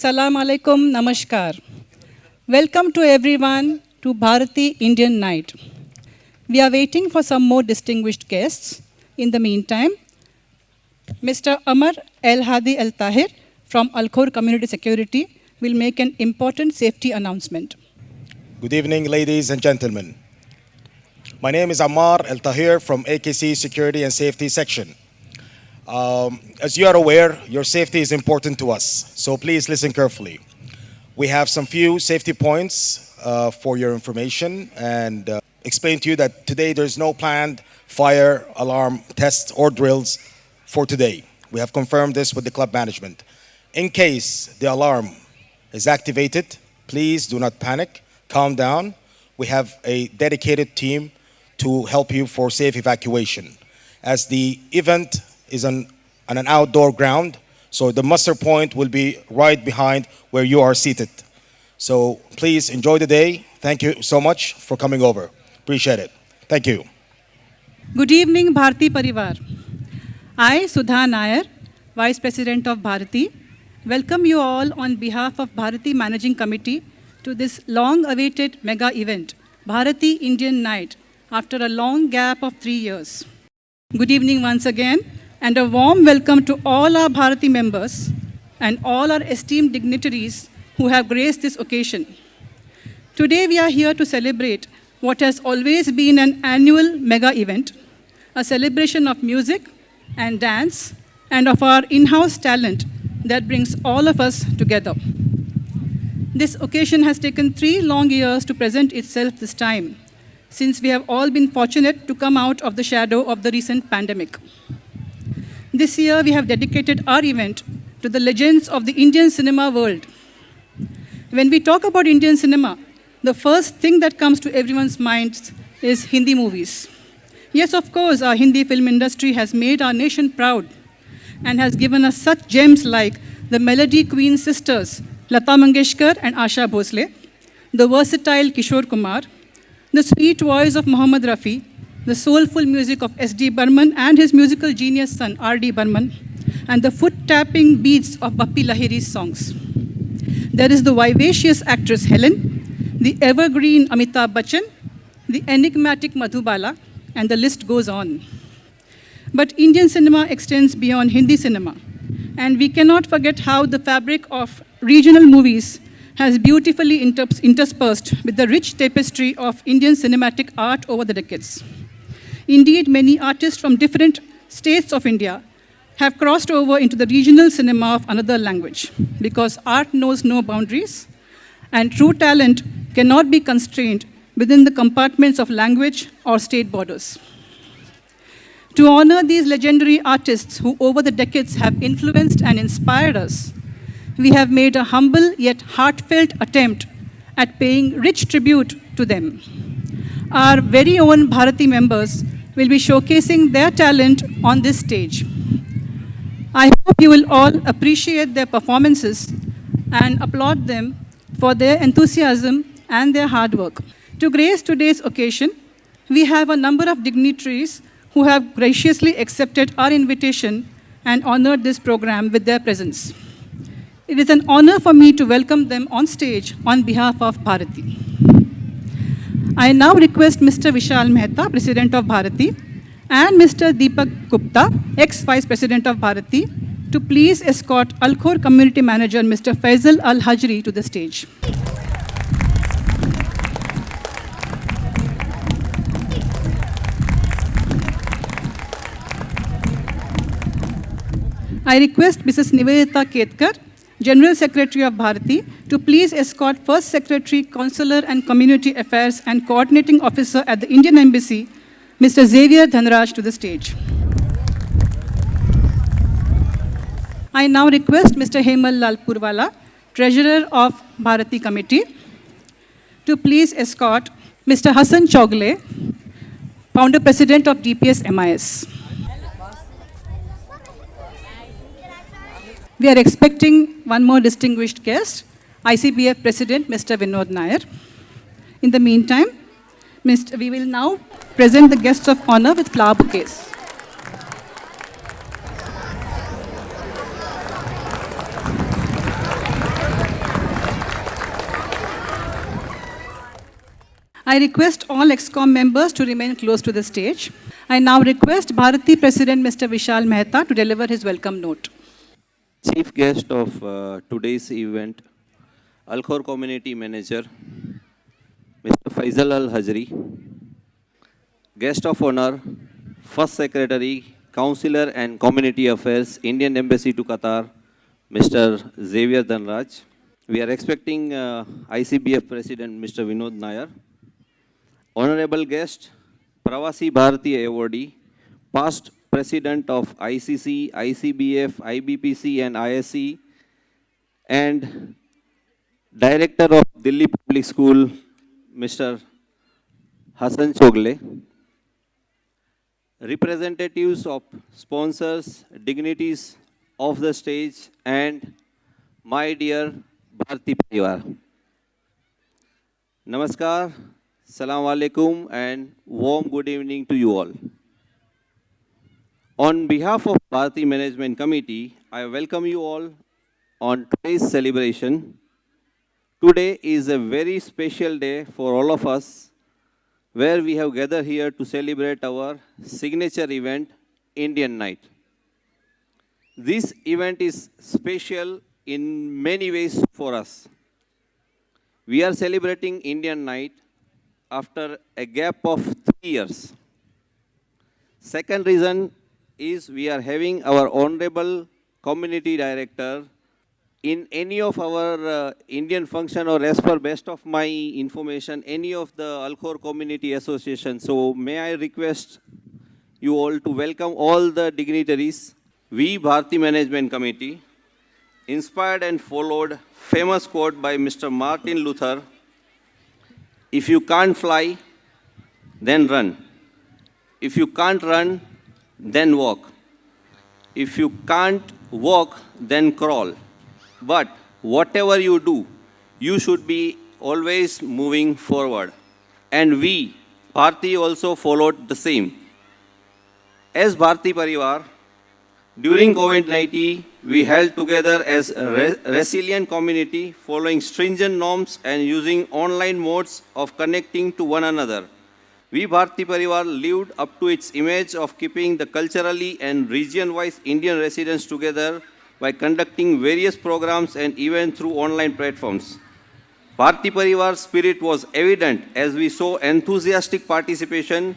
Salam Alaikum, Namaskar. Welcome to everyone to Bharathi Indian Night. We are waiting for some more distinguished guests. In the meantime, Mr. Amar El Hadi El Tahir from Khor Community Security will make an important safety announcement. Good evening, ladies and gentlemen. My name is Ammar El Tahir from AKC Security and Safety Section. As you are aware, your safety is important to us, so please listen carefully. We have some few safety points for your information and explain to you that today there's no planned fire alarm tests or drills for today. We have confirmed this with the club management. In case the alarm is activated, please do not panic, calm down. We have a dedicated team to help you for safe evacuation. As the event is on an outdoor ground, so the muster point will be right behind where you are seated. So please enjoy the day. Thank you so much for coming over. Appreciate it. Thank you. Good evening, Bharati Parivar. I, Sudha Nair, Vice President of Bharati, welcome you all on behalf of Bharati Managing Committee to this long-awaited mega event, Bharati Indian Night, after a long gap of 3 years. Good evening once again, and a warm welcome to all our Bharati members and all our esteemed dignitaries who have graced this occasion. Today we are here to celebrate what has always been an annual mega event, a celebration of music and dance and of our in-house talent that brings all of us together. This occasion has taken 3 long years to present itself this time, since we have all been fortunate to come out of the shadow of the recent pandemic. This year, we have dedicated our event to the legends of the Indian cinema world. When we talk about Indian cinema, the first thing that comes to everyone's minds is Hindi movies. Yes, of course, our Hindi film industry has made our nation proud and has given us such gems like the Melody Queen sisters, Lata Mangeshkar and Asha Bhosle, the versatile Kishore Kumar, the sweet voice of Mohammad Rafi, the soulful music of S.D. Burman and his musical genius son R.D. Burman, and the foot-tapping beats of Bappi Lahiri's songs. There is the vivacious actress Helen, the evergreen Amitabh Bachchan, the enigmatic Madhubala, and the list goes on. But Indian cinema extends beyond Hindi cinema, and we cannot forget how the fabric of regional movies has beautifully interspersed with the rich tapestry of Indian cinematic art over the decades. Indeed, many artists from different states of India have crossed over into the regional cinema of another language, because art knows no boundaries, and true talent cannot be constrained within the compartments of language or state borders. To honor these legendary artists who over the decades have influenced and inspired us, we have made a humble yet heartfelt attempt at paying rich tribute to them. Our very own Bharati members will be showcasing their talent on this stage. I hope you will all appreciate their performances and applaud them for their enthusiasm and their hard work. To grace today's occasion, we have a number of dignitaries who have graciously accepted our invitation and honored this program with their presence. It is an honor for me to welcome them on stage on behalf of Bharati. I now request Mr. Vishal Mehta, President of Bharati, and Mr. Deepak Gupta, ex-Vice President of Bharati, to please escort Khor Community Manager Mr. Faisal Al-Hajri to the stage. I request Mrs. Nivedita Ketkar, General Secretary of Bharati, to please escort First Secretary, Consular and Community Affairs and Coordinating Officer at the Indian Embassy, Mr. Xavier Dhanraj, to the stage. I now request Mr. Hemal Lal Purwala, Treasurer of Bharati Committee, to please escort Mr. Hassan Chogle, Founder President of DPS MIS. We are expecting one more distinguished guest, ICBF President, Mr. Vinod Nair. In the meantime, we will now present the guests of honor with flower bouquets. I request all ExCom members to remain close to the stage. I now request Bharathi President Mr. Vishal Mehta to deliver his welcome note. Chief guest of today's event, Khor Community Manager, Mr. Faisal Al-Hajri. Guest of honor, First Secretary, Councillor and Community Affairs, Indian Embassy to Qatar, Mr. Xavier Dhanraj. We are expecting ICBF President, Mr. Vinod Nair. Honorable guest, Pravasi Bharati Awardee, past President of ICC, ICBF, IBPC and ISC, and Director of Delhi Public School, Mr. Hassan Chogle. Representatives of sponsors, dignitaries of the stage, and my dear Bharati Parivar. Namaskar, Salam Alaikum, and warm good evening to you all. On behalf of Bharati Management Committee, I welcome you all on today's celebration. Today is a very special day for all of us, where we have gathered here to celebrate our signature event, Indian Night. This event is special in many ways for us. We are celebrating Indian Night after a gap of 3 years. Second reason is we are having our Honorable Community Director in any of our Indian function, or as per best of my information, any of the Khor Community Association. So may I request you all to welcome all the dignitaries. We, Bharati Management Committee, inspired and followed famous quote by Mr. Martin Luther: if you can't fly, then run. If you can't run, then walk. If you can't walk, then crawl. But whatever you do, you should be always moving forward. And we, Bharati, also followed the same. As Bharati Parivar, during COVID-19, we held together as a resilient community, following stringent norms and using online modes of connecting to one another. We, Bharati Parivar, lived up to its image of keeping the culturally and region-wise Indian residents together by conducting various programs and events through online platforms. Bharati Parivar's spirit was evident as we saw enthusiastic participation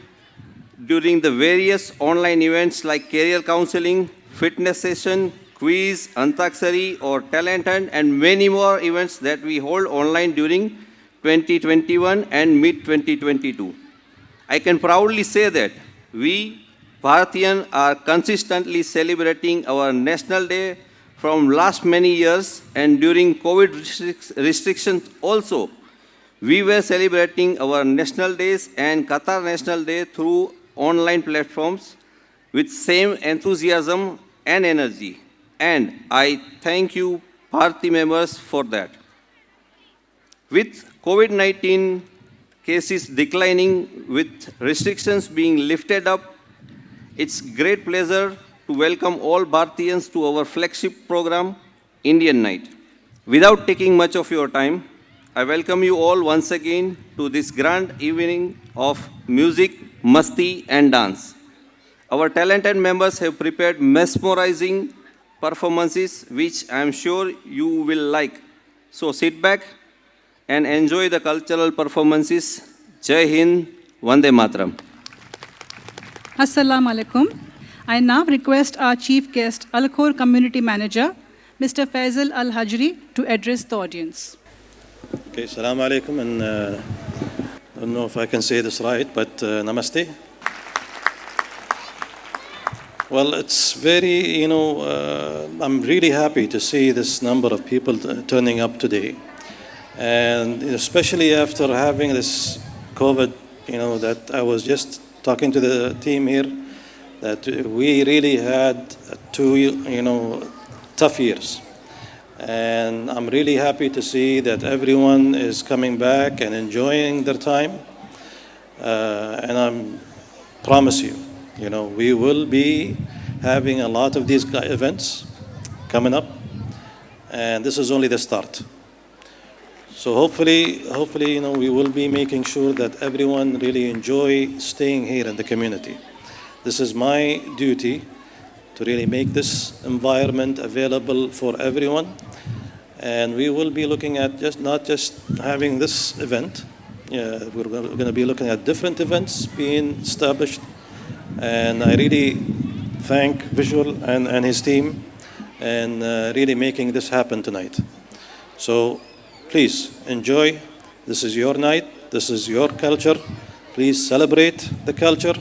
during the various online events like career counseling, fitness session, quiz, antakshari, or talent hunt, and many more events that we hold online during 2021 and mid-2022. I can proudly say that we, Bharatian, are consistently celebrating our National Day from last many years, and during COVID restrictions also, we were celebrating our National Days and Qatar National Day through online platforms with same enthusiasm and energy. And I thank you, Bharati members, for that. With COVID-19 cases declining, with restrictions being lifted up, it's great pleasure to welcome all Bharatians to our flagship program, Indian Night. Without taking much of your time, I welcome you all once again to this grand evening of music, masti and dance. Our talented members have prepared mesmerizing performances which I am sure you will like. So sit back and enjoy the cultural performances. Jai Hind, Vande Mataram. Assalamu alaikum. I now request our chief guest, Khor Community Manager, Mr. Faisal Al-Hajri, to address the audience. Okay, Assalamu alaikum, and I don't know if I can say this right, but namaste. Well, it's very, I'm really happy to see this number of people turning up today. And especially after having this COVID, that I was just talking to the team here, that we really had 2, tough years. And I'm really happy to see that everyone is coming back and enjoying their time. And I promise you, we will be having a lot of these events coming up. And this is only the start. So hopefully, we will be making sure that everyone really enjoy staying here in the community. This is my duty to really make this environment available for everyone. And we will be looking at not just having this event. We're going to be looking at different events being established. And I really thank Visual and his team and really making this happen tonight. So please enjoy. This is your night. This is your culture. Please celebrate the culture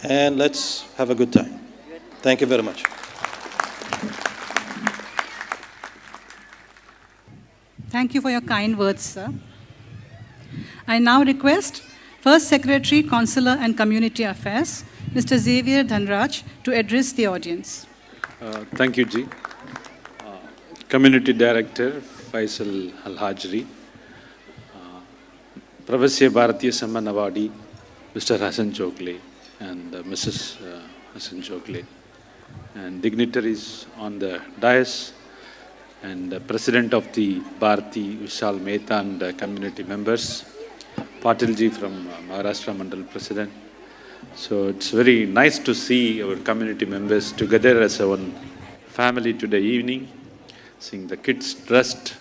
and let's have a good time. Thank you very much. Thank you for your kind words, sir. I now request First Secretary, Consular and Community Affairs, Mr. Xavier Dhanraj, to address the audience. Thank you, Ji. Community Director, Faisal Al-Hajri, Pravasya Bharatiya Samman Awadi, Mr. Hassan Chokle, and Mrs. Hassan Chokle, and dignitaries on the dais, and President of the Bharati, Vishal Mehta, and community members, Patilji from Maharashtra Mandal President. So it's very nice to see our community members together as one family today evening, seeing the kids dressed.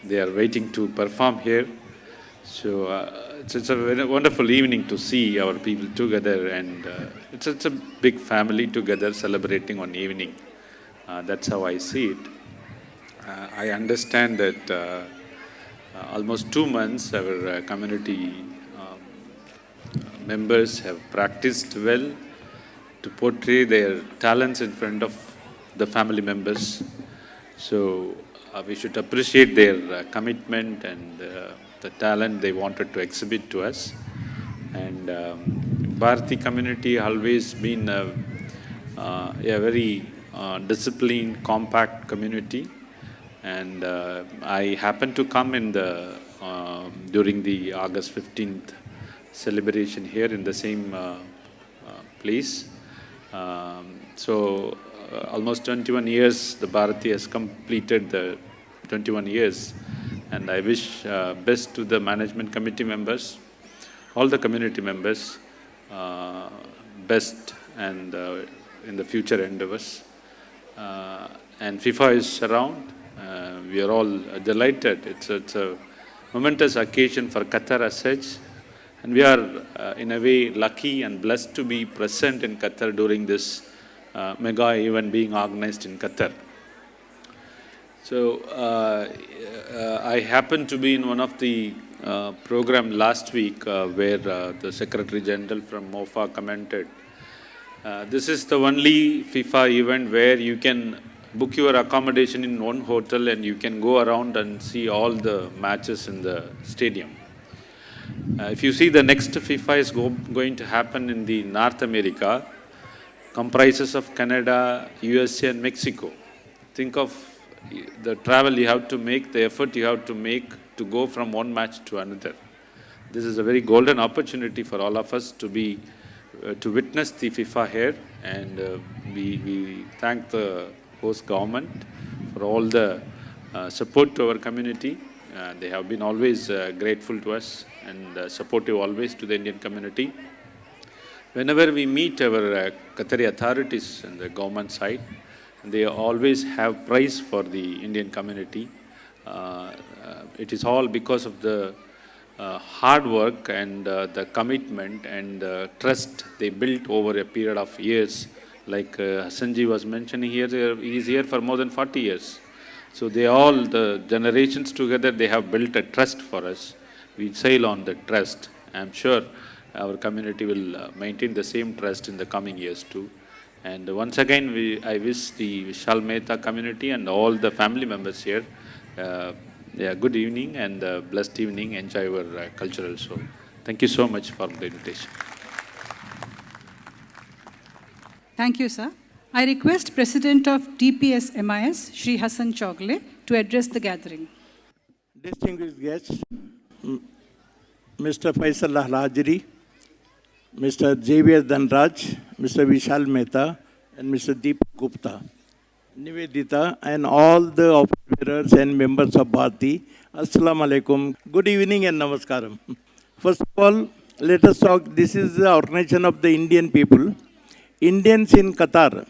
They are waiting to perform here. So it's a very wonderful evening to see our people together, and it's a big family together celebrating one evening. That's how I see it. I understand that almost 2 months our community members have practiced well to portray their talents in front of the family members. So we should appreciate their commitment and the talent they wanted to exhibit to us. And Bharati community always been a very disciplined, compact community. And I happened to come in during the August 15th celebration here in the same place. Almost 21 years, the Bharati has completed the 21 years. And I wish best to the management committee members, all the community members, best and in the future endeavors. And FIFA is around. We are all delighted. It's a momentous occasion for Qatar as such. And we are, in a way, lucky and blessed to be present in Qatar during this mega event being organized in Qatar. So, I happened to be in one of the program last week where the Secretary General from Waha commented. This is the only FIFA event where you can book your accommodation in one hotel and you can go around and see all the matches in the stadium. If you see, the next FIFA is going to happen in the North America, comprises of Canada, USA and Mexico. Think of the travel you have to make, the effort you have to make to go from one match to another. This is a very golden opportunity for all of us to witness the FIFA here, and we thank the host government for all the support to our community. They have been always grateful to us and supportive always to the Indian community. Whenever we meet our Qatari authorities and the government side, they always have praise for the Indian community. It is all because of the hard work and the commitment and trust they built over a period of years. Like Hassanji was mentioning here, he is here for more than 40 years. So the generations together, they have built a trust for us. We sail on the trust. I'm sure our community will maintain the same trust in the coming years too. And once again, I wish the Vishal Mehta community and all the family members here good evening and blessed evening. Enjoy your cultural show. Thank you so much for the invitation. Thank you, sir. I request President of DPS MIS, Shri Hassan Chokle, to address the gathering. Distinguished guests, Mr. Faisal Al-Hajri, Mr. Xavier Dhanraj, Mr. Vishal Mehta, and Mr. Deepak Gupta. Nivedita, and all the office bearers and members of Bharati. Assalamu alaikum. Good evening and namaskaram. First of all, let us talk. This is the organization of the Indian people. Indians in Qatar,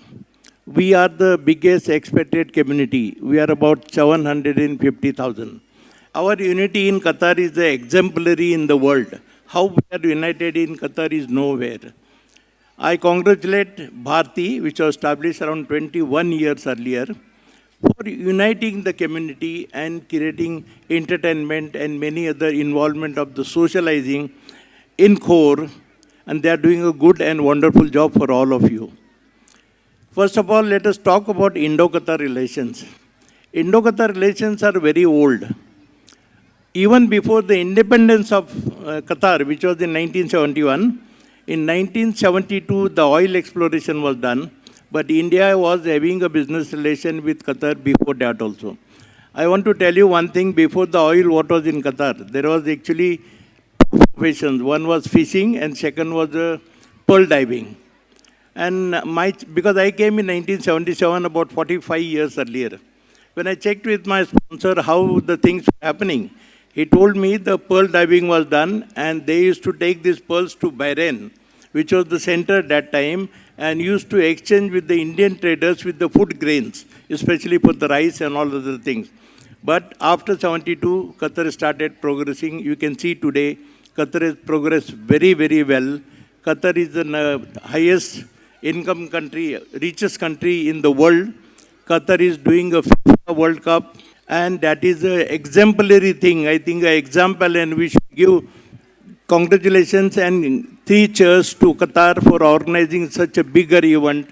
we are the biggest expatriate community. We are about 750,000. Our unity in Qatar is exemplary in the world. How we are united in Qatar is nowhere. I congratulate Bharti, which was established around 21 years earlier, for uniting the community and creating entertainment and many other involvement of the socializing in Khor, and they are doing a good and wonderful job for all of you. First of all, let us talk about Indo-Qatar relations. Indo-Qatar relations are very old. Even before the independence of Qatar, which was in 1971, in 1972, the oil exploration was done, but India was having a business relation with Qatar before that also. I want to tell you one thing, before the oil, what was in Qatar? There was actually two professions. One was fishing and second was pearl diving. And because I came in 1977, about 45 years earlier. When I checked with my sponsor how the things were happening, he told me the pearl diving was done and they used to take these pearls to Bahrain, which was the center at that time, and used to exchange with the Indian traders with the food grains, especially for the rice and all other things. But after 72, Qatar started progressing. You can see today, Qatar has progressed very, very well. Qatar is the highest income country, richest country in the world. Qatar is doing a FIFA World Cup, and that is an exemplary thing. I think an example, and we should give congratulations and 3 cheers to Qatar for organizing such a bigger event.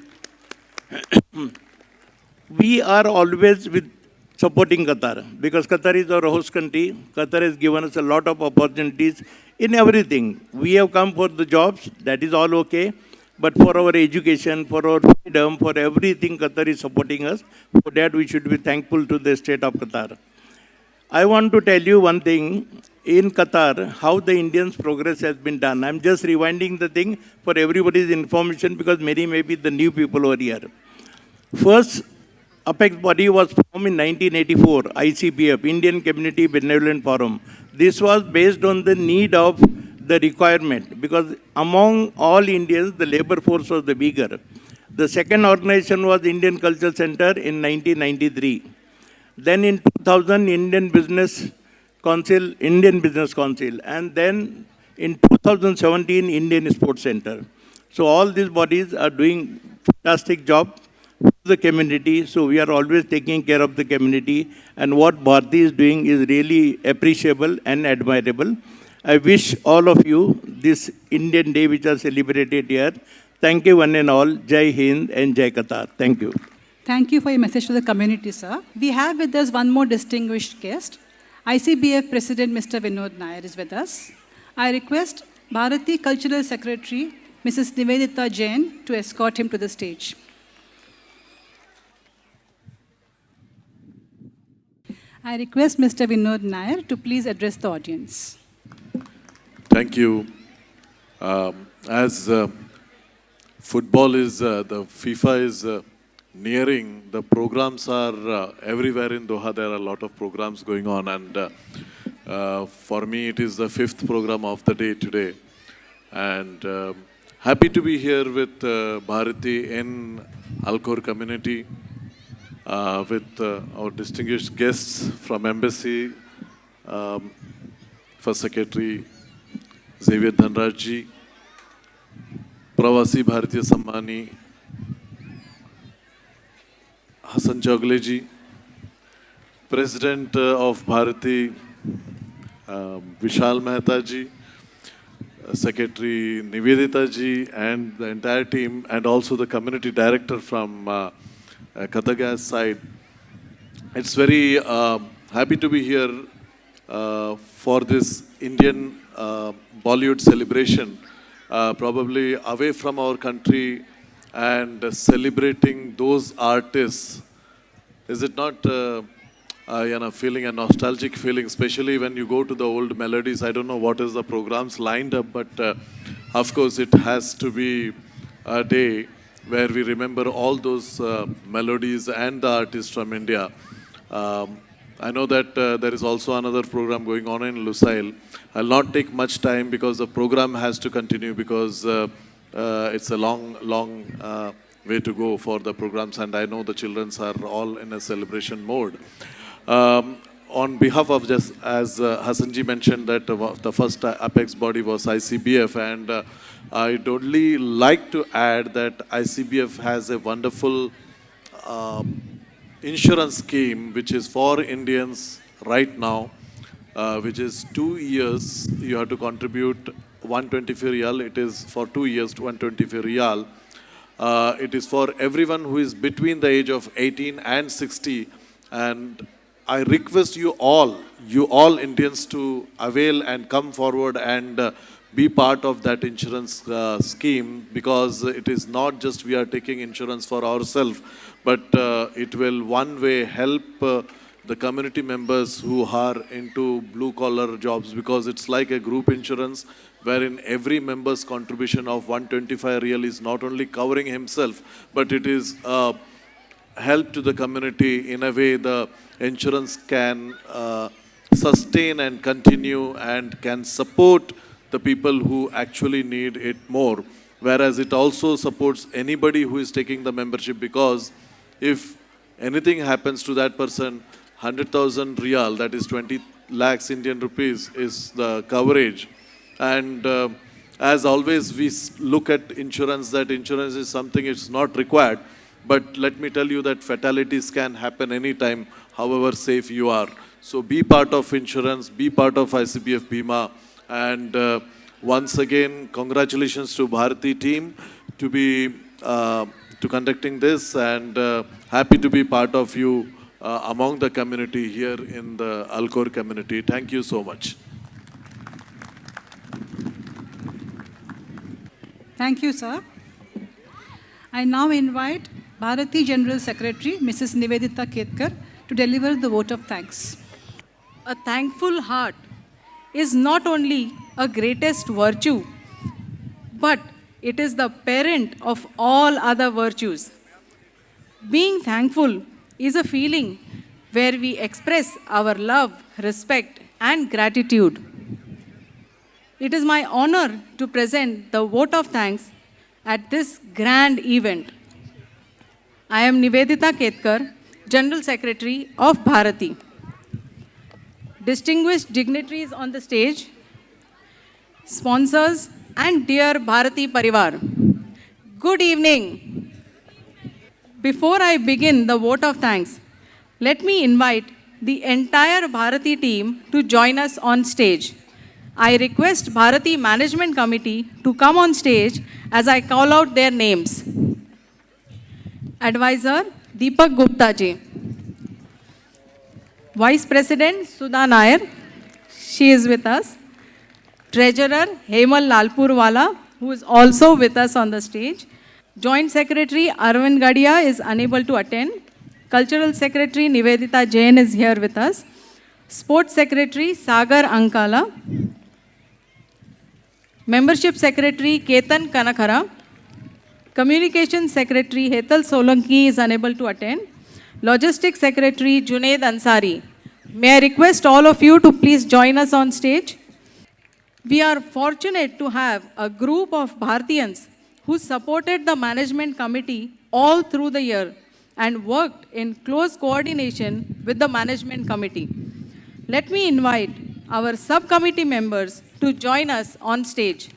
We are always with supporting Qatar because Qatar is our host country. Qatar has given us a lot of opportunities in everything. We have come for the jobs, that is all okay. But for our education, for our freedom, for everything, Qatar is supporting us. For that, we should be thankful to the state of Qatar. I want to tell you one thing. In Qatar, how the Indians' progress has been done. I'm just rewinding the thing for everybody's information because many may be the new people over here. First Apex body was formed in 1984, ICBF, Indian Community Benevolent Forum. This was based on the need of the requirement because among all Indians, the labor force was the bigger. The second organization was Indian Cultural Center in 1993. Then in 2000, Indian Business Council, and then in 2017, Indian Sports Center. So all these bodies are doing fantastic job for the community. So we are always taking care of the community. And what Bharati is doing is really appreciable and admirable. I wish all of you this Indian Day which are celebrated here. Thank you one and all. Jai Hind and Jai Qatar. Thank you. Thank you for your message to the community, sir. We have with us one more distinguished guest. ICBF President Mr. Vinod Nair is with us. I request Bharati Cultural Secretary Mrs. Nivedita Jain to escort him to the stage. I request Mr. Vinod Nair to please address the audience. Thank you. As football is, the FIFA is nearing, the programs are everywhere in Doha. There are a lot of programs going on, and for me it is the 5th program of the day today. And happy to be here with Bharati in Khor community, with our distinguished guests from Embassy, First Secretary Xavier Dhanraj, Pravasi Bharatiya Sammani, Hassan Chowgule ji, President of Bharati, Vishal Mehta ji, Secretary Nivedita ji, and the entire team, and also the community director from Katagas side. It's very happy to be here for this Indian Bollywood celebration, probably away from our country and celebrating those artists. Is it not feeling a nostalgic feeling, especially when you go to the old melodies? I don't know what is the programs lined up, but of course it has to be a day where we remember all those melodies and the artists from India. I know that there is also another program going on in Lusail. I'll not take much time because the program has to continue because it's a long way to go for the programs, and I know the children are all in a celebration mode. On behalf of, just as Hassanji mentioned, that the first apex body was ICBF, and I'd only like to add that ICBF has a wonderful insurance scheme which is for Indians right now, which is 2 years. You have to contribute 125 riyal. It is for 2 years, 125 riyal. It is for everyone who is between the age of 18 and 60. And I request you all Indians to avail and come forward and be part of that insurance scheme, because it is not just we are taking insurance for ourselves, but it will one way help the community members who are into blue collar jobs, because it's like a group insurance wherein every member's contribution of 125 real is not only covering himself, but it is help to the community. In a way, the insurance can sustain and continue and can support the people who actually need it more, whereas it also supports anybody who is taking the membership, because if anything happens to that person, 100,000 real, that is 20 lakhs Indian rupees, is the coverage. And as always, we look at insurance, that insurance is something it's not required. But let me tell you that fatalities can happen anytime, however safe you are. So be part of insurance, be part of ICBF Bima. And once again, congratulations to Bharathi team to be to conducting this, and happy to be part of you among the community here in the Khor community. Thank you so much. Thank you, sir. I now invite Bharathi General Secretary, Mrs. Nivedita Ketkar, to deliver the vote of thanks. A thankful heart is not only a greatest virtue, but it is the parent of all other virtues. Being thankful is a feeling where we express our love, respect, and gratitude. It is my honor to present the vote of thanks at this grand event. I am Nivedita Ketkar, General Secretary of Bharathi. Distinguished dignitaries on the stage, sponsors, and dear Bharathi Parivar, good evening. Before I begin the vote of thanks, let me invite the entire Bharathi team to join us on stage. I request Bharathi Management Committee to come on stage as I call out their names. Advisor Deepak Gupta ji. Vice President Sudha Nair, she is with us. Treasurer Hemal Lalpurwala, who is also with us on the stage. Joint Secretary Arvind Gadia is unable to attend. Cultural Secretary Nivedita Jain is here with us. Sports Secretary Sagar Ankala. Membership Secretary Ketan Kanakhara. Communications Secretary Hetal Solanki is unable to attend. Logistics Secretary Junaid Ansari. May I request all of you to please join us on stage? We are fortunate to have a group of Bharatiyans who supported the management committee all through the year and worked in close coordination with the management committee. Let me invite our subcommittee members to join us on stage.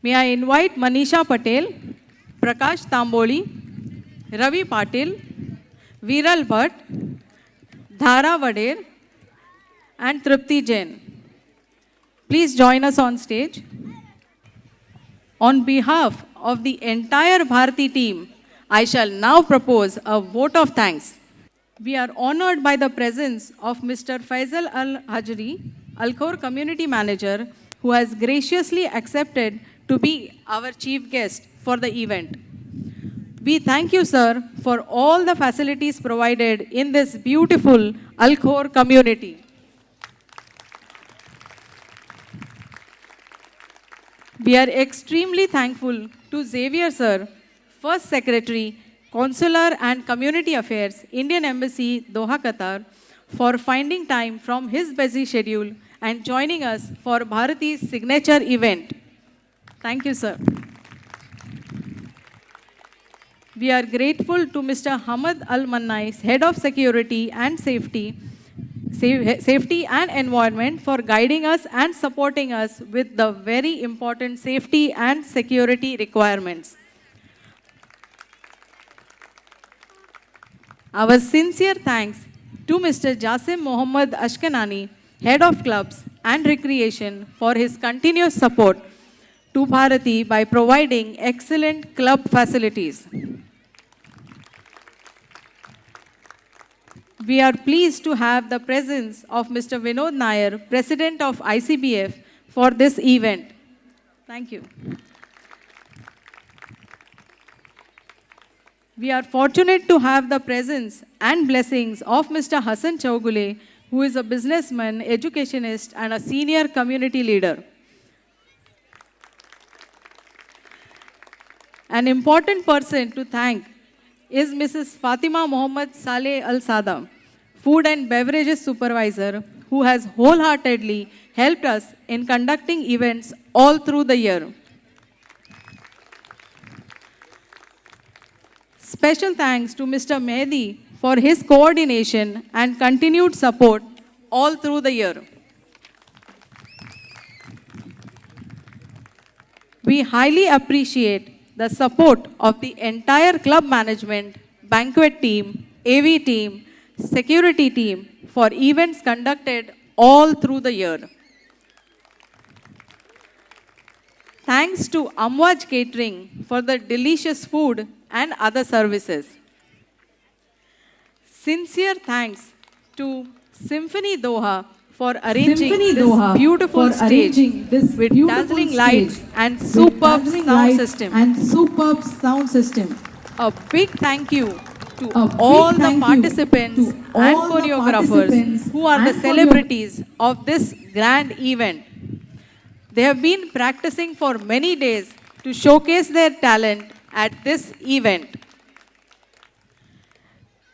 May I invite Manisha Patel, Prakash Tamboli, Ravi Patil, Viral Bhatt, Dhara Vader, and Tripti Jain. Please join us on stage. On behalf of the entire Bharati team, I shall now propose a vote of thanks. We are honored by the presence of Mr. Faisal Al-Hajri, Khor Community Manager, who has graciously accepted to be our chief guest for the event. We thank you, sir, for all the facilities provided in this beautiful Khor community. We are extremely thankful to Xavier Sir, First Secretary, Consular and Community Affairs, Indian Embassy, Doha, Qatar, for finding time from his busy schedule and joining us for Bharati's signature event. Thank you, sir. We are grateful to Mr. Hamad Al-Mannais, Head of Security and Safety and Environment, for guiding us and supporting us with the very important safety and security requirements. Our sincere thanks to Mr. Jasim Mohammad Ashkanani, Head of Clubs and Recreation, for his continuous support to Bharati by providing excellent club facilities. We are pleased to have the presence of Mr. Vinod Nair, President of ICBF, for this event. Thank you. We are fortunate to have the presence and blessings of Mr. Hassan Chaugule, who is a businessman, educationist, and a senior community leader. An important person to thank is Mrs. Fatima Mohammad Saleh Al-Sada, Food and Beverages Supervisor, who has wholeheartedly helped us in conducting events all through the year. Special thanks to Mr. Mehdi for his coordination and continued support all through the year. We highly appreciate the support of the entire club management, banquet team, AV team, security team for events conducted all through the year. Thanks to Amwaj Catering for the delicious food and other services. Sincere thanks to Symphony Doha for arranging this beautiful stage with dazzling lights and superb sound system. A big thank you to all the participants and choreographers who are the celebrities of this grand event. They have been practicing for many days to showcase their talent at this event.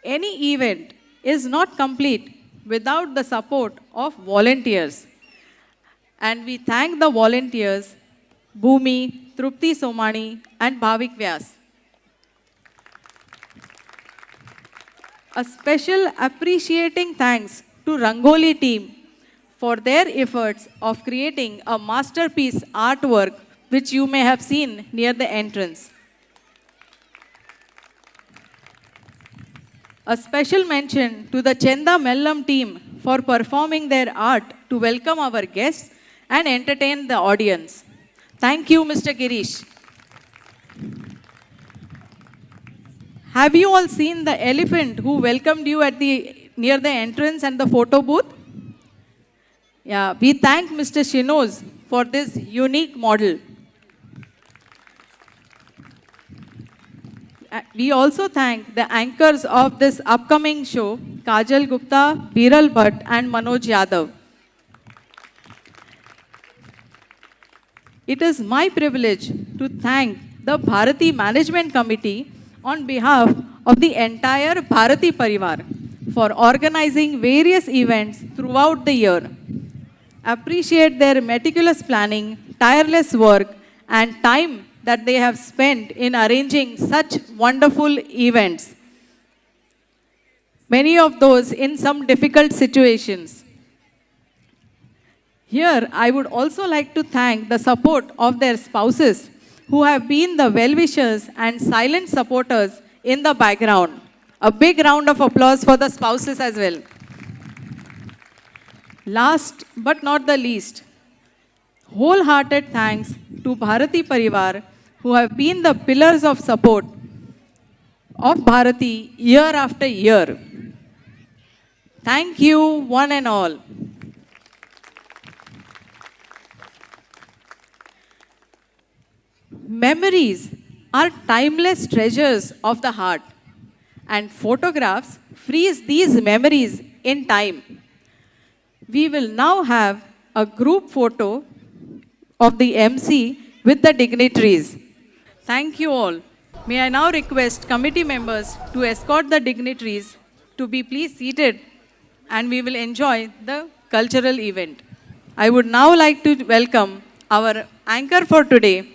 Any event is not complete without the support of volunteers. And we thank the volunteers, Bhumi, Trupti Somani, and Bhavik Vyas. A special appreciating thanks to Rangoli team for their efforts of creating a masterpiece artwork which you may have seen near the entrance. A special mention to the Chenda Mellam team for performing their art to welcome our guests and entertain the audience. Thank you, Mr. Girish. Have you all seen the elephant who welcomed you at near the entrance and the photo booth? Yeah, we thank Mr. Shinoz for this unique model. We also thank the anchors of this upcoming show, Kajal Gupta, Biral Bhatt, and Manoj Yadav. It is my privilege to thank the Bharati Management Committee on behalf of the entire Bharati Parivar for organizing various events throughout the year. Appreciate their meticulous planning, tireless work, and time that they have spent in arranging such wonderful events. Many of those in some difficult situations. Here, I would also like to thank the support of their spouses who have been the well-wishers and silent supporters in the background. A big round of applause for the spouses as well. Last but not the least, wholehearted thanks to Bharati Parivar, who have been the pillars of support of Bharati year after year. Thank you, one and all. Memories are timeless treasures of the heart, and photographs freeze these memories in time. We will now have a group photo of the MC with the dignitaries. Thank you all. May I now request committee members to escort the dignitaries to be please seated and we will enjoy the cultural event. I would now like to welcome our anchor for today,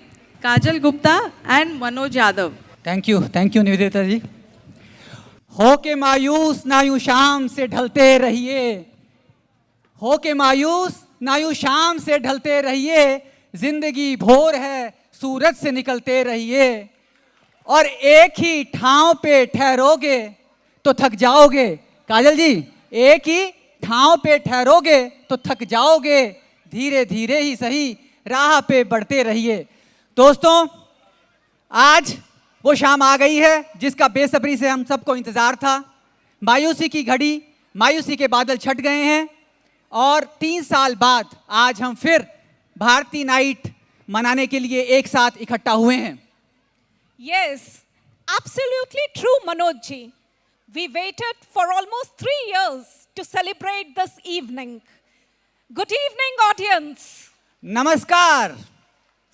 Kajal Gupta and Manoj Yadav. Thank you Nivedita ji. हो के मायूस ना यूं शाम से ढलते रहिए, हो के मायूस ना यूं शाम से ढलते रहिए, जिंदगी भोर है सूरज से निकलते रहिए, और एक ही ठाव पे ठहरोगे तो थक जाओगे। काजल जी, एक ही ठाव पे ठहरोगे तो थक जाओगे, धीरे धीरे ही सही राह पे बढ़ते रहिए। दोस्तों, आज वो शाम आ गई है जिसका बेसब्री से हम सबको इंतजार था। मायूसी की घड़ी, मायूसी के बादल छट गए हैं और 3 साल बाद आज हम फिर भारती नाइट मनाने के लिए एक साथ इकट्ठा हुए हैं। Yes, absolutely true, Manoj ji. We waited for almost 3 years to celebrate this evening. Good evening, audience. नमस्कार,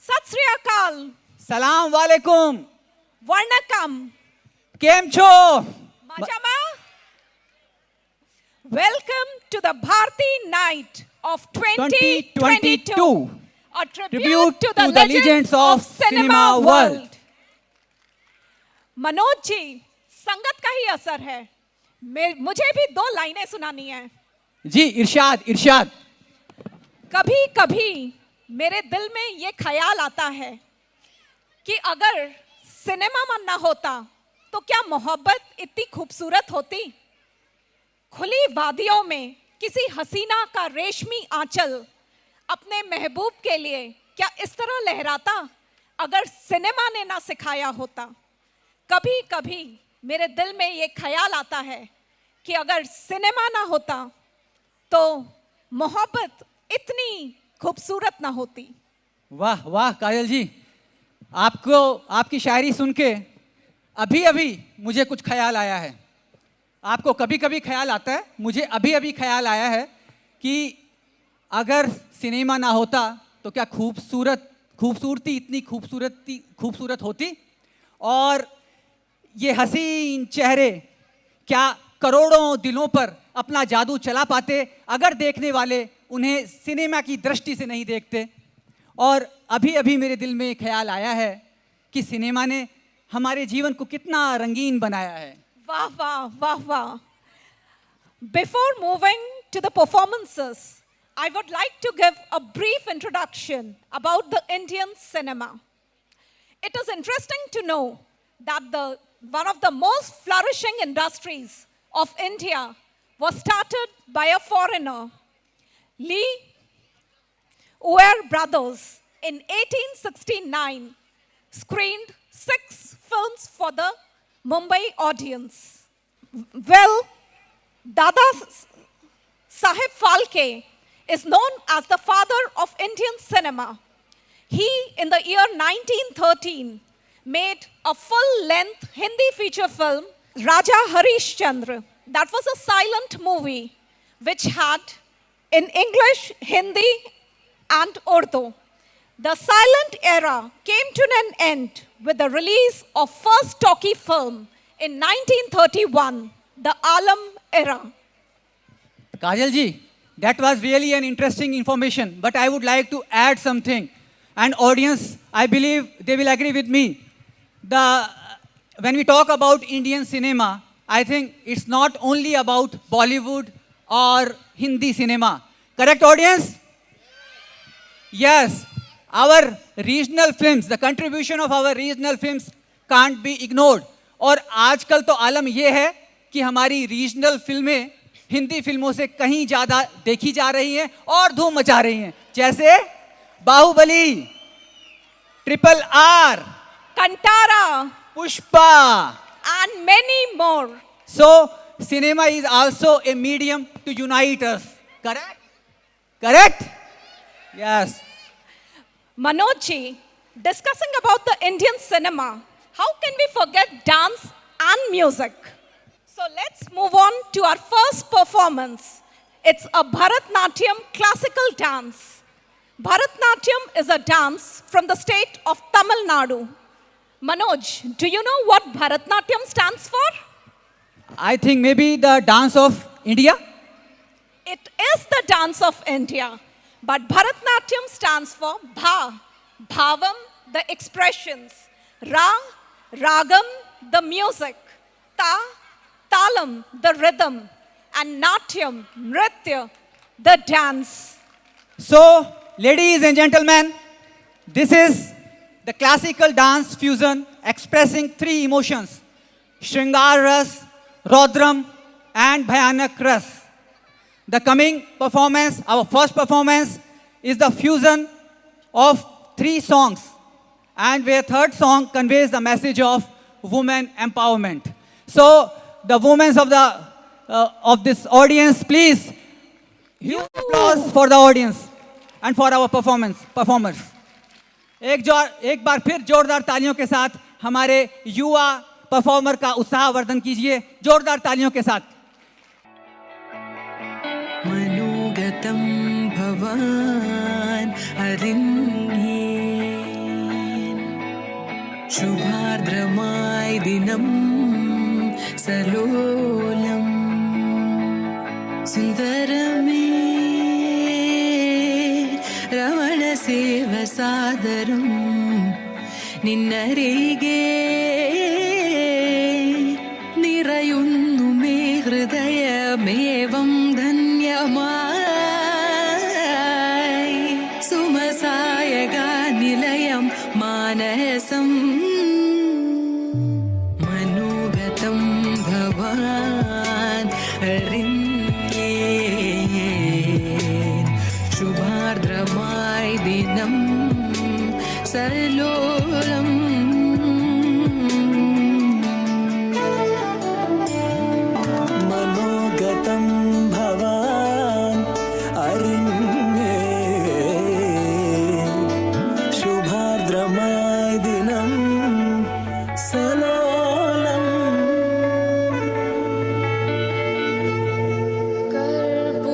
Sat Sri Akal. सलाम वालेकुम, Varnakam. केम छो? Majama. Welcome to the Bharati Night of 2022. A tribute to the legends of cinema world. Manoj ji, संगत का ही असर है। मुझे भी 2 लाइनें सुनानी है। जी, इरशाद इरशाद। कभी कभी मेरे दिल में ये ख्याल आता है कि अगर सिनेमा मन ना होता तो क्या मोहब्बत इतनी खूबसूरत होती। खुली वादियों में किसी हसीना का रेशमी आंचल अपने महबूब के लिए क्या इस तरह लहराता अगर सिनेमा ने ना सिखाया होता। कभी कभी मेरे दिल में ये ख्याल आता है कि अगर सिनेमा ना होता तो मोहब्बत इतनी खूबसूरत ना होती। वाह वाह काजल जी, आपको आपकी शायरी सुन के अभी अभी मुझे कुछ ख्याल आया है। आपको कभी कभी ख्याल आता है, मुझे अभी अभी ख्याल आया है कि अगर सिनेमा ना होता तो क्या खूबसूरती इतनी खूबसूरत होती, और ये हसीन चेहरे क्या करोड़ों दिलों पर अपना जादू चला पाते अगर देखने वाले उन्हें सिनेमा की दृष्टि से नहीं देखते। और अभी अभी मेरे दिल में ख्याल आया है कि सिनेमा ने हमारे जीवन को कितना रंगीन बनाया है। वाह वाह वाह वाह। Before moving to the performances, I would like to give a brief introduction about the Indian cinema. It is interesting to know that one of the most flourishing industries of India was started by a foreigner, Lee Uer brothers in 1869 screened 6 films for the Mumbai audience. Well, Dada Saheb Phalke is known as the father of Indian cinema. He, in the year 1913, made a full-length Hindi feature film, Raja Harishchandra. That was a silent movie which had in English, Hindi, and Urdu. The silent era came to an end with the release of first talkie film in 1931, the Alam era. Kajal ji, that was really an interesting information, but I would like to add something. And audience, I believe they will agree with me. When we talk about Indian cinema, I think it's not only about Bollywood or Hindi cinema. Correct, audience? Yes. Our regional films, the contribution of our regional films can't be ignored. और आजकल तो आलम ये है कि हमारी regional फिल्में हिंदी फिल्मों से कहीं ज़्यादा देखी जा रही हैं और धूम मचा रही हैं, जैसे Baahubali, triple R, Kantara, Pushpa, and many more. So cinema is also a medium to unite us. Correct? Correct? Yes. Manoj, discussing about the Indian cinema, how can we forget dance and music? So let's move on to our first performance. It's a Bharatnatyam classical dance. Bharatnatyam is a dance from the state of Tamil Nadu. Manoj, do you know what Bharatnatyam stands for? I think maybe the dance of India. It is the dance of India, but Bharatnatyam stands for Bha, Bhavam, the expressions, Ra, Ragam, the music, Ta, Talam, the rhythm, and Natyam, Nritya, the dance. So, ladies and gentlemen, this is the classical dance fusion expressing three emotions: Shringar Ras, Rodram, and Bhayanak Ras. The coming performance, our first performance, is the fusion of three songs, and where third song conveys the message of women empowerment. So, the women of this audience, please, huge applause for the audience and for our performers. एक बार फिर जोरदार तालियों के साथ हमारे युवा performer का उत्साहवर्धन कीजिए, जोरदार तालियों के साथ. मनोगतं भवान् हरिण्येन् शुभार्द्रमाय दिनं सलोलम् सुन्दरमे रमणसेवसादरं निन्नरिगे निरयुन्नु मे हृदयमेवं धन्यमाय सुमसायगा निलयं मानसम् मनोगतं भवान् हरिण्येन् शुभार्द्रमाय दिनं सलोलम् मनोगतं भवान् अरिण्येन् शुभार्द्रमाय दिनं सलोलम् कर्पूरगौरम्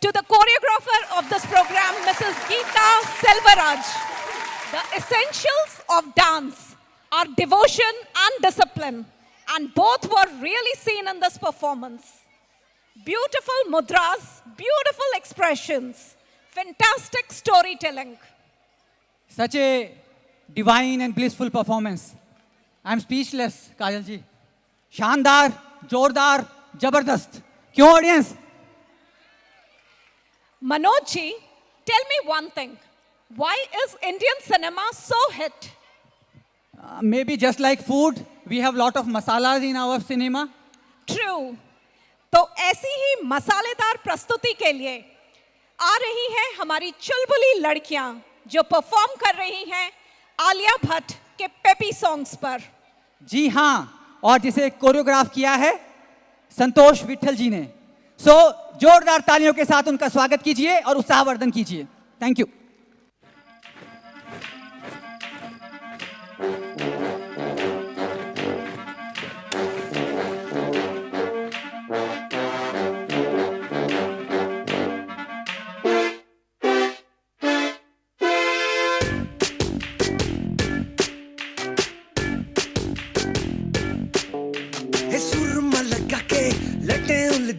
to the choreographer of this program, Mrs. Geeta Selvaraj. The essentials of dance are devotion and discipline, and both were really seen in this performance. Beautiful mudras, beautiful expressions, fantastic storytelling. Such a divine and blissful performance. I'm speechless, Kajal ji. Shandar, Jordar, Jabardast. Kyun audience? Manoj ji, tell me one thing. Why is Indian cinema so hit? Maybe just like food, we have lot of masalas in our cinema. True. तो ऐसी ही मसालेदार प्रस्तुति के लिए आ रही हैं हमारी चुलबुली लड़कियां जो परफॉर्म कर रही हैं आलिया भट्ट के पेपी सॉन्ग्स पर। जी हाँ, और जिसे कोरियोग्राफ किया है संतोष विट्ठल जी ने। सो जोरदार तालियों के साथ उनका स्वागत कीजिए और उत्साहवर्धन कीजिए। Thank you.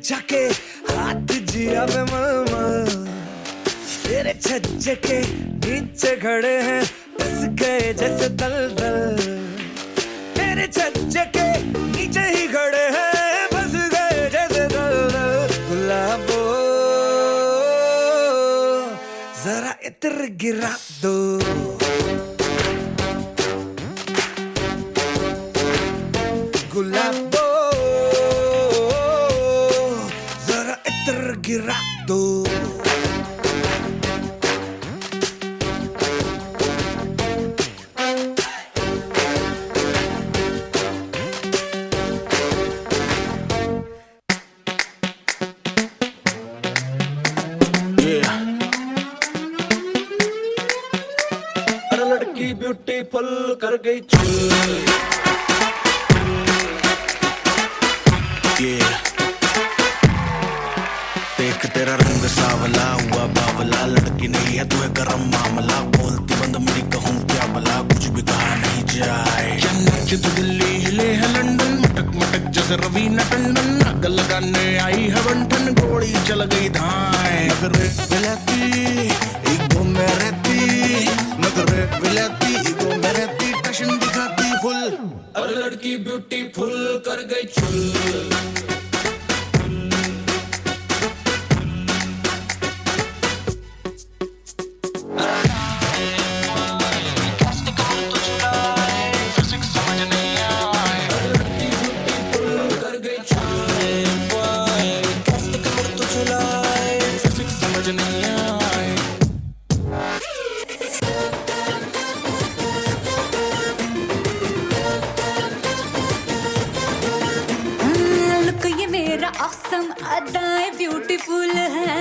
जाके हाथ जिया पे मामा तेरे छज्जे के नीचे खड़े हैं बस गए जैसे दलदल तेरे छज्जे के नीचे ही खड़े हैं बस गए जैसे दलदल गुलाबो जरा इत्र गिरा दो गुलाबो गिरा दो अरे लड़की ब्यूटीफुल कर गई चुल तेरा रंग सावला हुआ बावला लड़की नहीं है तू है गरम मामला बोलती बंद मेरी कहूँ क्या भला कुछ भी कहा नहीं जाए चन्नई से तो दिल्ली हिले है लंदन मटक मटक जैसे रवीना टंडन आग लगाने आई है बंठन गोली चल गई धाए नगरे विलाती ईगो में रहती नगरे विलाती ईगो में रहती टशन दिखाती फुल और लड़की ब्यूटीफुल कर गई चुल awesome अदाएं ब्यूटीफुल है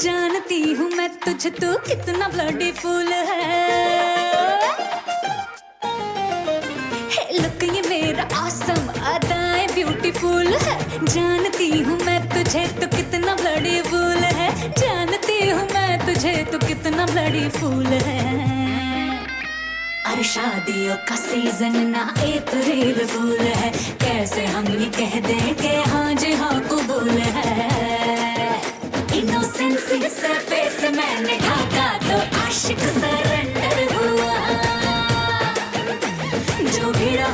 जानती हूँ मैं तुझे तू कितना ब्लडीफुल है लुक ये मेरा awesome अदाएं ब्यूटीफुल है जानती हूँ मैं तुझे तू कितना ब्लडीफुल है जानती हूँ मैं तुझे तू कितना ब्लडीफुल है अरे शादियों का सीजन ना अप्रैल फूल है कैसे हम ये कह दें कि हाँ जी हाँ कबूल है इनोसेंसी से फेस मैंने ढाका तो आशिक सरेंडर हुआ जो भिड़ा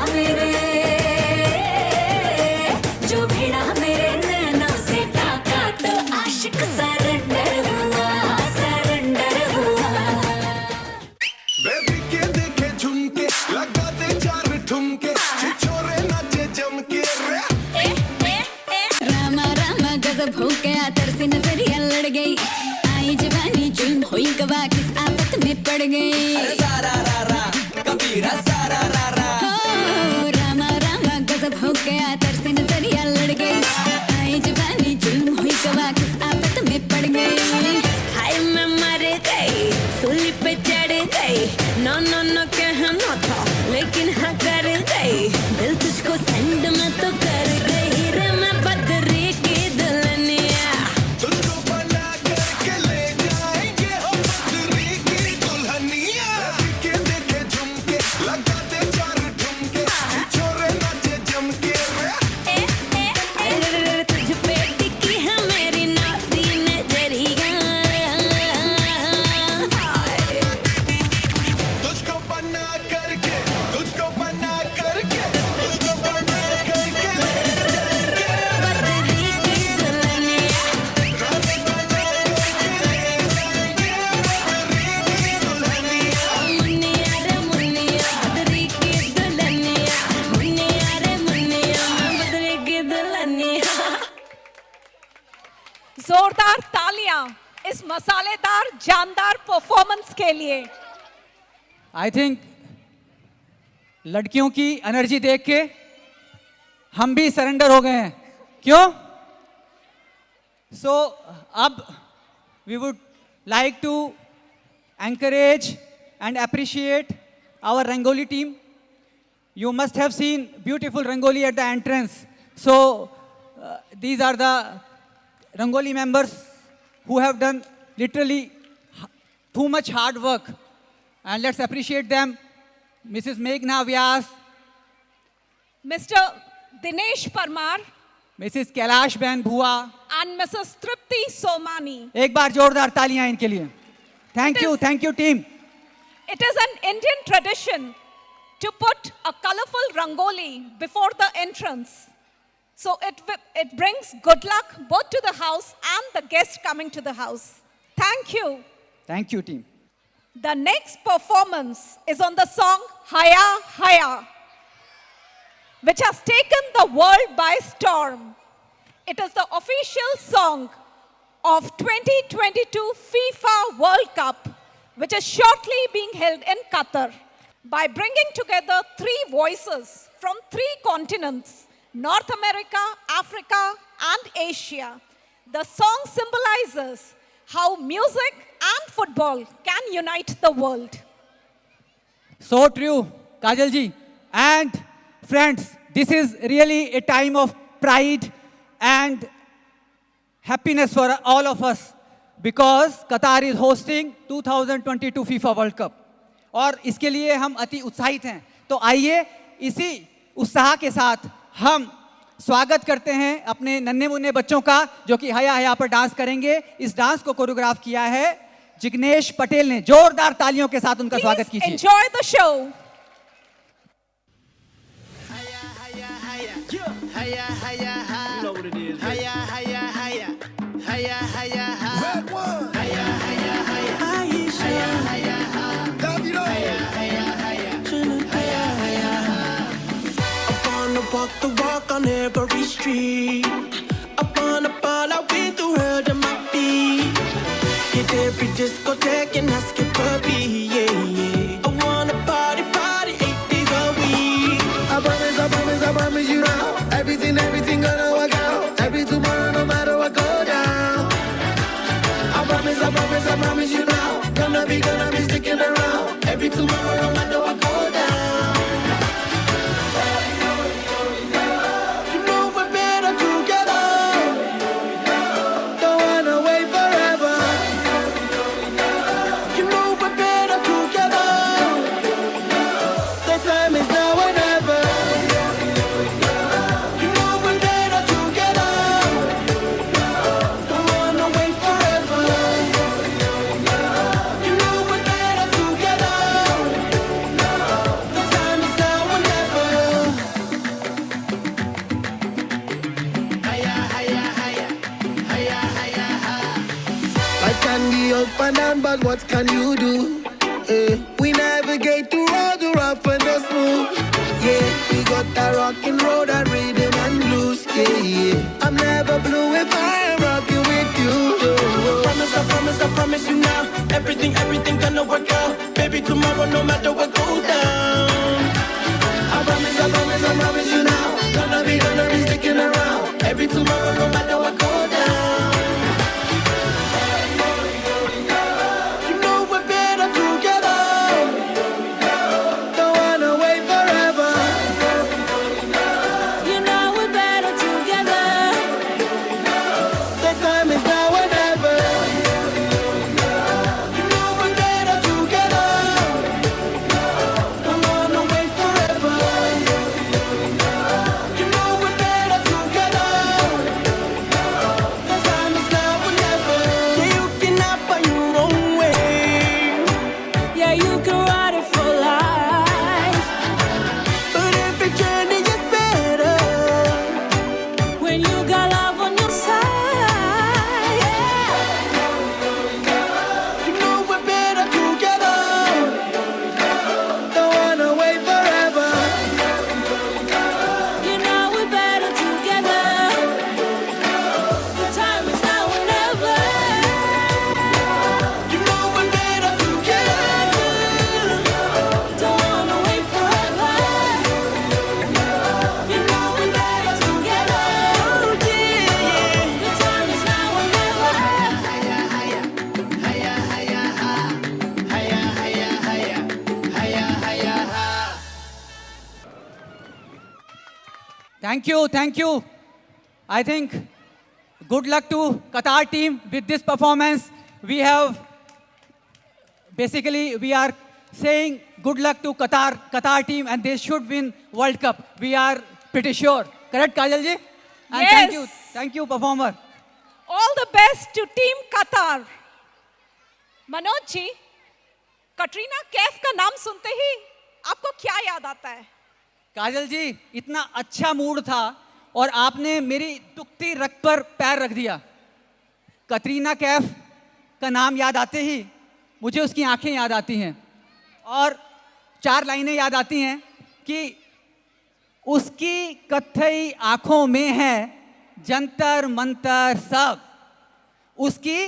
मेरे नैनों से ढाका तो आशिक सरेंडर हुआ सरेंडर हुआ बेबी के देखे झुमके लगा दे चार ठुमके छिछोरे नाचे जम के रामा रामा गजब हो गया तरसी नजरिया लड़ गई आई जवानी जुल्म हुई गवा किस आफत में पड़ गई अरे सारा रा रा कबीरा सारा रा रा रामा रामा गजब हो गया तरसी नजरिया लड़ गई आई जवानी जुल्म हुई गवा किस आफत में पड़ गई हाय मैं मर गई सूली पे चढ़ गई नो नो नो कहना था लेकिन हाँ कर गई दिल तुझको सेंड में तो कर गई रे मैं बदरी की दुल्हनिया जोरदार तालियां इस मसालेदार जानदार परफॉर्मेंस के लिए। आई थिंक लड़कियों की एनर्जी देख के हम भी सरेंडर हो गए हैं, क्यों? सो अब we would like to encourage and appreciate our Rangoli team. You must have seen beautiful Rangoli at the entrance. So these are the Rangoli members who have done literally too much hard work. And let's appreciate them. Mrs. Meghna Vyas, Mr. Dinesh Parmar, Mrs. Kailash Ben Bhua, and Mrs. Tripti Somani. एक बार जोरदार तालियां इनके लिए. Thank you team. It is an Indian tradition to put a colorful rangoli before the entrance. So it brings good luck both to the house and the guests coming to the house. Thank you. Thank you team. The next performance is on the song Haya Haya, which has taken the world by storm. It is the official song of 2022 FIFA World Cup, which is shortly being held in Qatar. By bringing together three voices from three continents, North America, Africa, and Asia, the song symbolizes how music and football can unite the world. So true, Kajal ji. And friends, this is really a time of pride and happiness for all of us because Qatar is hosting 2022 FIFA World Cup. और इसके लिए हम अति उत्साहित हैं. तो आइए इसी उत्साह के साथ हम स्वागत करते हैं अपने नन्हे मुन्ने बच्चों का जो कि हया हया पर डांस करेंगे. इस डांस को कोरियोग्राफ किया है जिग्नेश पटेल ने. जोरदार तालियों के साथ उनका स्वागत कीजिए. Enjoy the show. Hiya, hiya, hi. You know what it is. Hiya, hiya, hiya. Hiya, hiya, hi. Red one. Hiya, hiya, hiya. Hiya, hiya, hi. Hiya, hiya, hiya. Hiya, hiya, hi. I wanna walk the walk on every street. I wanna ball out with the world at my feet. Hit every discotheque and ask your puppy, yeah, yeah. I wanna party 8 days a week. I promise you now. Everything gonna work out. Every tomorrow, no matter what go down. I promise you now. Gonna be sticking around. Every tomorrow, no matter what go down. You know we're better together. Don't wanna wait forever. You know we're better together. The time is now or never. Up and down, but what can you do? We navigate through all the rough and the smooth. Yeah, we got that rockin' road and rhythm and blues. Yeah. I'm never blue if I am rocking with you. I promise you now. Everything gonna work out. Baby, tomorrow, no matter what goes down. I promise you now. Gonna be sticking around. Every tomorrow, no matter what goes down. Thank you, thank you. I think good luck to Qatar team with this performance. We are saying good luck to Qatar team, and they should win World Cup. We are pretty sure. Correct, Kajal ji? And Yes. thank you, performer. All the best to Team Qatar. Manoj ji, Katrina Kaif का नाम सुनते ही आपको क्या याद आता है? काजल जी, इतना अच्छा मूड था और आपने मेरी दुखती रग पर पैर रख दिया। कटरीना कैफ का नाम याद आते ही मुझे उसकी आंखें याद आती हैं और 4 लाइनें याद आती हैं कि उसकी कत्थई आंखों में है जंतर मंतर सब। उसकी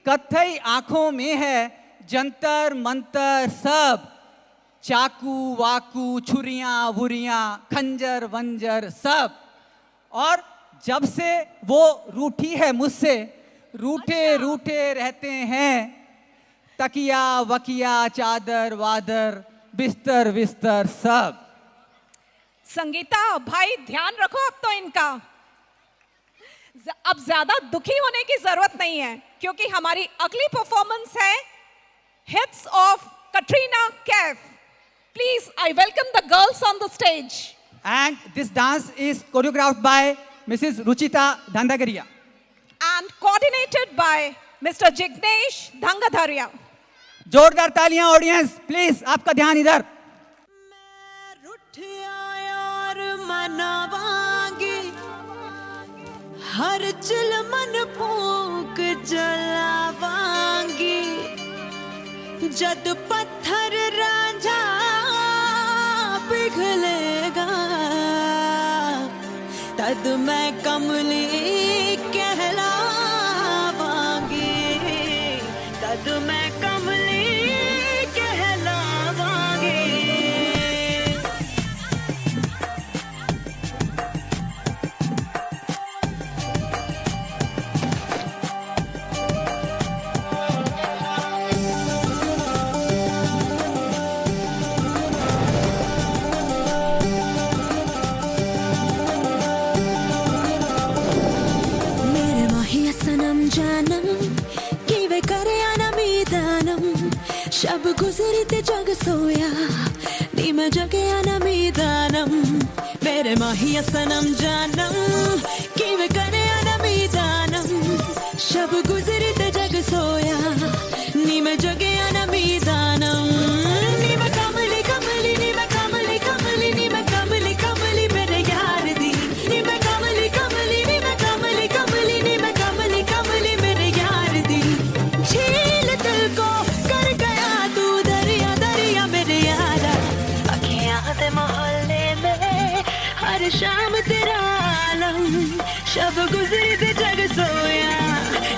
कत्थई आंखों में है जंतर मंतर सब। चाकू वाकू छुरियां वुरियां खंजर वंजर सब। और जब से वो रूठी है मुझसे, रूठे रूठे रहते हैं तकिया वकिया चादर वादर बिस्तर विस्तर सब। संगीता भाई, ध्यान रखो अब तो इनका। अब ज्यादा दुखी होने की जरूरत नहीं है, क्योंकि हमारी अगली परफॉर्मेंस है hits of Katrina Kaif. Please, I welcome the girls on the stage. And this dance is choreographed by Mrs. Ruchita Dandagaria. And coordinated by Mr. Jignesh Dhangadharia. जोरदार तालियां ऑडियंस, प्लीज आपका ध्यान इधर। हर चिलमन फूक जलावांगी, जद पत्थर रांझा पिघलेगा, तद मैं कमली कहलावांगी, तद मैं कमली कहलावांगी। शब गुजरी ते जग सोया, नी मैं जगे आना मीदानम। मेरे माहिया सनम जानम, किवे करे आना मीदानम। शब गुजरी ते जग सोया, नी मैं जगे आना मीदानम। नी मैं कमली कमली, नी मैं कमली कमली, नी मैं कमली कमली मेरे यार दी। नी मैं कमली कमली, नी मैं कमली कमली, नी मैं कमली कमली मेरे यार दी। झील दिल को कर गया तू दरिया दरिया मेरे यारा। अखियां दे मोहल्ले में हर शाम तेरा आलम। शब गुजरी ते जग सोया,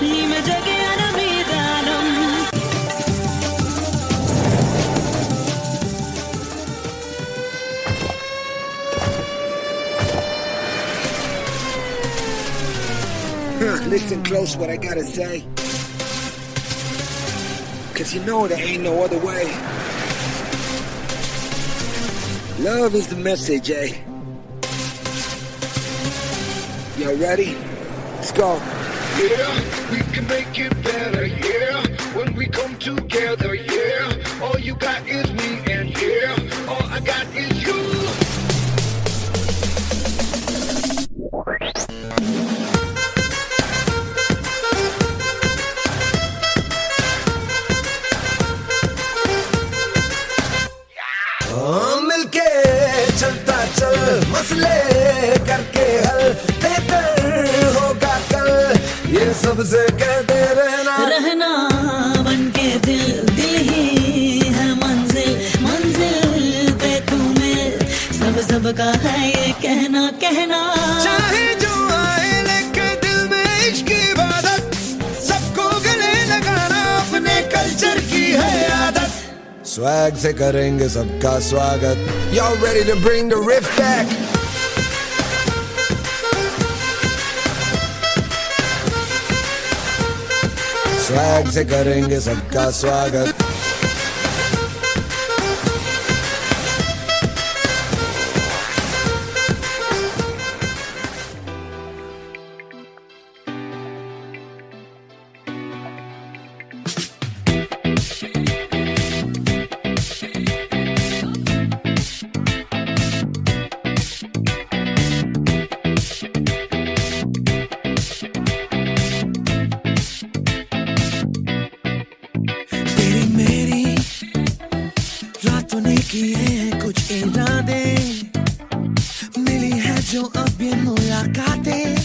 नी मैं जगे आना मीदानम। Listen close what I gotta say, 'cause you know there ain't no other way. Love is the message, eh? Y'all ready? Let's go. Yeah, we can make it better, yeah. When we come together, yeah. All you got is me and yeah, all I got is you. मिलके चलता चल, मसले करके हल, बेहतर होगा कल, ये सबसे कहते रहना। रहना बनके दिल, दिल ही है मंजिल, मंजिल पे तू मिल, सब सबका है ये कहना कहना। चाहे जो आए लेके दिल में इश्क की इबादत, सबको गले लगाना अपने कल्चर की है आदत। स्वैग से करेंगे सबका स्वागत। Y'all ready to bring the riff back? Swag से करेंगे सबका स्वागत। किए हैं कुछ इरादे, मिली है जो अब ये मुलाकातें,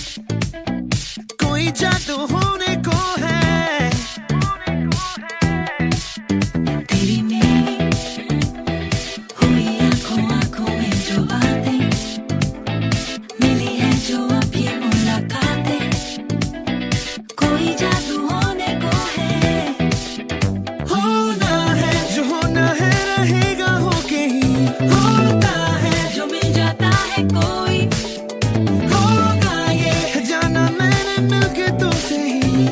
कोई जादू होने को है। तेरी मेरी हुई आंखों आंखों में जो बातें, मिली है जो अब ये मुलाकातें, कोई जादू होने को है। होना है जो होना है, रहेगा होके ही होता है, जो मिल जाता है कोई होगा ये जाना मैंने मिलके तुमसे ही।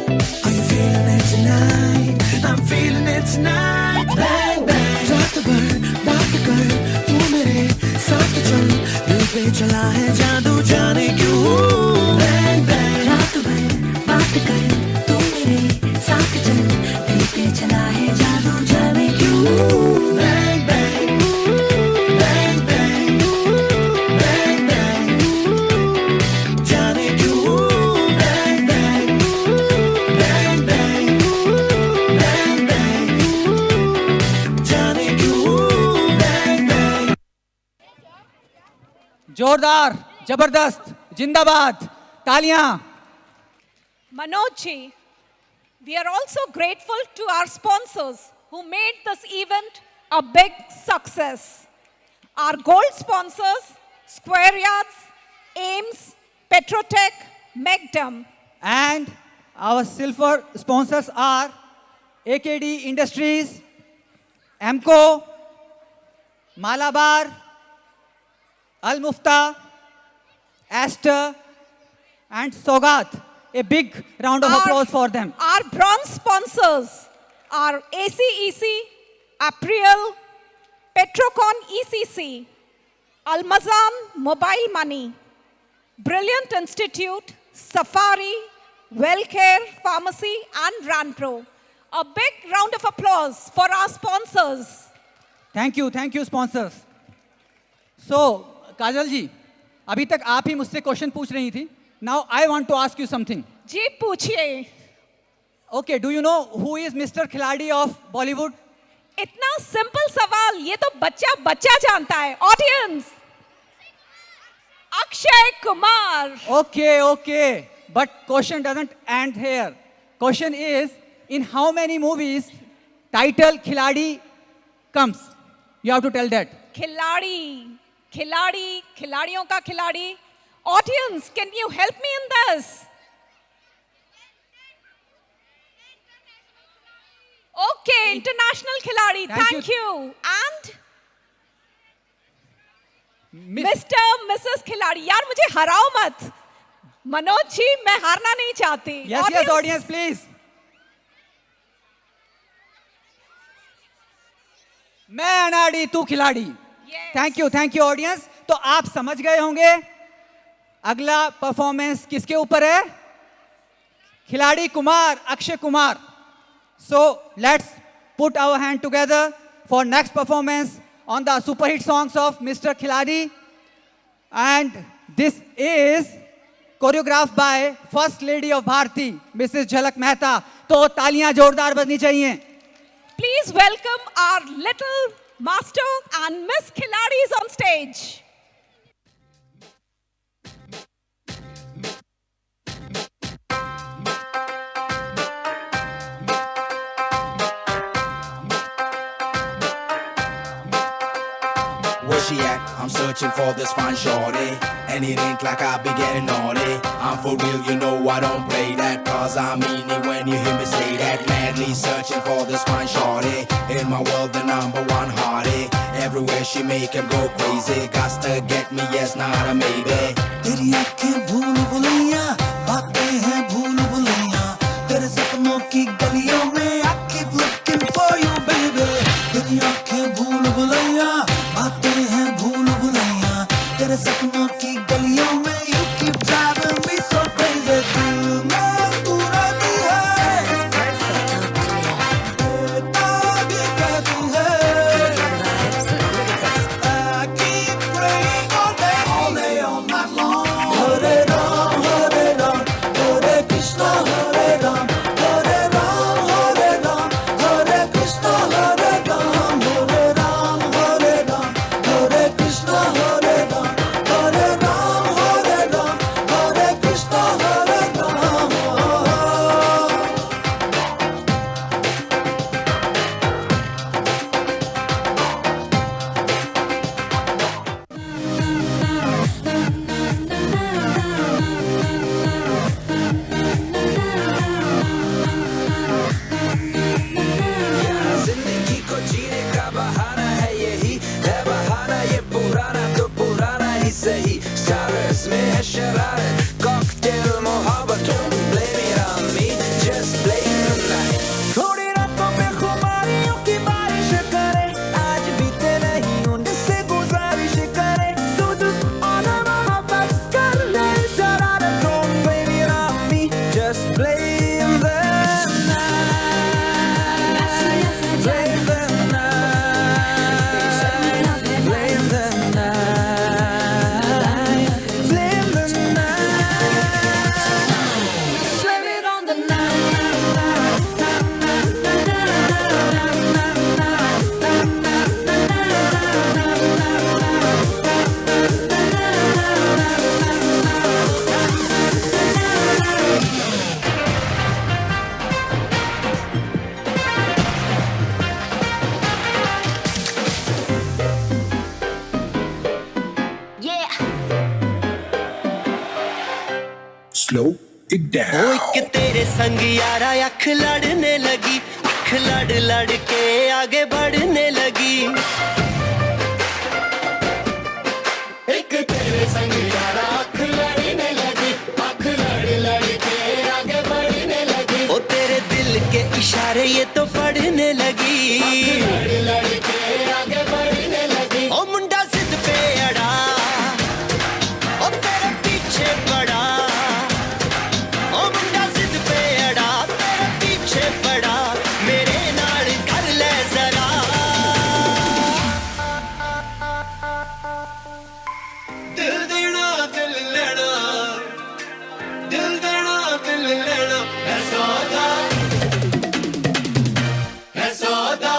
Are you feeling it tonight? I'm feeling it tonight. Bang bang रात भर बात कर तू मेरे साथ चल, दिल पे चला है जादू जाने क्यों। Bang bang रात भर बात कर तू मेरे साथ चल, दिल पे चला है जादू जाने क्यों। bang bang bang bang bang bang जाने क्यों। Bang bang bang bang bang bang जाने क्यों। Bang bang जोरदार, जबरदस्त, जिंदाबाद, तालियां। Manoj ji, we are also grateful to our sponsors who made this event a big success. Our gold sponsors, Square Yards, Ames, Petrotech, Megdum. And our silver sponsors are AKD Industries, Amco, Malabar, Al Mufta, Aster, and Sogat. A big round of applause for them. Our bronze sponsors are ACEC, April, Petrocon ECC, Almazan Mobile Money, Brilliant Institute, Safari, Wellcare Pharmacy, and Ranpro. A big round of applause for our sponsors. Thank you sponsors. So Kajal ji, अभी तक आप ही मुझसे question पूछ रही थी। Now I want to ask you something. जी पूछिए। Okay, do you know who is Mister खिलाड़ी ऑफ बॉलीवुड? इतना सिंपल सवाल, ये तो बच्चा बच्चा जानता है। Audience, Akshay Kumar. Okay, but question doesn't end here. Question is, in how many movies title खिलाड़ी comes? You have to tell that. खिलाड़ी, खिलाड़ी, खिलाड़ियों का खिलाड़ी। Audience, can you help me in this? Okay, international खिलाड़ी। Thank you. And Mr. Mrs. खिलाड़ी। यार मुझे हराओ मत। मनोज जी, मैं हारना नहीं चाहती। Yes, audience, please. मैं अनाड़ी तू खिलाड़ी। Thank you audience. तो आप समझ गए होंगे अगला परफॉर्मेंस किसके ऊपर है? खिलाड़ी Kumar, Akshay Kumar. So let's put our hand together for next performance on the super hit songs of Mr. Khiladi, and this is choreographed by First Lady of Bharati, Mrs. Jhalak Mehta. तो तालियां जोरदार बजनी चाहिए। Please welcome our little master and Miss Khiladi is on stage. Where she at? I'm searching for this fine shorty, and it ain't like I be getting naughty. I'm for real, you know I don't play that, cause I mean it when you hear me say that. Madly searching for this fine shorty, in my world the number one hottie. Everywhere she make him go crazy, got to get me, yes, not a maybe. तेरी आँखें भूल भुलैया, बातें हैं भूल भुलैया, तेरे सपनों की गलियों में I keep looking for you baby. तेरी आँखें भूल भुलैया, बातें हैं भूल भुलैया, तेरे सपनों की गलियों में you keep driving me so crazy. दिल में तू रानी है, बेटा भी क्या तू है. I keep praying all day, all night long. Hare Ram, Hare Ram, Hare Krishna, Hare Ram, Hare Ram, Hare संग यारा अख लड़ने लगी, अख लड़ लड़ के आगे बढ़ने लगी। एक तेरे संग यारा अख लड़ने लगी, अख लड़ लड़ के आगे बढ़ने लगी। ओ तेरे दिल के इशारे ये तो पढ़ने लगी, अख लड़ लड़ के आगे बढ़ने लगी। ओ मुंडा जिद पे अड़ा, ओ तेरे पीछे पड़ा, ओ मुंडा जिद पे अड़ा, तेरे पीछे पड़ा, मेरे नाल कर ले जरा। दिल देना दिल लेना, दिल देना दिल लेना, है सौदा, है सौदा,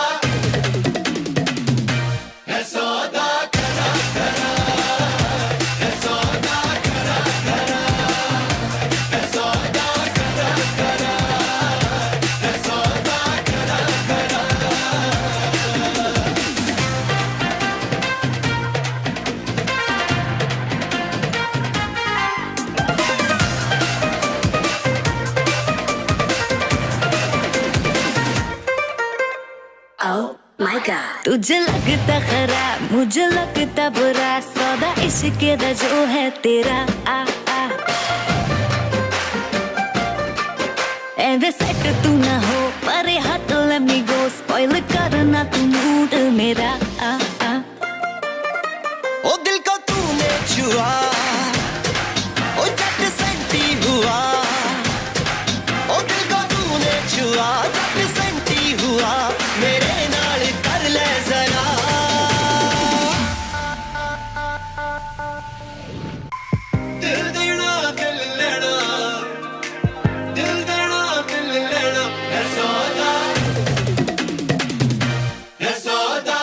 है सौदा करा करा, है सौदा करा करा, है सौदा करा करा, है सौदा करा करा। Oh my God. तुझे लगता खराब, मुझे लगता बुरा, सौदा इश्क दा जो है तेरा आ आ। एवे सेट तू ना हो, परे हट let me go, spoil करना तू मूड मेरा आ आ। ओ दिल को तूने छुआ, ओ जट सेंटी हुआ, ओ दिल को तूने छुआ, जट सेंटी हुआ, मेरे नाल कर ले जरा। दिल देना दिल लेना, दिल देना दिल लेना, है सौदा, है सौदा,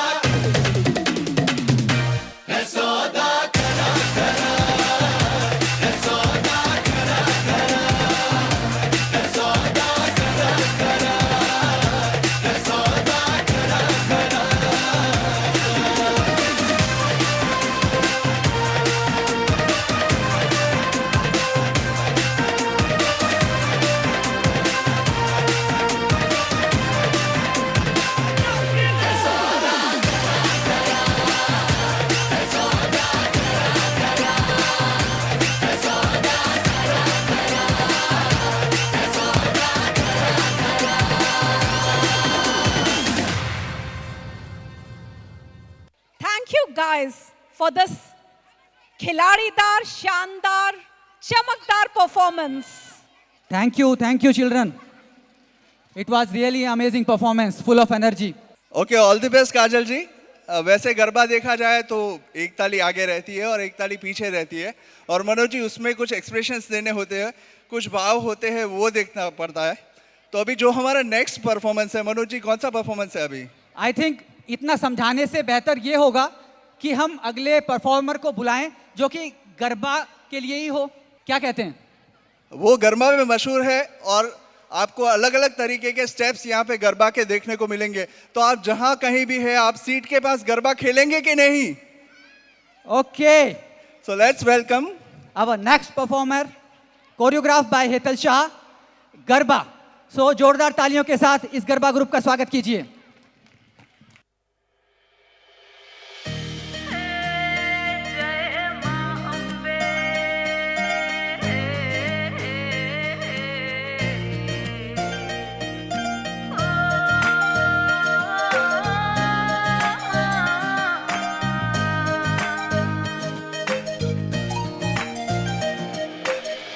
है सौदा करा करा, है सौदा करा करा, है सौदा करा करा, है सौदा करा करा। Thank you guys for this खिलाड़ीदार, शानदार, चमकदार performance. Thank you, children. It was really amazing performance, full of energy. Okay, all the best Kajal ji. वैसे गरबा देखा जाए तो एक ताली आगे रहती है और एक ताली पीछे रहती है, और मनोज जी उसमें कुछ एक्सप्रेशंस देने होते हैं, कुछ भाव होते हैं, वो देखना पड़ता है। तो अभी जो हमारा नेक्स्ट परफॉर्मेंस है, मनोज जी कौन सा परफॉर्मेंस है अभी? आई थिंक इतना समझाने से बेहतर ये होगा कि हम अगले परफॉर्मर को बुलाएं जो कि गरबा के लिए ही हो। क्या कहते हैं? वो गरबा में मशहूर है और आपको अलग अलग तरीके के स्टेप्स यहाँ पे गरबा के देखने को मिलेंगे। तो आप जहाँ कहीं भी है, आप सीट के पास गरबा खेलेंगे कि नहीं? Okay, so let's welcome our next performer, choreograph by Hetal Shah, garba. So जोरदार तालियों के साथ इस गरबा ग्रुप का स्वागत कीजिए।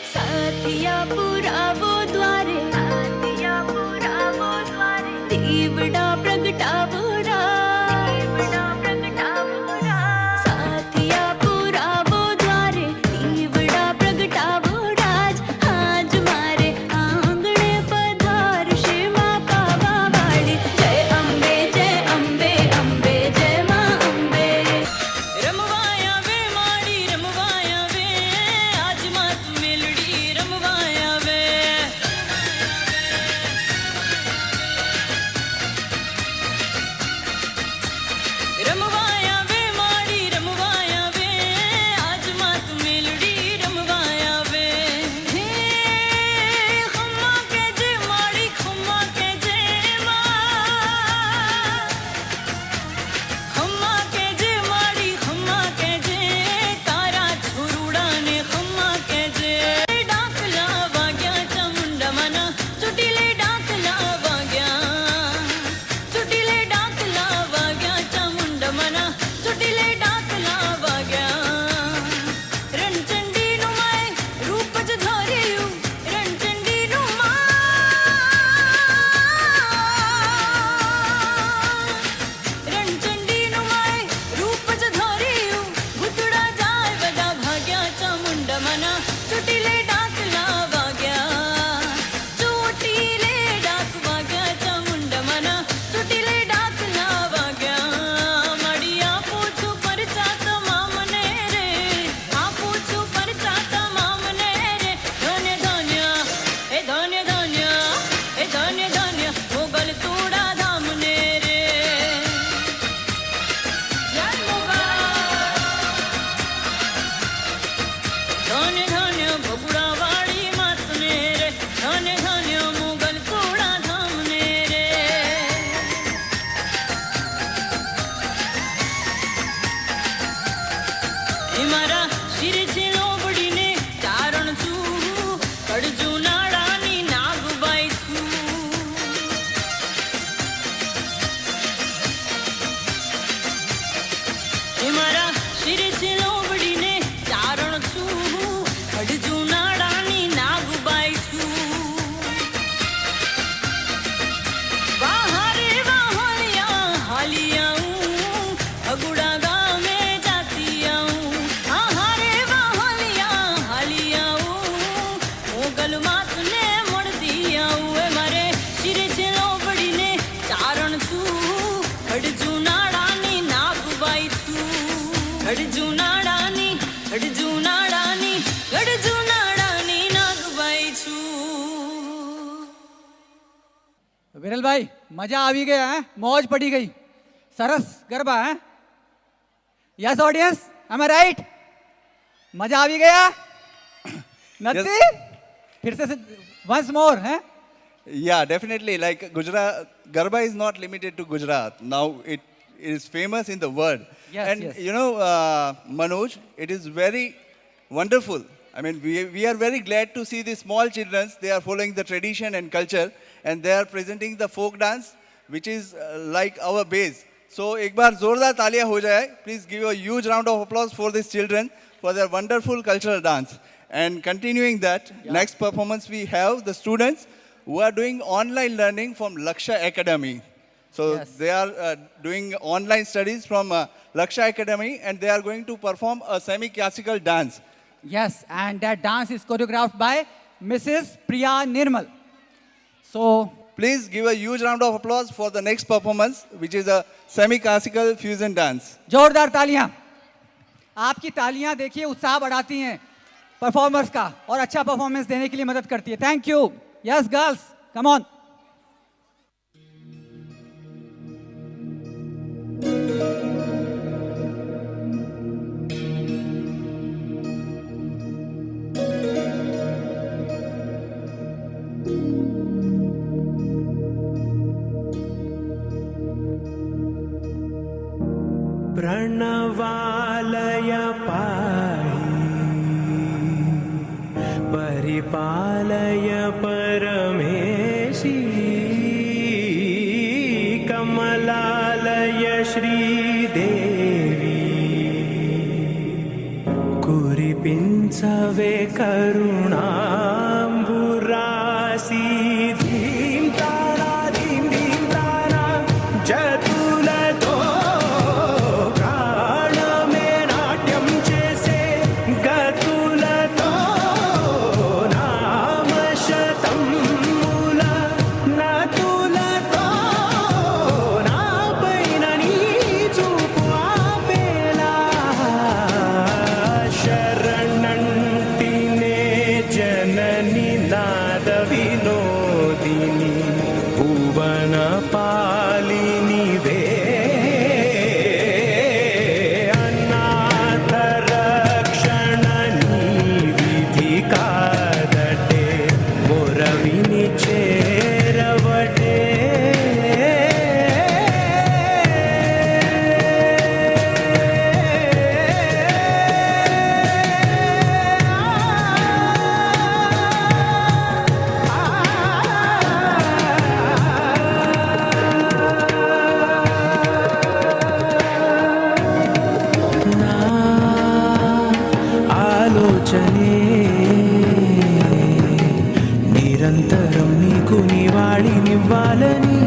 साथिया पूरा वो द्वारे, दीवड़ा विरल भाई मजा आ भी गया है, मौज पड़ी गई, सरस गरबा है. Yes audience, am I right? मजा आ भी गया. नत्ती फिर से once more है. Yeah, definitely. Like Gujarat, Garba is not limited to Gujarat. Now it is famous in the world. Yes, and yes. you know, Manoj, it is very wonderful. I mean, we are very glad to see these small children. They are following the tradition and culture, and they are presenting the folk dance, which is like our base. So, एक बार जोरदार तालियां हो जाए. Please give a huge round of applause for these children for their wonderful cultural dance. And continuing that, next performance we have the students who are doing online learning from Laksha Academy. So they are doing online studies from Laksha Academy, and they are going to perform a semi-classical dance. Yes, and that dance is choreographed by Mrs. Priya Nirmal. So please give a huge round of applause for the next performance, which is a semi-classical fusion dance. जोरदार तालियां. आपकी तालियां देखिए उत्साह बढ़ाती हैं performers का और अच्छा परफॉर्मेंस देने के लिए मदद करती है. Thank you. Yes girls, come on. प्रणवालय पाहि परिपालय परमेशी कमलालय श्रीदेवी कुरिपिंचवे करुणांबुरासी धीम तारा जतुलतो నిరంతరం నీకు నివాళినివ్వాలని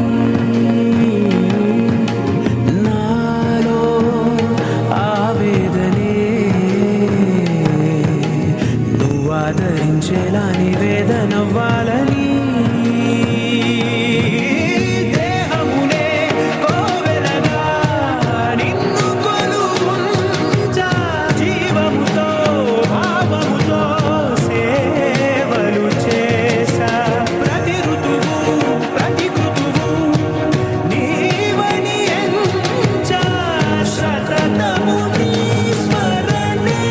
నాలో ఆవేదనే నువ్వు ఆదరించేలా నివేదనవ్వాలని దేహమునే కోవెలగా నిన్ను కొలువుంచా జీవముతో భావముతో సేవలు చేసా ప్రతి ఋతువు ప్రతి కృతువు నీవని ఎంచా సతతము నీ స్మరణే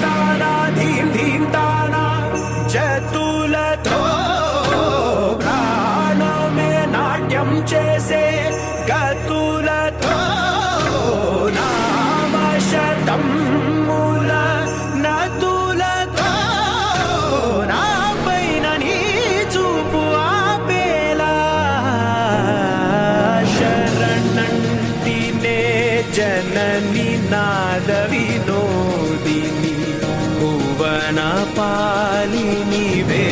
తానా ధీం ధీం తానా జతులతో ప్రాణమే నాట్యం చేసే గతులతో నామశతం మూల నతులతో నా పైన నీ చూపు ఆపేలా శరణంటినే జనని నాద వినోదిని భువన పాలినివే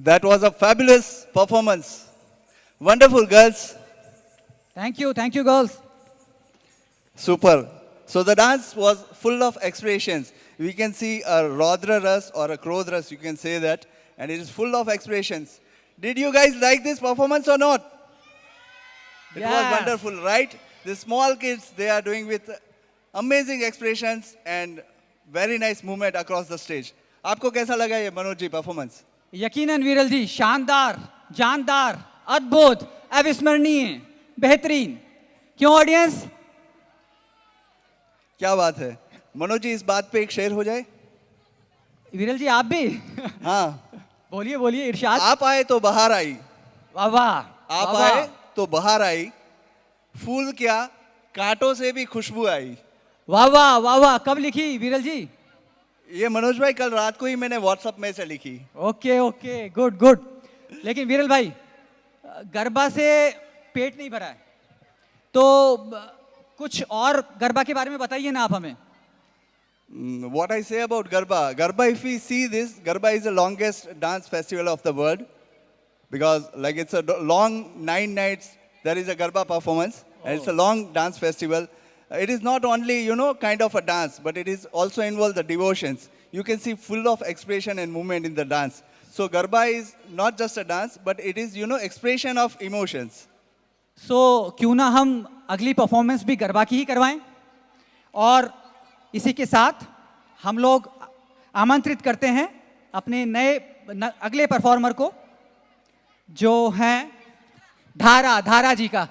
That was a fabulous performance. Wonderful, girls. Thank you, girls. Super. So the dance was full of expressions. We can see a Rodra Ras or a Krodh Ras, you can say that. And it is full of expressions. Did you guys like this performance or not? It was wonderful, right? The small kids, they are doing with amazing expressions and very nice movement across the stage. आपको कैसा लगा ये Manoj ji performance? यकीनन विरल जी, शानदार, जानदार, अद्भुत, अविस्मरणीय, बेहतरीन। क्यों ऑडियंस? क्या बात है? मनोज जी, इस बात पे एक शेर हो जाए? विरल जी आप भी? हाँ। बोलिए इरशाद। आप आए तो बहार आई। वाह वाह। आप आए तो बहार आई, फूल क्या कांटों से भी खुशबू आई। वाह वाह वाह वाह। कब लिखी विरल जी? ये मनोज भाई कल रात को ही मैंने व्हाट्सएप में से लिखी। Okay good. लेकिन विरल भाई, गरबा से पेट नहीं भरा है, तो कुछ और गरबा के बारे में बताइए ना आप हमें। What I say about Garba? Garba, if we see this, Garba is the longest dance festival of the world because like it's a long 9 nights, there is a Garba performance and it's a long dance festival. It is not only, kind of a dance, but it is also involve the devotions. You can see full of expression and movement in the dance. So Garba is not just a dance, but it is, expression of emotions. So क्यों ना हम अगली performance भी गरबा की ही करवाएं, और इसी के साथ हम लोग आमंत्रित करते हैं अपने नए अगले परफॉर्मर को, जो हैं धारा जी का।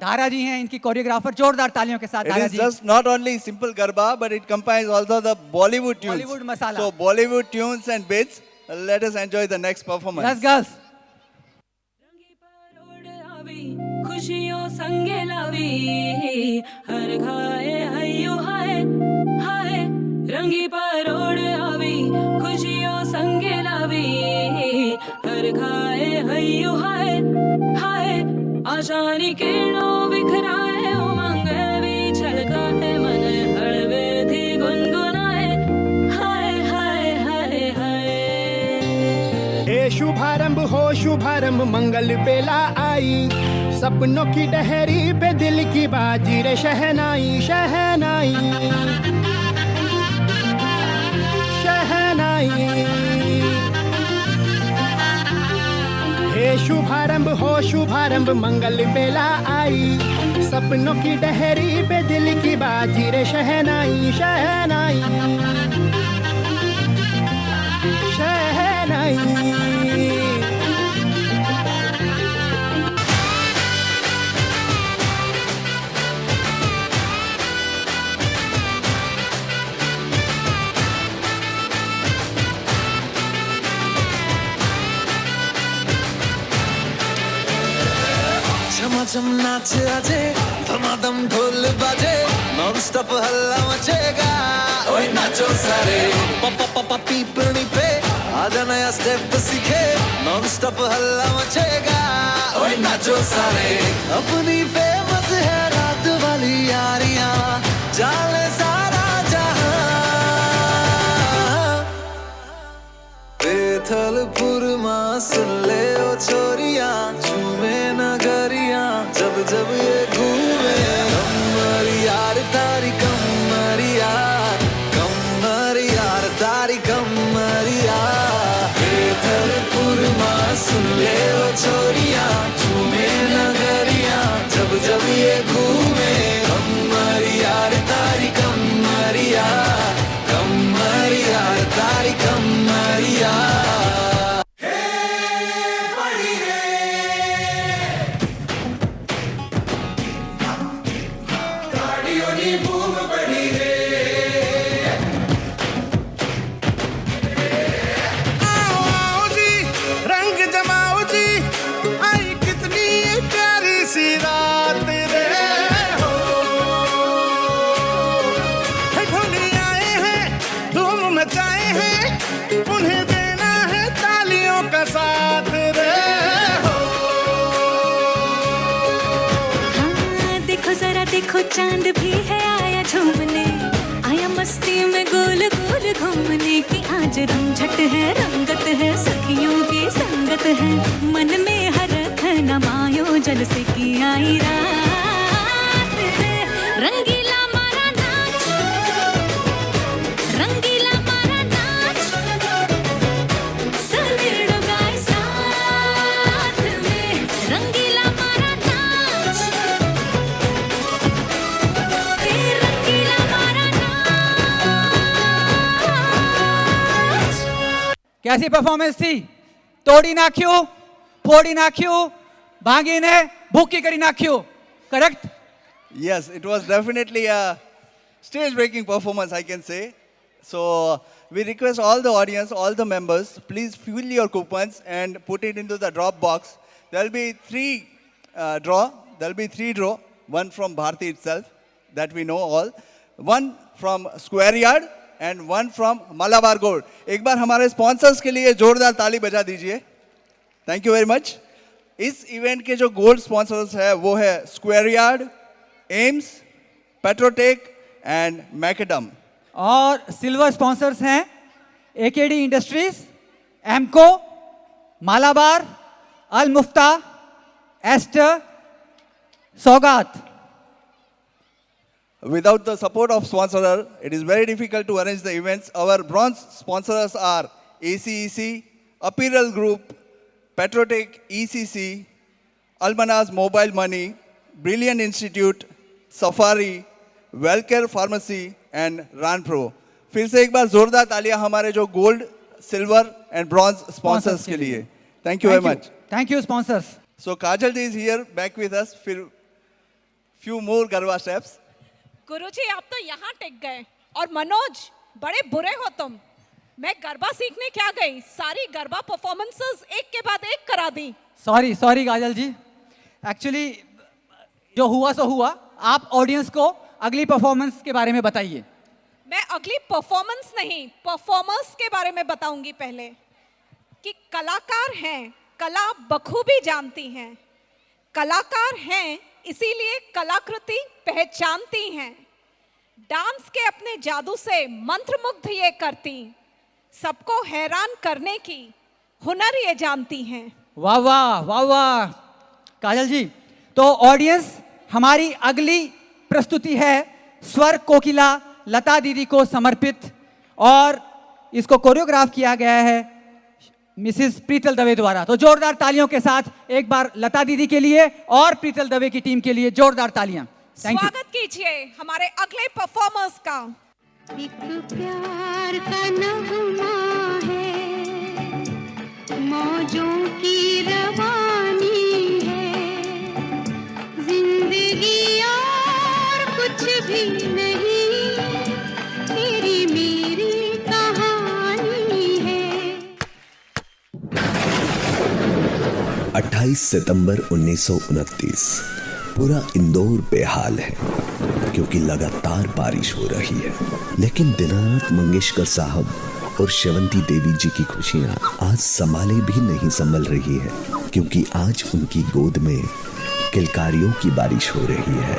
धारा जी हैं इनकी कोरियोग्राफर। जोरदार तालियों के साथ धारा जी। It is just not only simple Garba, but it combines also the Bollywood tunes. Bollywood masala. So Bollywood tunes and beats. Let us enjoy the next performance. Yes, girls. खुशियों संगे लावी हर घाए हयो हाय हाय रंगी परोड़ आवी खुशियों संगे लावी हर घाए हयो हाय हाय आशानी किरणों बिखराए उमंग भी छलका है मन हड़वे थी गुनगुनाए हाय हाय हाय हाय। हे शुभारंभ मंगल बेला आई, सपनों की डहरी पे दिल की बाजी रे शहनाई शहनाई शहनाई। हे शुभारंभ मंगल बेला आई, सपनों की डहरी पे दिल की बाजी रे शहनाई शहनाई शहनाई। झमाझम नाच आजे धमाधम ढोल बाजे नॉन स्टॉप हल्ला मचेगा ओए नाचो सारे पापा पीपनी पे आजा नया स्टेप सीखे नॉन स्टॉप हल्ला मचेगा ओए नाचो सारे। अपनी फेमस है रात वाली यारियां जाले सारा जहां बेथलपुर मां सुन ले ओ छोरियां झूमे नगरियां जब ये घूमे कमर यार तारी कमरिया तारी कमरिया बेथलपुर मां सुन ले ओ छोरियां झूमे नगरियां जब ये घूमे कमर यार तारी कमरिया तारी कमरिया। देखो चांद भी है आया झूमने आया मस्ती में गोल गोल घूमने की आज रमझट है, रंगत है, सखियों की संगत है, मन में हरख न मायो जल से की आई रात है। रंगीला मारा नाच, रंगीला मारा नाच, सलेड़ गाए साथ में, रंगीला मारा नाच, रंगीला मारा नाच। कैसी परफॉर्मेंस थी? तोड़ी नाख्यू, फोड़ी नाख्यू, भागी ने भूखी करी नाख्यू, correct? Yes, it was definitely a stage-breaking performance, I can say. So we request all the audience, all the members, please fill your coupons and put it into the drop box. There will be three draw. There will be three draw. One from Bharathi itself, that we know all. One from Square Yard and one from Malabar Gold. एक बार हमारे sponsors के लिए जोरदार ताली बजा दीजिए. Thank you very much. इस event के जो गोल्ड स्पॉन्सर्स है वो है square yard, AIIMS, Petrotech and macadam. और सिल्वर स्पॉन्सर्स हैं एकेडी इंडस्ट्रीज, एमको, मालाबार, अल मुफ्ता, एस्टर, सौगात। Without the support of sponsor, it is very difficult to arrange the events. Our bronze sponsors are ACEC, Apparel Group, Petrotech ECC, Almanas Mobile Money, Brilliant Institute, Safari, Wellcare Pharmacy and Ranpro. फिर से एक बार जोरदार तालियां हमारे जो gold, silver and bronze sponsors के लिए. Thank you very much. Thank you sponsors. So Kajal ji is here back with us. फिर few more गरबा steps. गुरुजी आप तो यहाँ टिक गए और मनोज बड़े बुरे हो तुम. मैं गरबा सीखने क्या गई, सारी गरबा परफॉर्मेंसेस एक के बाद एक करा दी. सॉरी काजल जी, एक्चुअली जो हुआ सो हुआ. आप ऑडियंस को अगली परफॉर्मेंस के बारे में बताइए. मैं अगली परफॉर्मेंस नहीं, परफॉर्मर्स के बारे में बताऊंगी पहले. कि कलाकार हैं, कला बखूबी जानती हैं. कलाकार हैं इसीलिए कलाकृति पहचानती हैं. डांस के अपने जादू से मंत्रमुग्ध ये करती, सबको हैरान करने की हुनर ये जानती हैं. वाह वाह वाह वाह काजल जी. तो ऑडियंस, हमारी अगली प्रस्तुति है स्वर कोकिला लता दीदी को समर्पित, और इसको कोरियोग्राफ किया गया है मिसेस प्रीतल दवे द्वारा. तो जोरदार तालियों के साथ एक बार लता दीदी के लिए और प्रीतल दवे की टीम के लिए जोरदार तालियां. स्वागत कीजिए हमारे अगले परफॉर्मर्स का. एक प्यार का नगमा है, मौजों की रवानी है, जिंदगी और कुछ भी नहीं, मेरी मेरी कहानी है. 28 सितंबर 1929 पूरा इंदौर बेहाल है क्योंकि लगातार बारिश हो रही है. लेकिन दीनानाथ मंगेशकर साहब और शेवंती देवी जी की खुशियां आज संभाले भी नहीं संभल रही है, क्योंकि आज उनकी गोद में किलकारियों की बारिश हो रही है.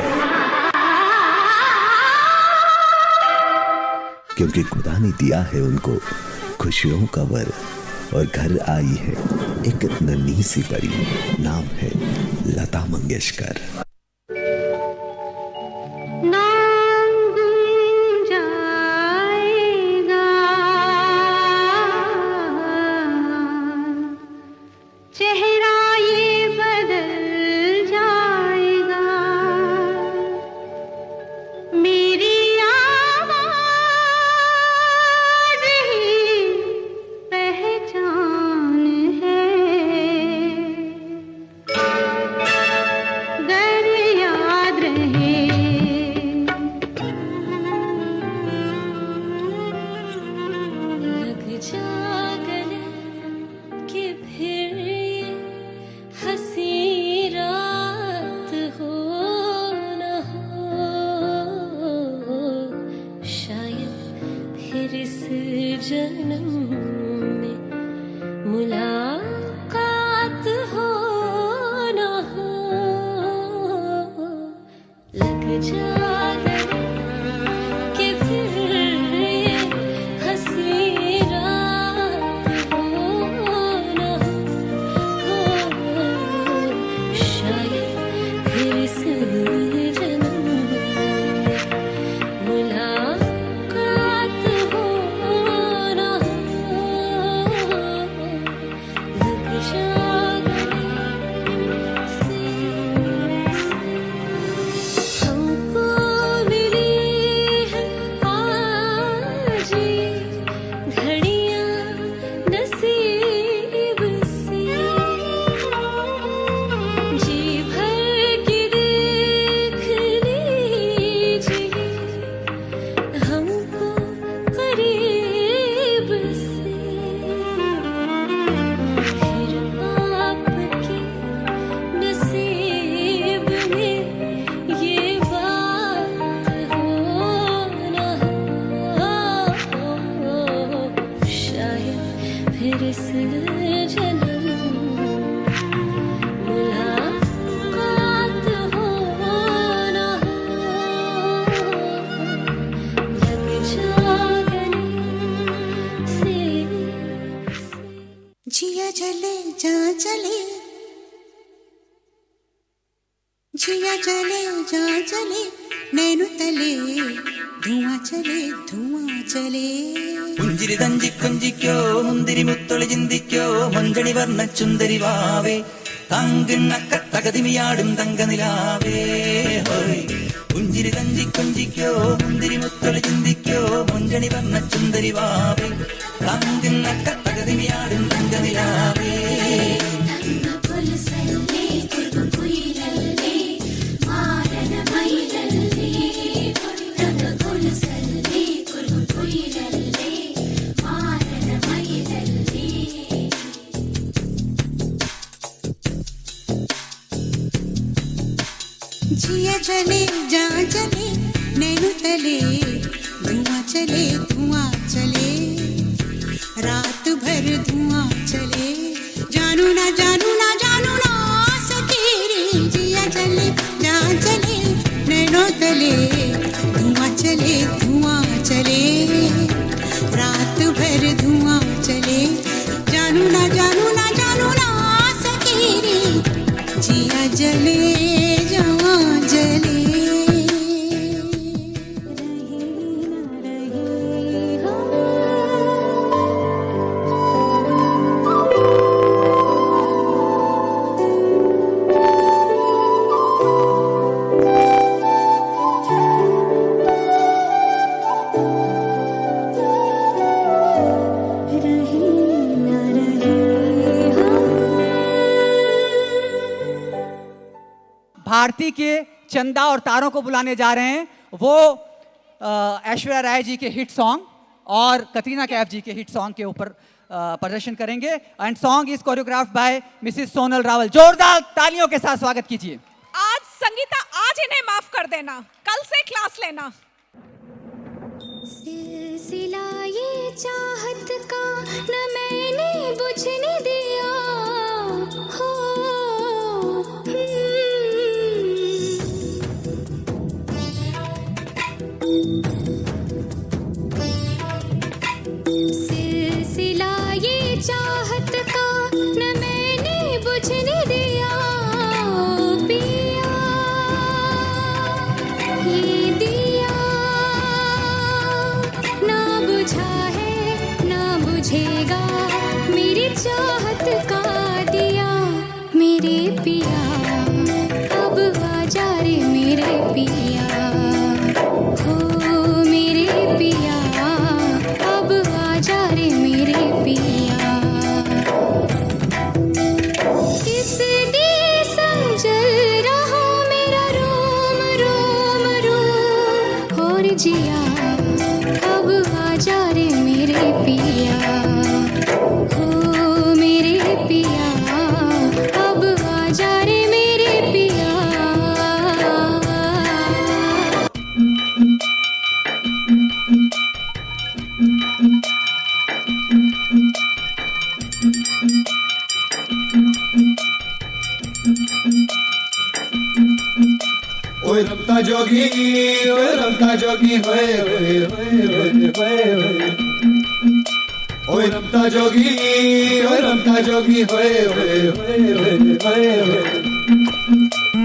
क्योंकि खुदा ने दिया है उनको खुशियों का वर, और घर आई है एक नन्ही सी परी, नाम है लता मंगेशकर. जी घड़ियां नसीब से जी भर के देख लीजिए हमको करीब से फिर आपके नसीब में ये बात हो न हो शायद फिर इस जन्म मुलाकात हो न हो लग जागने से जिया जले जा चले जिया जले जा चले नैनु तले धुआं चले പുഞ്ചിരി തഞ്ചിക്കൊഞ്ചിക്കോ മുന്തിരി മുത്തൊളി ചിന്തിക്കോ മഞ്ചണി വർണ്ണ ചുന്ദരി വാവേ തങ്കിണ്ണക്ക തകതിമിയാടും തങ്കനിലാവേ ഹോയ് പുഞ്ചിരി തഞ്ചിക്കൊഞ്ചിക്കോ മുന്തിരി മുത്തൊളി ചിന്തിക്കോ മഞ്ചണി വർണ്ണ ചുന്ദരി വാവേ തങ്കിണ്ണക്ക തകതിമിയാടും തങ്കനിലാവേ പുലസല്ലേ കുറുകുയിലല്ലേ മാരന മയിലല്ലേ തങ്ക പുലസല്ലേ കുറുകുയിലല്ലേ മാരന മയിലല്ലേ जिया जले जा चले नैनु तले धुआं चले रात भर धुआं चले जानू ना सके रे जिया जले जा चले नैनु तले धुआं चले रात भर धुआं चले जानू ना सके रे जिया जले जा जले भारती के चंदा और तारों को बुलाने जा रहे हैं। वो ऐश्वर्या राय जी के हिट सॉन्ग और कतरीना कैफ जी के हिट सॉन्ग के ऊपर प्रदर्शन करेंगे। And song is choreographed by Mrs Sonal Rawal. जोरदार तालियों के साथ स्वागत कीजिए। आज संगीता, आज इन्हें माफ कर देना, कल से क्लास लेना। सिलसिला ये चाहत का न मैंने बुझने दिया हो सिलसिला ये चाहत का न मैंने बुझने दिया पिया ये दिया ना बुझा है ना बुझेगा मेरी चाहत का दिया मेरे पिया अब आजा रे मेरे पिया हो मेरे पिया अब आजा रे मेरे पिया किस देश जल रहा मेरा रोम रोम रोम और जिया अब आजा रे मेरे पिया हो मेरे पिया अब आजा रे मेरे पिया ओए रमता जोगी होए होए होए होए होए ओए रमता जोगी होए होए होए होए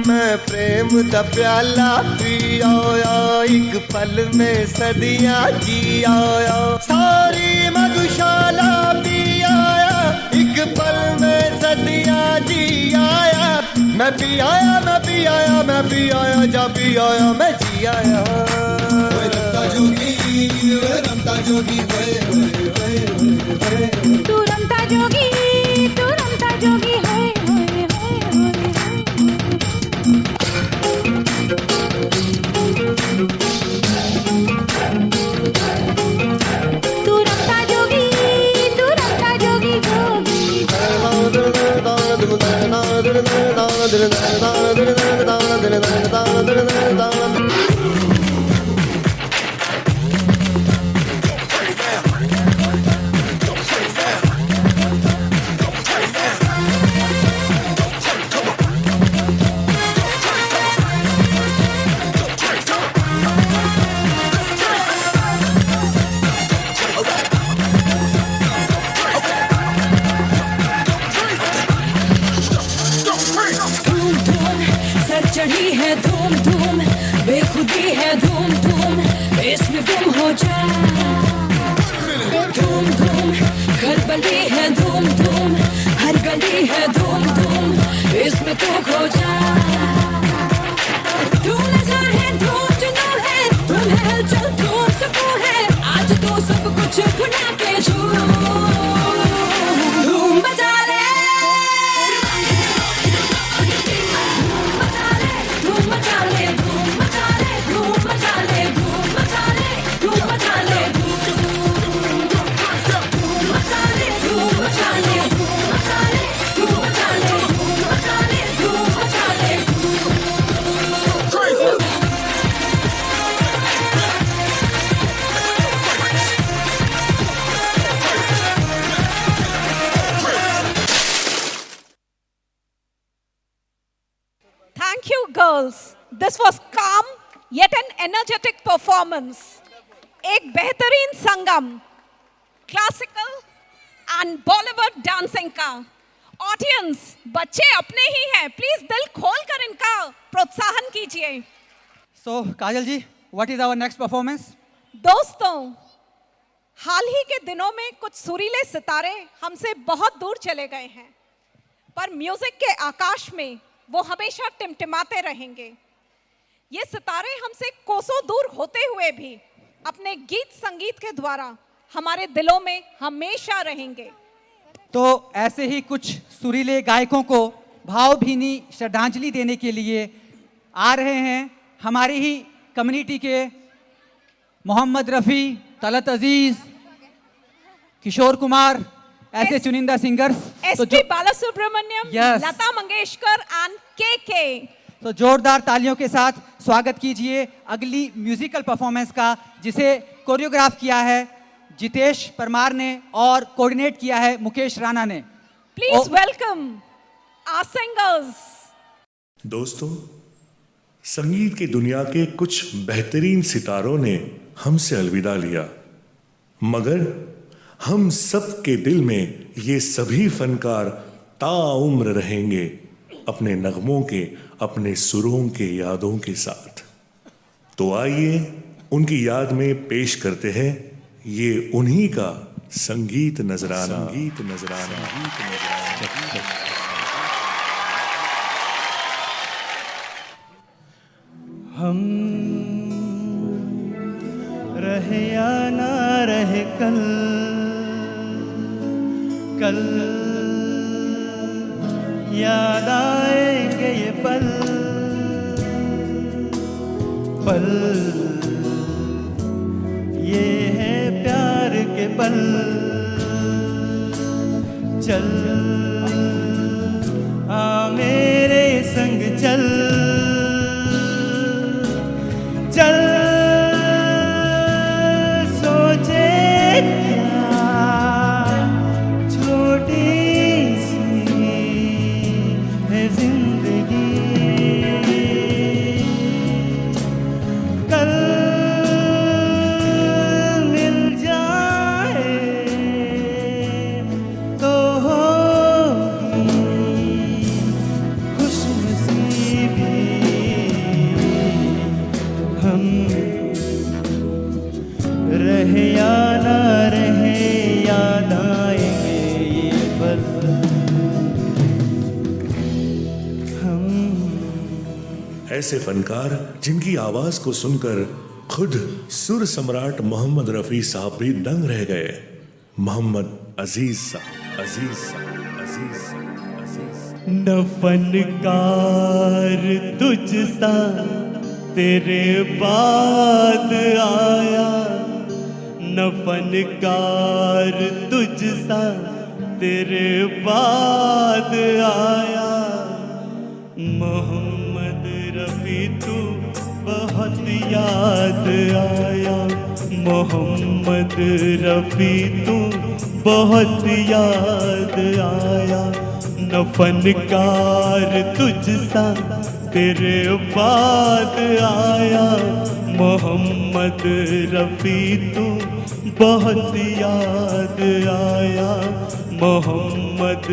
मैं प्रेम दा प्याला पी आया एक पल में सदियां जी आया सारी मधुशाला पी आया एक पल में सदियां जी आया मैं पी आया, मैं पी आया, मैं पी आया, जा पी आया, मैं जी आया। ओए रमता जोगी, ओए रमता जोगी, ओए ओए ओए ओए। तू रमता जोगी, तू रमता जोगी, हाय हाय हाय तू रमता जोगी, तू रमता जोगी जोगी। धूम धूम सर चढ़ी है, धूम धूम बेखुदी है, धूम धूम इसमें गुम हो जा। धूम धूम घर बली है, धूम धूम हर गली है, धूम धूम इसमें तू खो जा। धूम नजर है, धूम जुनून है, धूम है हलचल, धूम सुकून है, आज तो सब कुछ भुला के झूम धूम मचा ले। धूम मचा ले, धूम मचा ले, धूम मचा ले, धूम मचा ले, धूम मचा ले, धूम मचा ले, धूम मचा ले, धूम मचा ले, धूम मचा ले, धूम मचा ले, धूम मचा ले। Thank you, girls. This was calm yet an energetic performance. एक बेहतरीन संगम क्लासिकल एंड बॉलीवुड डांसिंग का। ऑडियंस बच्चे अपने ही हैं, प्लीज दिल खोलकर इनका प्रोत्साहन कीजिए। So, Kajal ji, what is our next performance? दोस्तों, हाल ही के दिनों में कुछ सुरीले सितारे हमसे बहुत दूर चले गए हैं, पर म्यूजिक के आकाश में वो हमेशा टिमटिमाते रहेंगे। ये सितारे हमसे कोसों दूर होते हुए भी अपने गीत संगीत के द्वारा हमारे दिलों में हमेशा रहेंगे। तो ऐसे ही कुछ सुरीले गायकों को भावभीनी श्रद्धांजलि देने के लिए आ रहे हैं हमारी ही कम्युनिटी के मोहम्मद रफ़ी, तलत अजीज, किशोर कुमार, ऐसे चुनिंदा singers. S P Balasubrahmanyam, Yes. Lata Mangeshkar and के। तो जोरदार तालियों के साथ स्वागत कीजिए अगली म्यूजिकल परफॉर्मेंस का, जिसे कोरियोग्राफ किया है जितेश परमार ने और कोऑर्डिनेट किया है मुकेश राणा ने। Please welcome our singers. दोस्तों, संगीत की दुनिया के कुछ बेहतरीन सितारों ने हमसे अलविदा लिया, मगर हम सब के दिल में ये सभी फनकार ताउम्र रहेंगे, अपने नगमों के, अपने सुरों के, यादों के साथ। तो आइए उनकी याद में पेश करते हैं ये उन्हीं का संगीत नजराना। संगीत नजराना। हम रहे या ना रहे कल, कल याद आएंगे ये पल, पल ये है प्यार के पल। चल आ मेरे संग चल, चल सोचे क्या छोटी सी है जिंदगी, कल मिल जाए तो हो ऐसे फनकार जिनकी आवाज को सुनकर खुद सुर सम्राट मोहम्मद रफी साहब भी दंग रह गए। मोहम्मद अजीज साहब, अजीज साहब, अजीज साहब, अजीज साहब। न फनकार तुझसा तेरे बाद आया, न फनकार तुझसा तेरे बाद आया। मोहम्मद रफी तू बहुत याद आया, मोहम्मद रफी तू बहुत याद आया। न फनकार तुझसा तेरे बाद आया, मोहम्मद रफी तू बहुत याद आया, मोहम्मद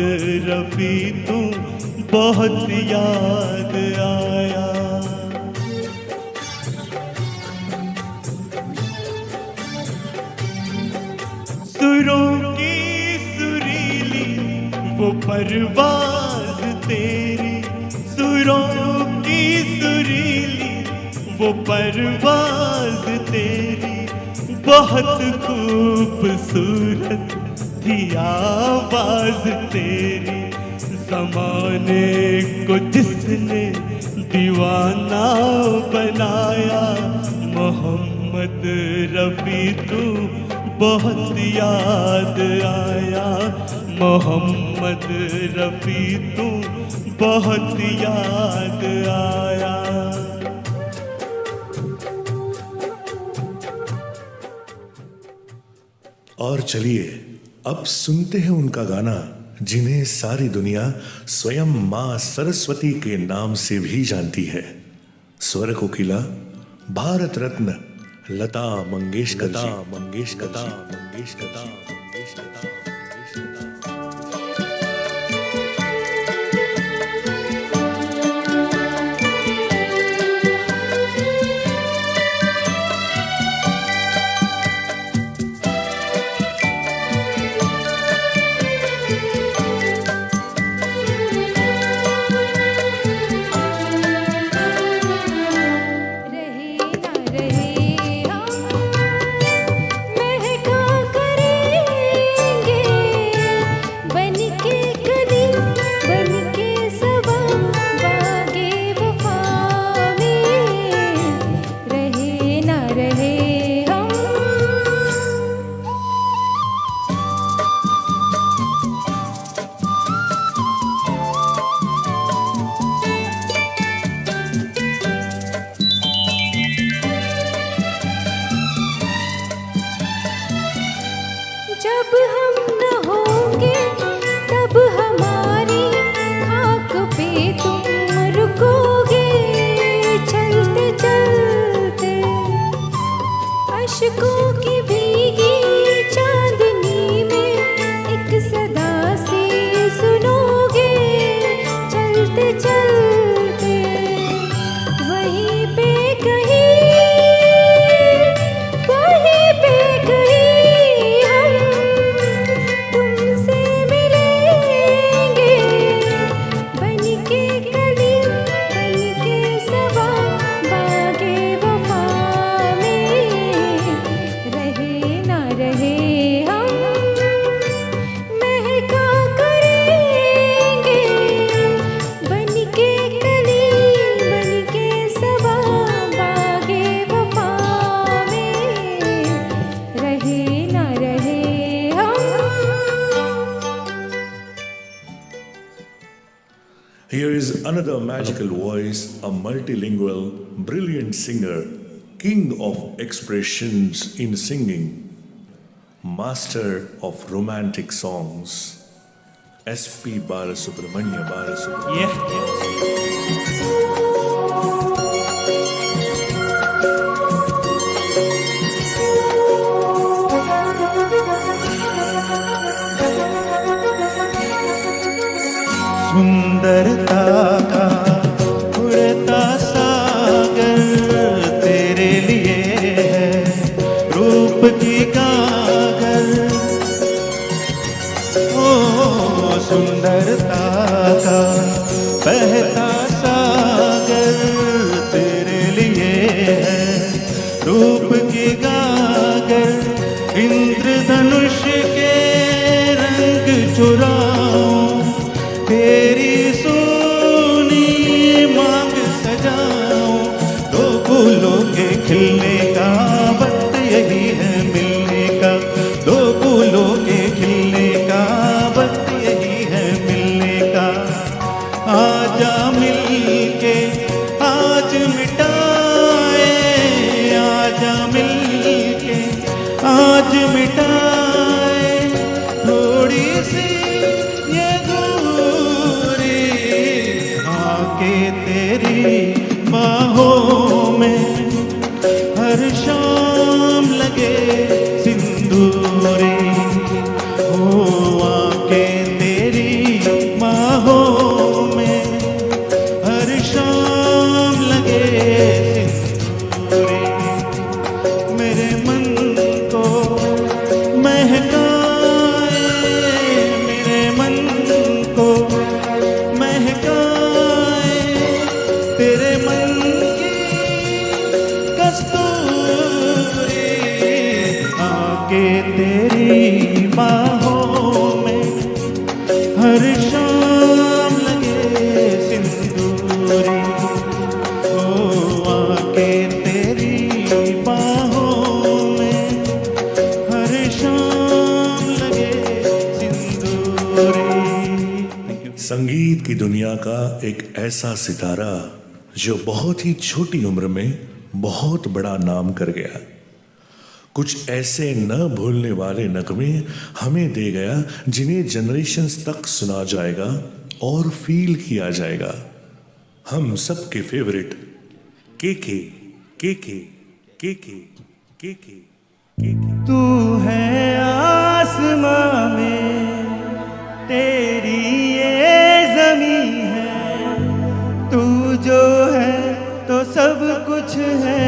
रफी तू बहुत याद आया। सुरों की सुरीली वो परवाज तेरी, सुरों की सुरीली वो परवाज तेरी, बहुत खूबसूरत थी आवाज तेरी। ज़माने को जिसने दीवाना बनाया, मोहम्मद रफी तू बहुत याद आया, मोहम्मद रफी तू बहुत याद आया। और चलिए अब सुनते हैं उनका गाना जिन्हें सारी दुनिया स्वयं मां सरस्वती के नाम से भी जानती है। स्वर कोकिला Bharat Ratna Lata Mangeshkar, Lata Mangeshkar, Lata Mangeshkar, Lata Mangeshkar. Here is another magical voice, a multilingual, brilliant singer, king of expressions in singing, master of romantic songs, S.P. Balasubramanya, सुंदरता का उड़ता सागर तेरे लिए है रूप की गागर। ओ सुंदरता का बहता सागर इंद्रधनुष के रंग चुराऊं, तेरी सोनी मांग सजाऊं। दो फूलों के खिलने का वक्त यही है मिलने का, दो फूलों के खिलने का वक्त यही है मिलने का। आजा मिलके आज मिटाए, आजा मिलके आज मिटाए थोड़ी सी ये दूरी। आके तेरी बाहों में हर शाम लगे सिंदूरी। हो आके तेरी बाहों में हर शाम लगे सिंदूरी। मेरे मन को महकाए, मेरे मन को महकाए तेरे मन की कस्तूरी। आके तेरी बाहों में हर शाम लगे सिंदूरी। ओ आके तेरी बाहों में हर शाम लगे सिंदूरी। संगीत की दुनिया का एक ऐसा सितारा जो बहुत ही छोटी उम्र में बहुत बड़ा नाम कर गया। कुछ ऐसे न भूलने वाले नगमे हमें दे गया जिन्हें जनरेशन्स तक सुना जाएगा और फील किया जाएगा। हम सबके फेवरेट के तू है आसमां में, तेरी ये ज़मीं है। तू जो है तो सब कुछ है,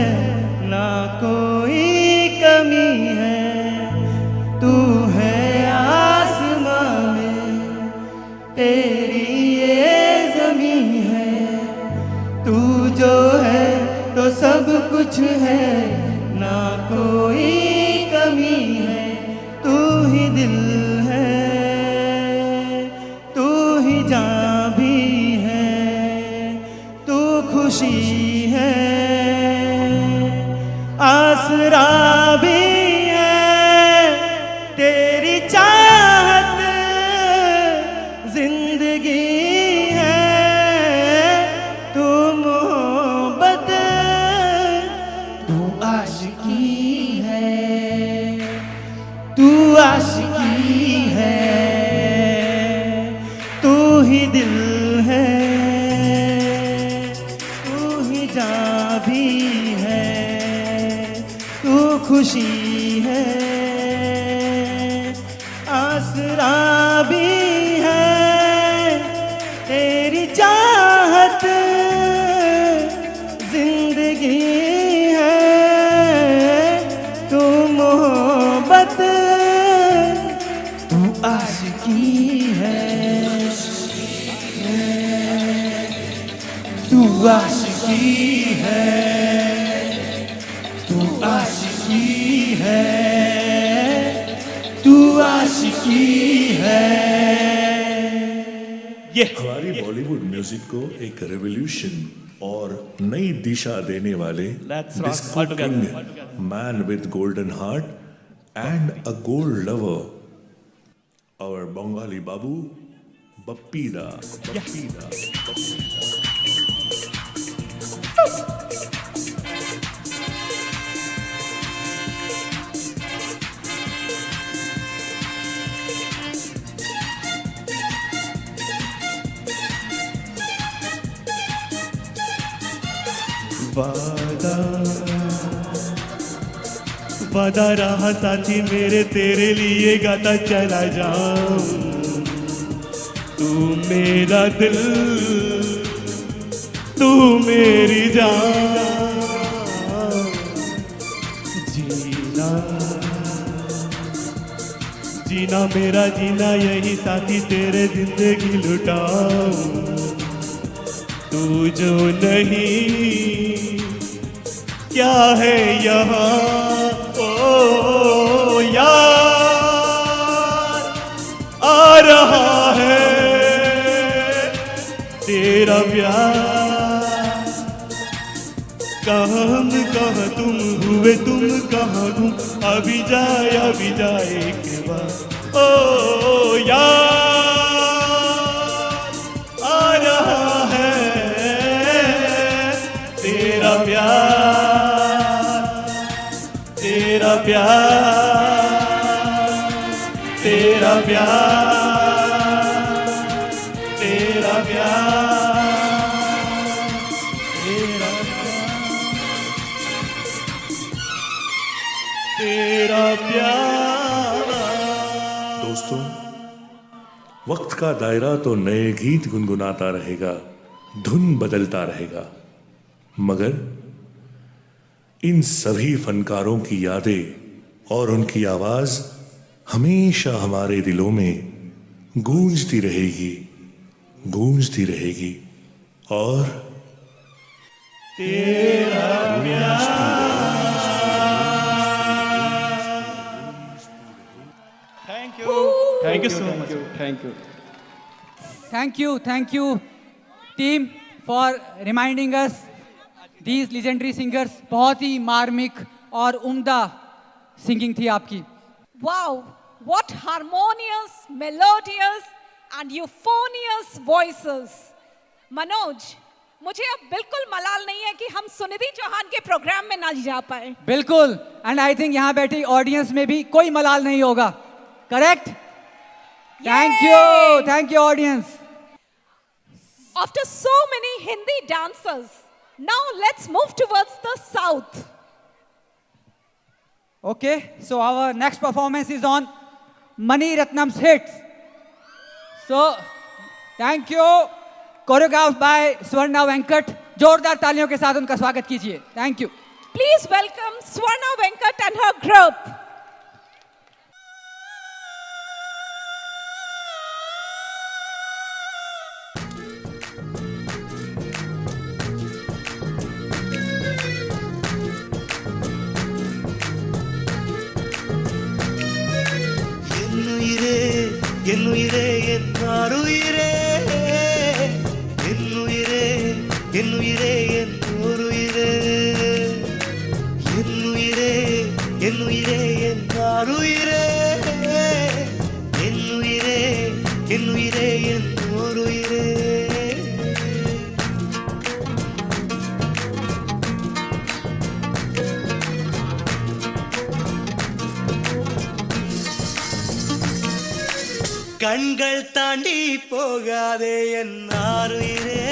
ना कोई कमी है। तू है आसमां में, तेरी ये ज़मीं है। तू जो है तो सब कुछ है, ना कोई कमी है। तू ही दिल है, तू ही जान भी है। तू खुशी है, आसरा भी है। तेरी चाहत जिंदगी है। तू मोहब्बत, तू आशिकी है, तू आशिकी है। तू ही दिल है, तू ही जान भी है। तू खुशी है, आसरा भी है। तेरी चाहत जिंदगी है। तू मोहब्बत, तू आशिकी है, तू आशिकी है, तू आशिकी है, तू आशिकी है। ये हमारी बॉलीवुड म्यूजिक को एक रेवोल्यूशन और नई दिशा देने वाले disco king, man with golden heart and a gold lover, our Bengali बाबू बप्पीदा। वादा रहा साथी मेरे, तेरे लिए गाता चला जाऊं। तू मेरा दिल, तू मेरी जान। जीना जीना मेरा जीना यही साथी, तेरे जिंदगी लुटाऊं। तू जो नहीं क्या है यहाँ, ओ यार आ रहा है तेरा प्यार, कहाँ हम कहाँ तुम हुए तुम कहाँ गुम, अभी जाए के बाद ओ यार आ रहा है तेरा प्यार, तेरा प्यार, तेरा प्यार, तेरा प्यार, तेरा प्यार। दोस्तों, वक्त का दायरा तो नए गीत गुनगुनाता रहेगा, धुन बदलता रहेगा, मगर इन सभी फनकारों की यादें और उनकी आवाज हमेशा हमारे दिलों में गूंजती रहेगी, गूंजती रहेगी और तेरा Thank you so much. Thank you, team, for reminding us these legendary singers. बहुत ही मार्मिक और उम्दा सिंगिंग थी आपकी. Wow, what harmonious, melodious and euphonious voices. Manoj, मुझे अब बिल्कुल मलाल नहीं है कि हम सुनिधि चौहान के प्रोग्राम में ना जा पाए. बिल्कुल, एंड आई थिंक यहाँ बैठी ऑडियंस में भी कोई मलाल नहीं होगा. Correct? Thank you audience. After so many Hindi dancers, now let's move towards the south. Okay, so our next performance is on Mani Ratnam's hits. So, thank you. Choreographed by Swarna Venkat. जोरदार तालियों के साथ उनका स्वागत कीजिए. Thank you. Please welcome Swarna Venkat and her group. என்னுயிரே என்னாருயிரே, என்னுயிரே என்னுயிரே என்னோருயிரே, என்னுயிரே என்னுயிரே என்னாருயிரே, என்னுயிரே என்னுயிரே என்னோருயிரே. கண்கள் தாண்டி போகாதே என்னாருயிரே,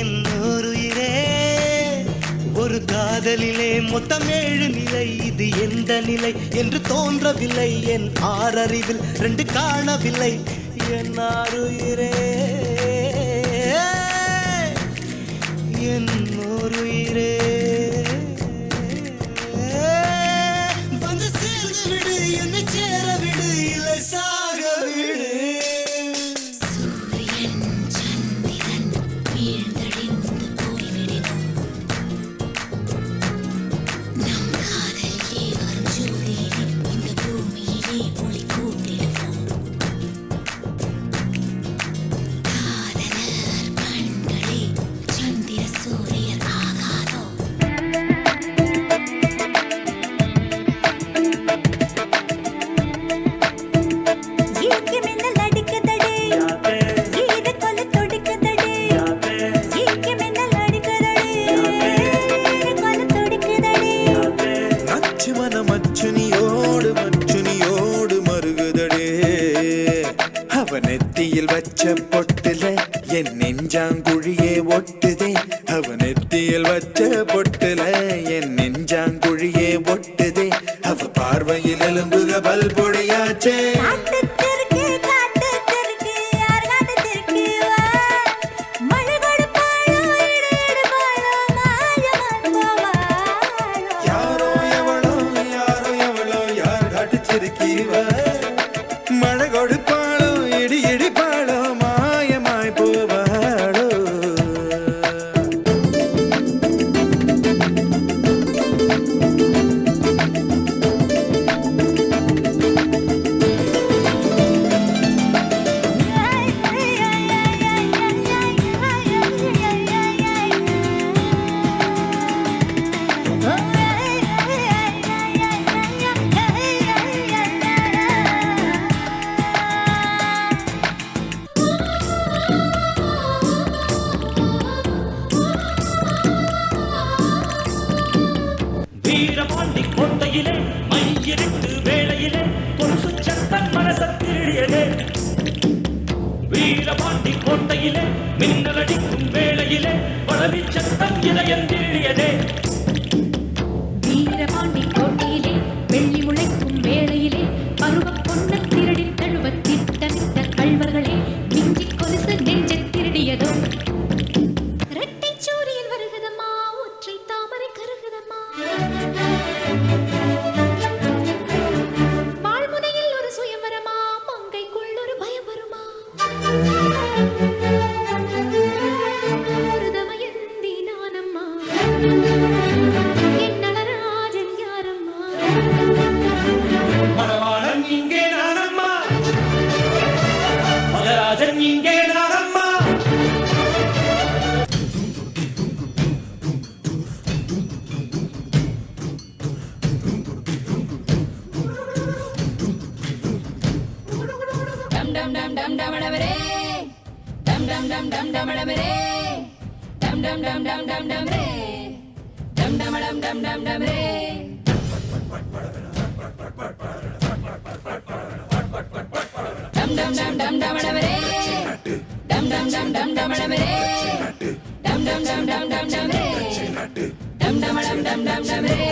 என்னோருயிரே. ஒரு காதலிலே மொத்தம் 7 நிலை, இது எந்த நிலை என்று தோன்றவில்லை. என் 6 அறிவில் 2 காணவில்லை. என்னாருயிரே, என்னோருயிரே. வந்து சேர்ந்து விடு, என்னை சேர விடு, இல்லை சாக விடு. சூரியன் சந்திரன் வீழ்ந்தடிந்து போய்விடினும், நம் காதலிலே வரும் ஜோதியிலே இந்த பூமியிலே ஒளி கூட்டிடுவோம். காதலர் கண்களே சந்திர சூரியர் ஆகாதோ. ஈக்கு மின்னல் அடிக்குதடி, ஈர கொல தொடுக்குதடி. ஈக்கு மின்னல் அடிக்குதடி, ஈர கொல தொடுக்குதடி. நச்சு மனம் மச்சுனியோடு மருகுதடே. அவ நெத்தியில் வச்ச பொட்டுல என் நெஞ்சாங்குழியே ஒட்டுதே. அவ நெத்தியில் வச்ச பொட்டுல என் நெஞ்சாங்குழியே ஒட்டுதே. அவ பார்வையில் எலும்புக பல் பொடியாச்சே. யாரோ எவளோ யார் காட்டுச்சிருக்கீவ. மழை கொடுப்பாளோ இடி இடிப்பாளோ மாயமாய் போவாளோ. கொலுசு சத்தம் மனச திருடியதே வீரபாண்டி கோட்டையிலே மின்னலடிக்கும் வேளையிலே வளவி சத்தம் இதயம் திருடியதே வீரபாண்டி கோட்டையிலே வெள்ளி முளைக்கும் வேளையிலே பருவ பொன்ன திருடி தழுவ திட்டமிட்ட கள்வர்களே மிஞ்சி கொலுசு நெஞ்சை திருடியதோ இரட்டை சூரியன் வருகுதம்மா ஒற்றை தாமரை கருகுதம்மா வாழ்முனையில் ஒரு சுயம்பரமா மங்கைக்குள் ஒரு பயம் வருமா ஒரு தமயந்தி நானம்மா என்னளராஜன் யாரம்மா மணவாளன் இங்கே நானம்மா மகராஜன் இங்கே நானம்மா டம் டம் டம் டம் டமடமரே டம் டம் டம் டம் டமடமரே டம் டம் டம் டம் டம் டமரே டம் டமடம் டம் டம் டமரே டம் டம் டம் டம் டமடமரே டம் டம் டம் டம் டமடமரே டம் டம் டம் டம் டம் டமரே டம் டமடம் டம் டம் டமரே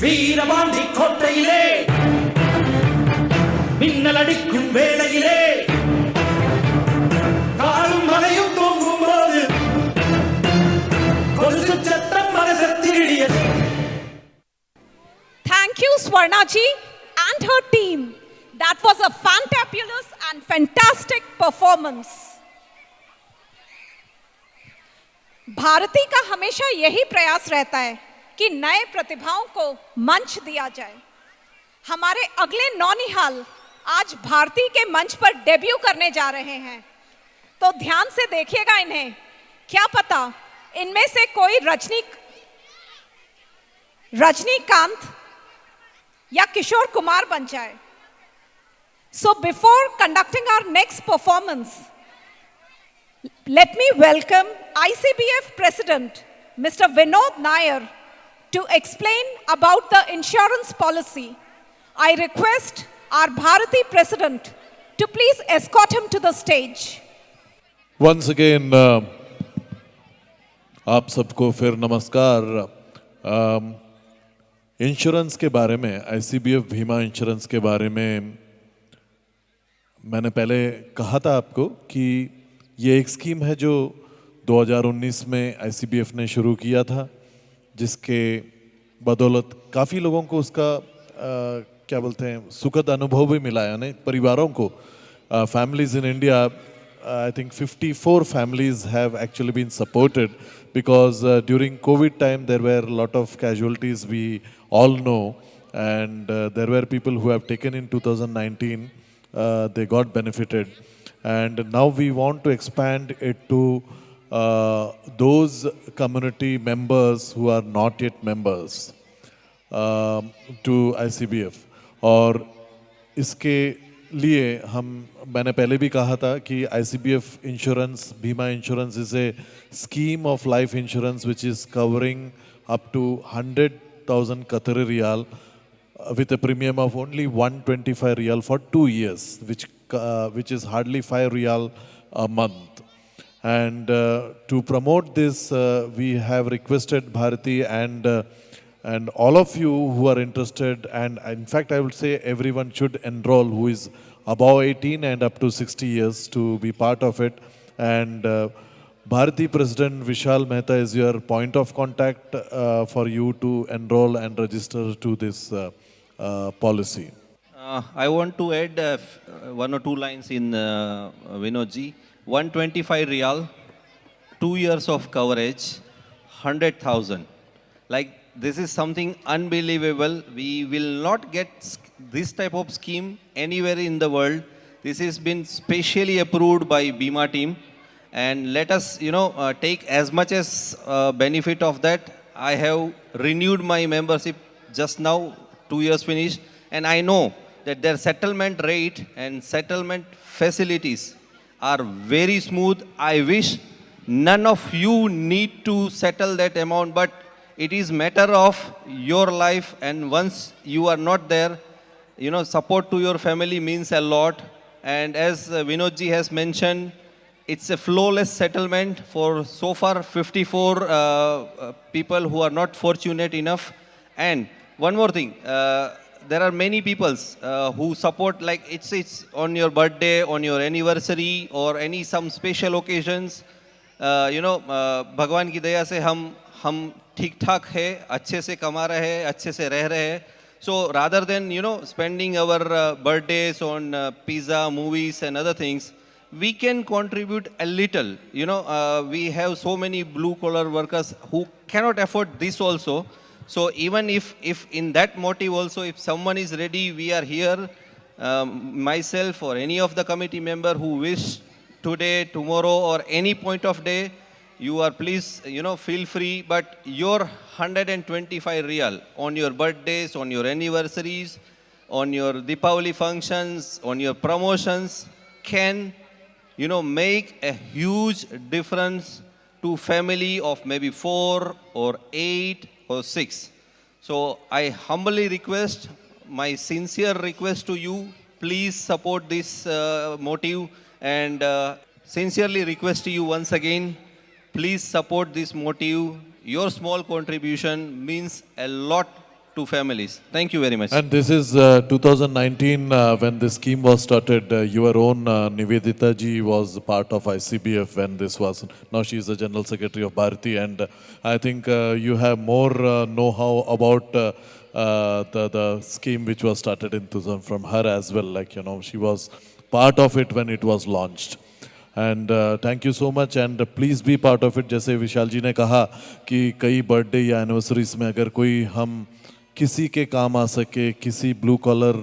வீரபாண்டி கோட்டையிலே மின்னலடிக்கும் வேளையிலே காலும் மலையும் தூங்கும் போது கொலுசு சத்தம் மனச திருடியது Thank you, Swarnaji and her team. That was a fantabulous and fantastic performance. Bharti का हमेशा यही प्रयास रहता है कि नए प्रतिभाओं को मंच दिया जाए। हमारे अगले नौनिहाल आज भारती के मंच पर डेब्यू करने जा रहे हैं, तो ध्यान से देखिएगा इन्हें। क्या पता इनमें से कोई रजनीकांत या किशोर कुमार बन जाए। So before conducting our next performance, let me welcome ICBF President Mr. Vinod Nair to explain about the insurance policy. I request our Bharathi President to please escort him to the stage. Once again, आप सबको फिर नमस्कार। Insurance के बारे में, ICBF बीमा insurance के बारे में मैंने पहले कहा था आपको कि ये एक स्कीम है जो 2019 में ICBF ने शुरू किया था, जिसके बदौलत काफ़ी लोगों को उसका क्या बोलते हैं सुखद अनुभव भी मिला है। यानी परिवारों को, families in India, I think 54 families have actually been supported because during COVID time there were a lot of casualties, we all know, and there were people who have taken in 2019, they got benefited, and now we want to expand it to those community members who are not yet members to ICBF. और इसके लिए मैंने पहले भी कहा था कि ICBF insurance, बीमा insurance is a scheme of life insurance which is covering up to 100,000 Qatari riyal with a premium of only 125 riyal for 2 years, which is hardly 5 riyal a month. And to promote this, we have requested Bharati and all of you who are interested, and in fact I would say everyone should enroll who is above 18 and up to 60 years to be part of it. And Bharati President Vishal Mehta is your point of contact for you to enroll and register to this policy. I want to add one or two lines in Vinodji. 125 riyal, 2 years of coverage, 100,000. Like, this is something unbelievable. We will not get this type of scheme anywhere in the world. This has been specially approved by Bima team. And let us, take as much as benefit of that. I have renewed my membership just now, 2 years finished. And I know that their settlement rate and settlement facilities are very smooth. I wish none of you need to settle that amount, but it is matter of your life, and once you are not there, support to your family means a lot. And as Vinodji has mentioned, it's a flawless settlement for so far 54 people who are not fortunate enough. And one more thing, there are many peoples who support, like it's on your birthday, on your anniversary, or any some special occasions. भगवान की दया से हम ठीक ठाक है, अच्छे से कमा रहे हैं, अच्छे से रह रहे हैं. So rather than spending our birthdays on pizza, movies, and other things, we can contribute a little. We have so many blue collar workers who cannot afford this also. So even if in that motive also, if someone is ready, we are here. Myself or any of the committee member who wish today, tomorrow, or any point of day, you are please, feel free. But your 125 real on your birthdays, on your anniversaries, on your Deepavali functions, on your promotions can, make a huge difference to family of maybe 4 or 8 or 6. So I humbly request, my sincere request to you, please support this motive, and sincerely request to you once again, please support this motive. Your small contribution means a lot to families. Thank you very much. And this is 2019 when this scheme was started. Your own Nivedita ji was part of ICBF when this was. Now she is the General Secretary of Bharathi, and I think you have more know-how about the scheme which was started in 2000 from her as well. Like, she was part of it when it was launched. And thank you so much, and please be part of it. जैसे विशाल जी ने कहा कि कई birthday या anniversaries में अगर कोई हम किसी के काम आ सके, किसी ब्लू कॉलर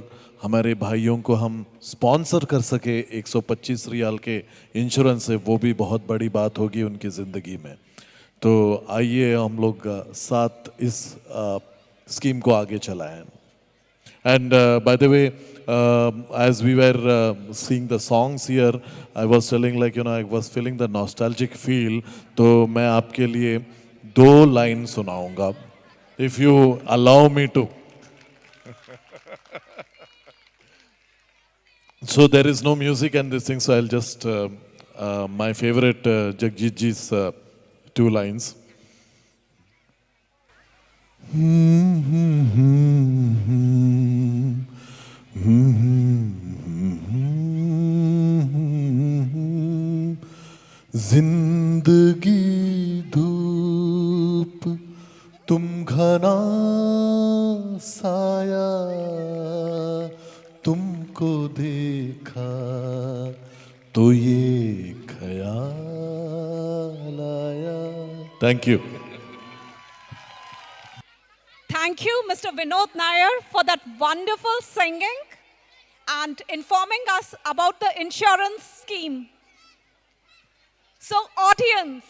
हमारे भाइयों को हम स्पॉन्सर कर सके 125 रियाल के इंश्योरेंस से, वो भी बहुत बड़ी बात होगी उनकी ज़िंदगी में. तो आइए हम लोग साथ इस स्कीम को आगे चलाएं. And by the way, as we were seeing the songs here, I was telling I was feeling the nostalgic feel. तो मैं आपके लिए 2 लाइन सुनाऊंगा, if you allow me to. So there is no music and this thing, so I'll just, my favorite Jagjit ji's 2 lines. जिंदगी धूप तुम घना साया, तुमको देखा तो ये ख्याल आया. Thank you. Thank you, Mr. Vinod Nair, for that wonderful singing and informing us about the insurance scheme. So, audience,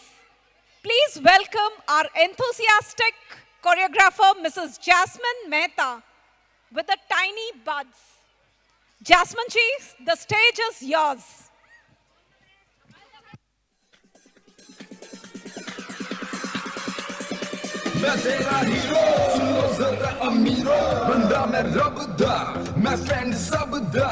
please welcome our enthusiastic choreographer, Mrs. Jasmine Mehta, with the tiny buds. Jasmine ji, the stage is yours. मैं तेरा hero सुनो जरा अमीरो बंदा मैं रब दा मैं फ्रेंड सब दा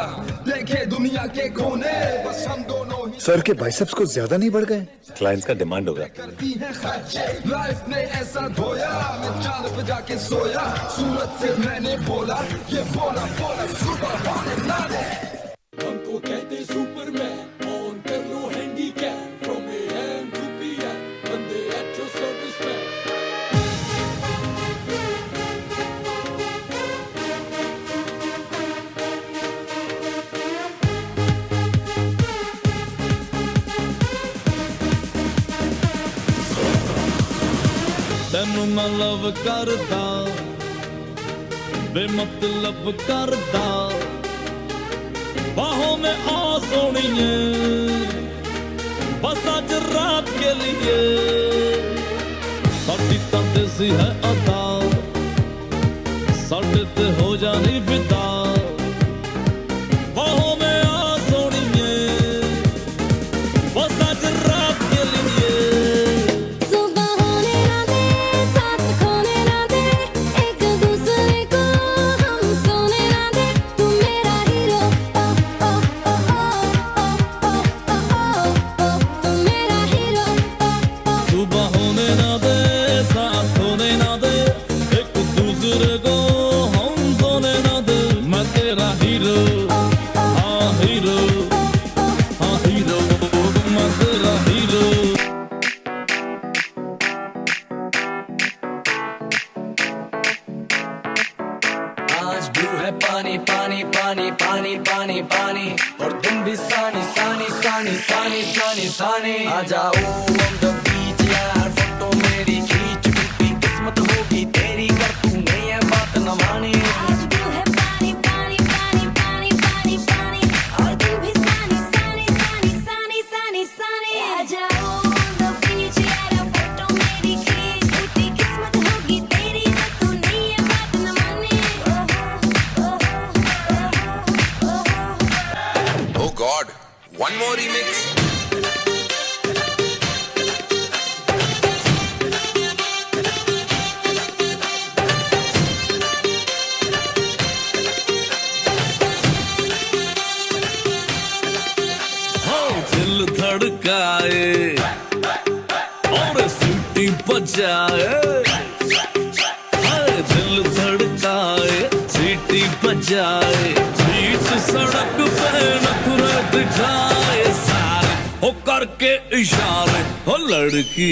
देखे दुनिया के कोने बस हम दोनों ही. सर के बाइसेप्स को ज्यादा नहीं बढ़ गए? क्लाइंट्स का डिमांड होगा. करती है खर्चे लाइफ ने ऐसा धोया मैं चांद पे जाके सोया सूरत से मैंने बोला ये बोला बोला सुपर होने ना दे. हमको कहते सुपरमैन ऑन कर लो handicap from AM to PM बंदे एट योर सर्विस मैन. ਤੈਨੂੰ ਮੈਂ ਲਵ ਕਰਦਾ ਬੇਮਤਲਬ ਕਰਦਾ ਬਾਹੋਂ में आ सोनिए बस आज रात के लिए साडी तां देसी है अदा साडे ते हो जानी फिदा बाहों में आ सोनिए बस आज रात के लिए. तू पानी पानी पानी पानी और तुम भी सानी सानी सानी सानी सानी सानी आ जाओ on the beach यार फोटो मेरी खींच टूटी किस्मत होगी तेरी कर तूने ये बात न मानी आज दिल है पानी पानी पानी पानी पानी पानी और तुम भी सानी सानी सानी सानी सानी सानी आ जाओ on the beach यार फोटो मेरी खींच टूटी किस्मत होगी तेरी पर तूने ये बात न मानी Oh God, one more remix. दिल धड़काए और सीटी बजाए हाय दिल धड़काए सीटी बजाए बीच सड़क पे नखरे दिखाए सारे हो करके इशारे हो लड़की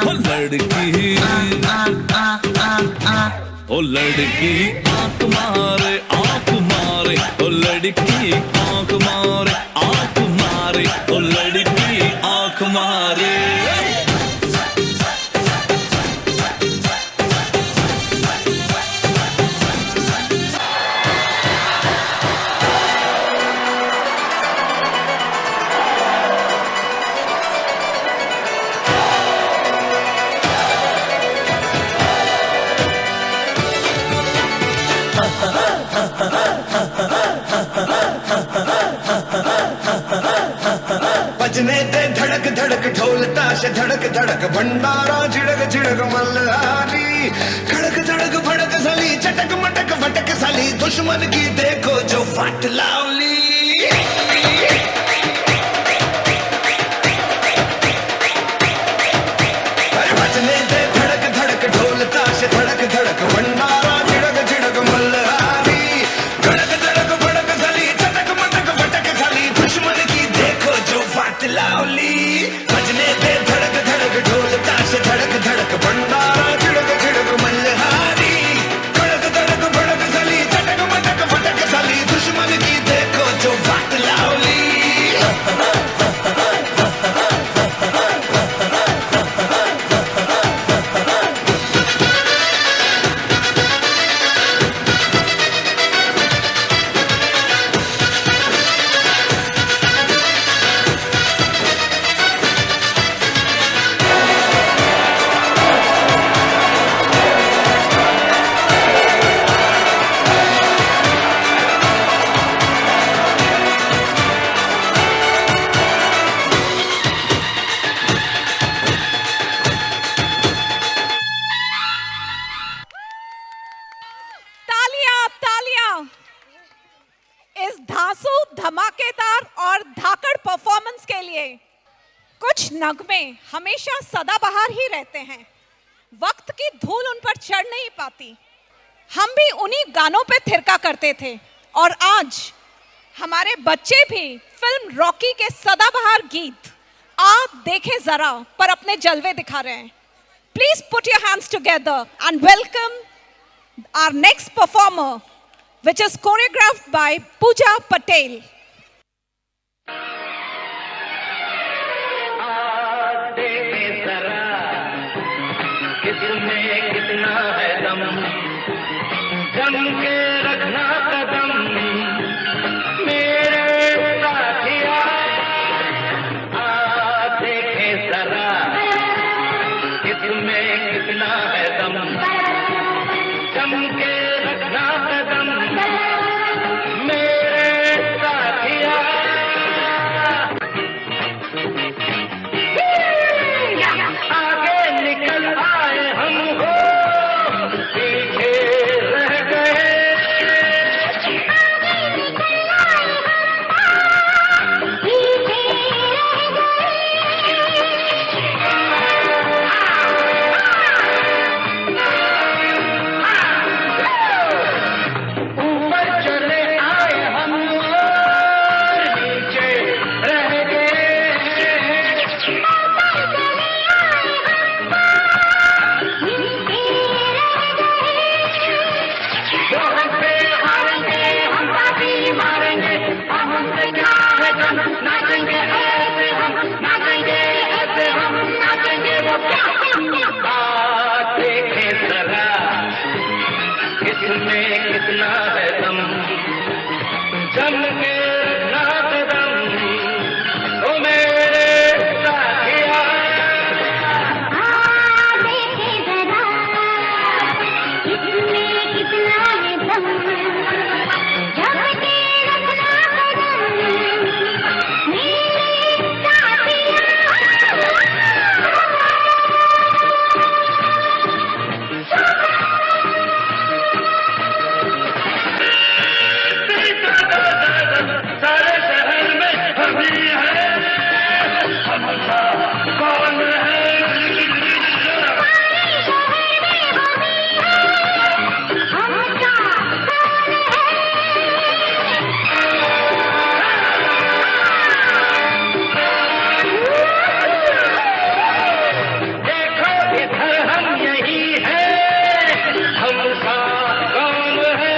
हो लड़की ओ लड़की आंख मारे ओ लड़की आंख मारे ओ लड़की आंख मारे बजने दे धड़क धड़क ढोल ताश धड़क धड़क भंडारा झिड़क झिड़क मल्हारी खड़क धड़क भड़क साली चटक मटक फटक साली दुश्मन की देखो जो फट लावली बजने दे धड़क धड़क ढोल ताश धड़क धड़क भंडारा झिड़क झिड़क मल्हारी खड़क धड़क भड़क साली चटक मटक फटक साली दुश्मन की देखो जो फट लावली बजने दे धड़क धड़क ढोल ताश धड़क धड़क भंडारा झिड़क झिड़क मल्हारी खड़क धड़क भड़क साली चटक मटक फटक साली दुश्मन की देखो जो फट लावली तालियां तालियां इस धांसू धमाकेदार और धाकड़ परफॉर्मेंस के लिए। कुछ नगमे हमेशा सदाबहार ही रहते हैं, वक्त की धूल उन पर चढ़ नहीं पाती। हम भी उन्हीं गानों पे थिरका करते थे और आज हमारे बच्चे भी फिल्म रॉकी के सदाबहार गीत आ देखें जरा पर अपने जलवे दिखा रहे हैं। Please put your hands together and welcome our next performer, which is choreographed by Pooja Patel. किसमें कितना है दम जम के रखना कदम मेरे साथिया आ देखे जरा किसमें कितना है दम जम के रखना कदम मेरे साथिया आगे निकल आए हम हो पीछे रह गए देखे जरा इसमें कितना है दम, जम के रखना कदम ओ मेरे साथिया। देखे जरा इसमें कितना है दम, जम के रखना कदम मेरे साथिया। सारे शहर में हम ही हैं, हम सा कौन है? देखो इधर हम यही हैं, हम सा कौन है?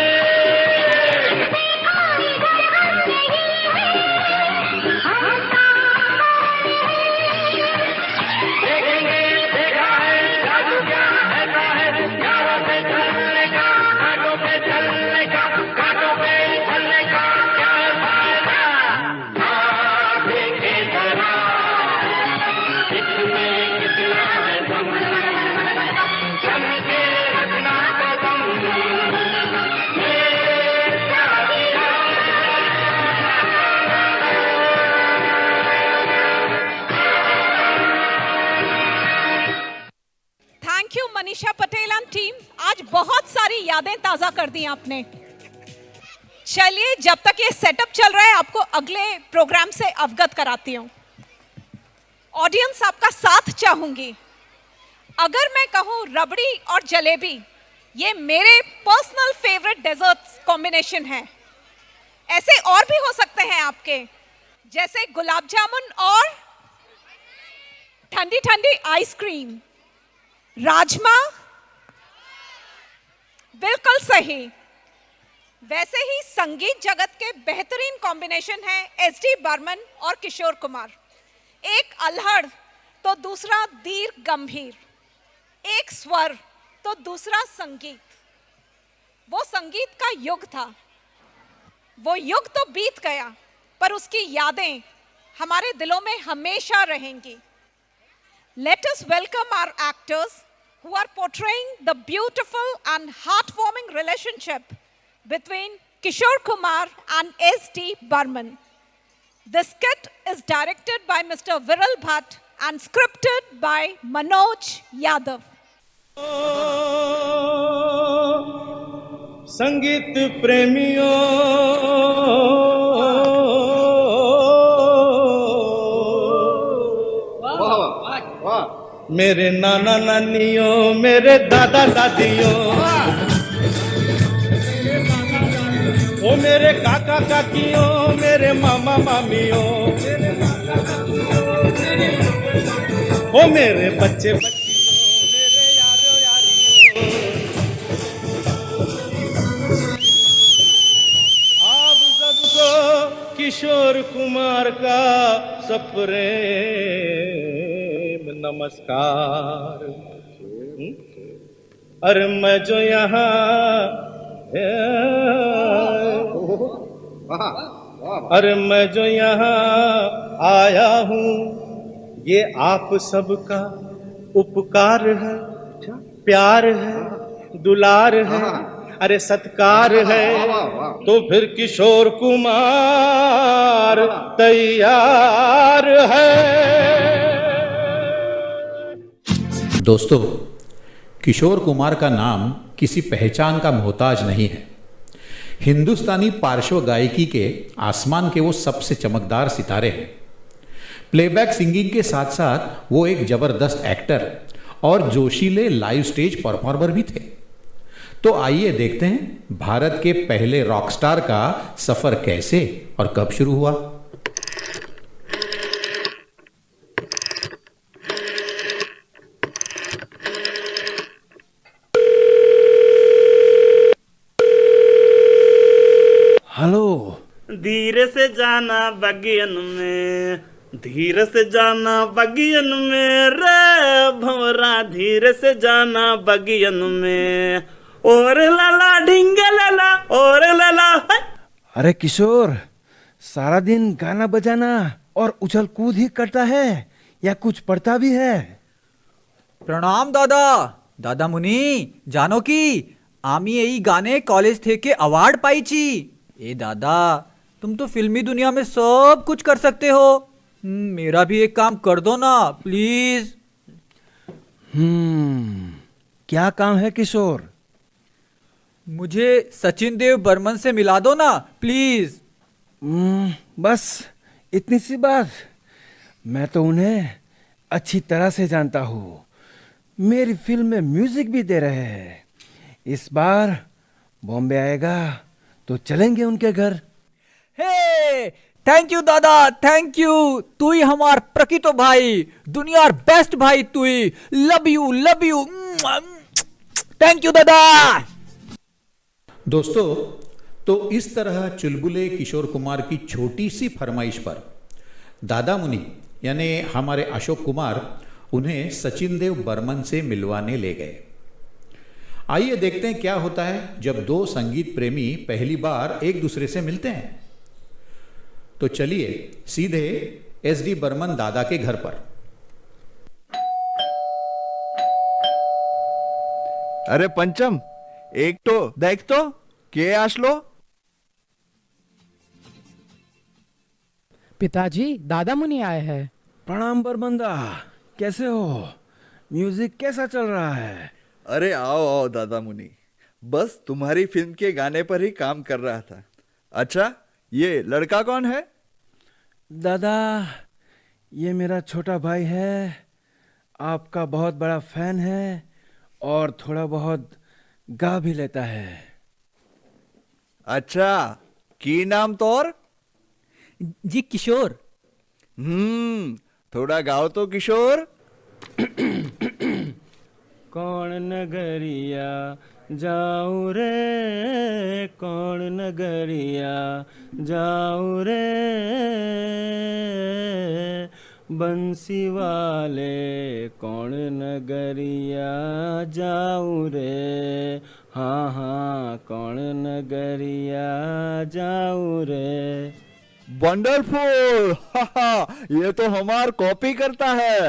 देखेंगे देखा है जादू क्या ऐसा है, यारों पे चलने का, कांटों पे चलने का, कांटों पे चलने का क्या फायदा? हाँ देखे जरा इसमें कितना है दम, जम के रखना कदम मेरे साथिया। Thank you Manisha Patel and team, आज बहुत सारी यादें ताजा कर दी आपने। चलिए जब तक ये सेटअप चल रहा है आपको अगले प्रोग्राम से अवगत कराती हूँ। ऑडियंस आपका साथ चाहूंगी। अगर मैं कहूँ रबड़ी और जलेबी, ये मेरे पर्सनल फेवरेट डेजर्ट्स कॉम्बिनेशन है। ऐसे और भी हो सकते हैं आपके, जैसे गुलाब जामुन और ठंडी ठंडी आइसक्रीम, राजमा, बिल्कुल सही। वैसे ही संगीत जगत के बेहतरीन कॉम्बिनेशन है एसडी बर्मन और किशोर कुमार। एक अल्हड़ तो दूसरा दीर्घ गंभीर, एक स्वर तो दूसरा संगीत। वो संगीत का युग था। वो युग तो बीत गया, पर उसकी यादें हमारे दिलों में हमेशा रहेंगी। Let us welcome our actors who are portraying the beautiful and heartwarming relationship between Kishore Kumar and S.D. Burman. The skit is directed by Mr. Viral Bhatt and scripted by Manoj Yadav. संगीत प्रेमियों मेरे नाना नानियों, मेरे दादा दादियों, ओ मेरे काका काकियों, मेरे मामा मामियों, ओ मेरे बच्चे बच्चियों, मेरे यारों यारियों, आप सबको किशोर कुमार का सप्रेम नमस्कार। अरे मैं जो यहाँ अरे मैं जो यहाँ आया हूँ, ये आप सबका उपकार है, प्यार है, दुलार है, अरे सत्कार है। तो फिर किशोर कुमार तैयार है। दोस्तों, किशोर कुमार का नाम किसी पहचान का मोहताज नहीं है। हिंदुस्तानी पार्श्व गायकी के आसमान के वो सबसे चमकदार सितारे हैं। प्लेबैक सिंगिंग के साथ साथ वो एक जबरदस्त एक्टर और जोशीले लाइव स्टेज परफॉर्मर भी थे। तो आइए देखते हैं भारत के पहले रॉकस्टार का सफर कैसे और कब शुरू हुआ। हेलो। धीरे से जाना बगियन में, धीरे से जाना बगियन में रे भंवरा, धीरे से जाना बगियन में, और लाला ढिंगे लाला और लाला। अरे किशोर, सारा दिन गाना बजाना और उछल कूद ही करता है या कुछ पढ़ता भी है? प्रणाम दादा। दादा मुनी जानो की आमी यही गाने कॉलेज थे के अवार्ड पाई ची। ए दादा, तुम तो फिल्मी दुनिया में सब कुछ कर सकते हो, मेरा भी एक काम कर दो ना प्लीज। क्या काम है किशोर? मुझे सचिन देव बर्मन से मिला दो ना प्लीज। बस इतनी सी बात? मैं तो उन्हें अच्छी तरह से जानता हूँ, मेरी फिल्म में म्यूजिक भी दे रहे हैं। इस बार बॉम्बे आएगा तो चलेंगे उनके घर। हे थैंक यू दादा, थैंक यू। तू ही हमार प्रकृतो भाई, दुनियार बेस्ट भाई तू ही। Love you love you, thank you दादा। दोस्तों, तो इस तरह चुलबुले किशोर कुमार की छोटी सी फरमाइश पर दादा मुनि यानी हमारे अशोक कुमार उन्हें सचिन देव बर्मन से मिलवाने ले गए। आइए देखते हैं क्या होता है जब दो संगीत प्रेमी पहली बार एक दूसरे से मिलते हैं। तो चलिए सीधे एसडी बर्मन दादा के घर पर। अरे पंचम, एक तो देख तो के आसलो। पिताजी, दादा मुनि आए हैं। प्रणाम बरबंदा, कैसे हो? म्यूजिक कैसा चल रहा है? अरे आओ आओ दादा मुनि, बस तुम्हारी फिल्म के गाने पर ही काम कर रहा था। अच्छा, ये लड़का कौन है? दादा, ये मेरा छोटा भाई है, आपका बहुत बड़ा फैन है और थोड़ा बहुत गा भी लेता है। अच्छा, की नाम तोर? जी किशोर। थोड़ा गाओ तो किशोर। कौन नगरिया जाऊं रे, कौन नगरिया जाऊं रे, बंसी वाले कौन नगरिया जाऊं रे, हाँ हाँ कौन नगरिया जाऊं रे। वंडरफुल, ये तो हमार कॉपी करता है।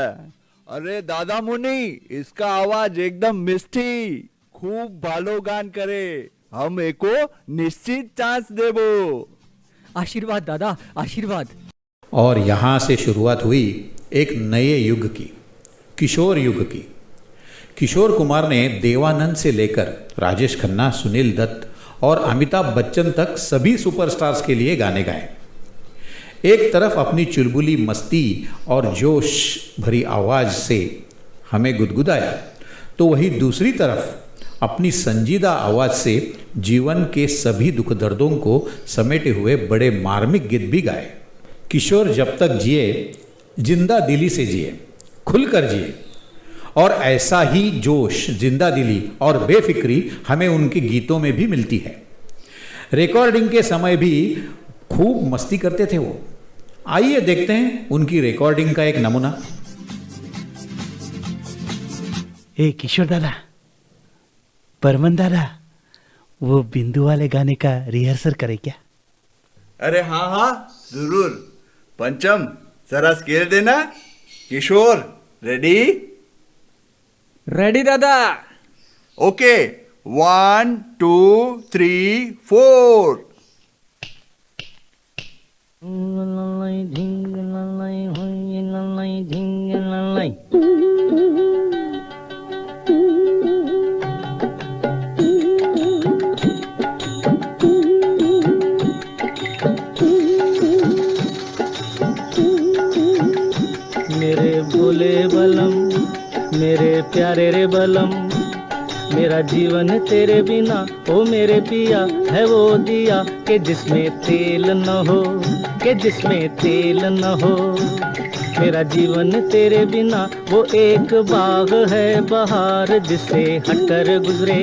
अरे दादा मुनि, इसका आवाज एकदम मिष्टी, खूब भालो गान करे, हम एको निश्चित चांस देबो। आशीर्वाद दादा, आशीर्वाद। और यहाँ से शुरुआत हुई एक नए युग की, किशोर युग की। किशोर कुमार ने देवानंद से लेकर राजेश खन्ना, सुनील दत्त और अमिताभ बच्चन तक सभी सुपरस्टार्स के लिए गाने गाए। एक तरफ अपनी चुलबुली मस्ती और जोश भरी आवाज़ से हमें गुदगुदाया, तो वहीं दूसरी तरफ अपनी संजीदा आवाज़ से जीवन के सभी दुख दर्दों को समेटे हुए बड़े मार्मिक गीत भी गाए। किशोर जब तक जिए, जिंदा दिली से जिए, खुलकर जिए, और ऐसा ही जोश, जिंदा दिली और बेफिक्री हमें उनके गीतों में भी मिलती है। रिकॉर्डिंग के समय भी खूब मस्ती करते थे वो। आइए देखते हैं उनकी रिकॉर्डिंग का एक नमूना। ए किशोर दादा, बर्मन दादा, वो बिंदु वाले गाने का रिहर्सल करे क्या? अरे हाँ हाँ जरूर। पंचम, जरा स्केल देना। किशोर, रेडी? रेडी दादा। ओके, 1 2 3 4। मेरे भोले बलम, मेरे प्यारे रे बलम, मेरा जीवन तेरे बिना ओ मेरे पिया है वो दिया कि जिसमें तेल न हो, कि जिसमें तेल न हो। मेरा जीवन तेरे बिना वो एक बाग है बहार, जिससे हटकर गुजरे,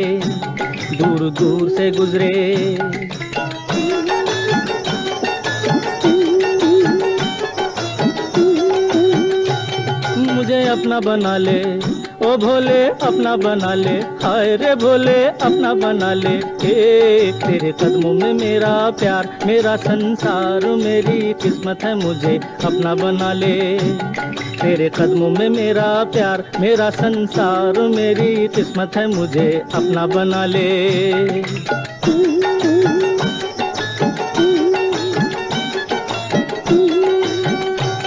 दूर दूर से गुजरे। अपना बना ले, ओ भोले अपना बना ले, हाय रे भोले अपना बना ले। तेरे कदमों में मेरा प्यार, मेरा संसार, मेरी किस्मत है, मुझे अपना बना ले। तेरे कदमों में मेरा प्यार, मेरा संसार, मेरी किस्मत है, मुझे अपना बना ले।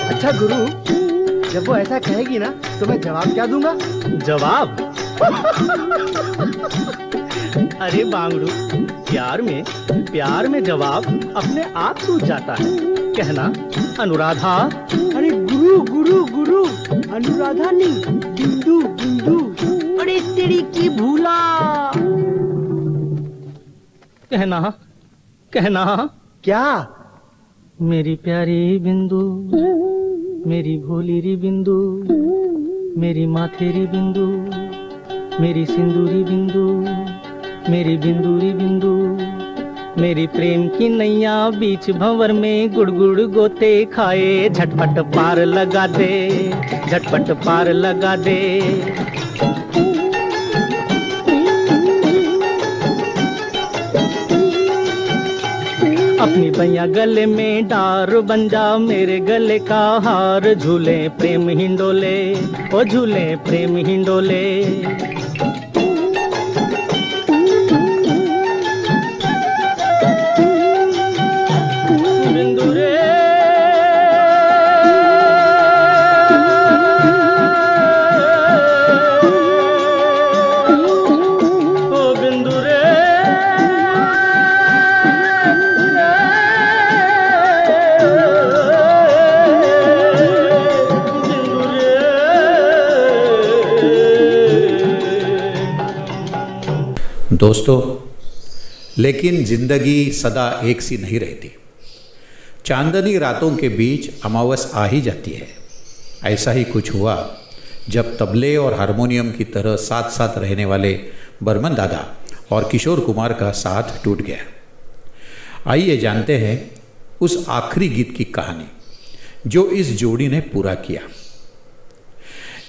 अच्छा गुरु, जब वो ऐसा कहेगी ना तो मैं जवाब क्या दूंगा? जवाब? अरे बांगड़ू, प्यार में जवाब अपने आप सूझ जाता है। कहना अनुराधा। अरे गुरु गुरु गुरु, अनुराधा नहीं, बिंदु बिंदु। अरे तेरी की भूला। कहना क्या? मेरी प्यारी बिंदु, मेरी भोली री बिंदु, मेरी माथेरी बिंदु, मेरी सिंदूरी बिंदु, मेरी बिंदूरी बिंदु, मेरी प्रेम की नैया बीच भंवर में गुड़गुड़ गोते खाए। झटपट पार लगा दे, झटपट पार लगा दे। अपनी बैया गले में डार बन जा, मेरे गले का हार। झूले प्रेम हिंडोले, ओ झूले प्रेम हिंडोले। बिंदु रे ओ बिंदु रे, दोस्तों, लेकिन जिंदगी सदा एक सी नहीं रहती। चांदनी रातों के बीच अमावस आ ही जाती है। ऐसा ही कुछ हुआ जब तबले और हारमोनियम की तरह साथ साथ रहने वाले बर्मन दादा और किशोर कुमार का साथ टूट गया। आइए जानते हैं उस आखिरी गीत की कहानी जो इस जोड़ी ने पूरा किया।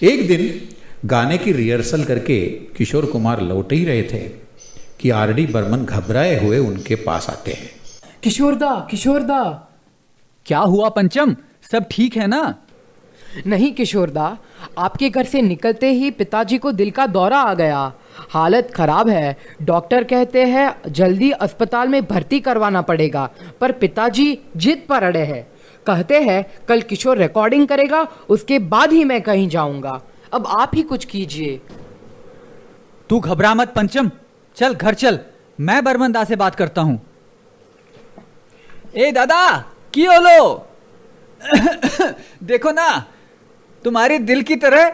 एक दिन गाने की रिहर्सल करके किशोर कुमार लौट ही रहे थे कि आरडी बर्मन घबराए हुए उनके पास आते हैं। किशोरदा। क्या हुआ पंचम, सब ठीक है ना? नहीं किशोरदा, आपके घर से निकलते ही पिताजी को दिल का दौरा आ गया। हालत खराब है, डॉक्टर कहते हैं जल्दी अस्पताल में भर्ती करवाना पड़ेगा, पर पिताजी जिद पर अड़े हैं। कहते हैं कल किशोर रिकॉर्डिंग करेगा, उसके बाद ही मैं कहीं जाऊंगा। अब आप ही कुछ कीजिए। तू घबरा मत पंचम, चल घर चल, मैं बर्मन दा से बात करता हूं। ए दादा, की होलो? देखो ना, तुम्हारे दिल की तरह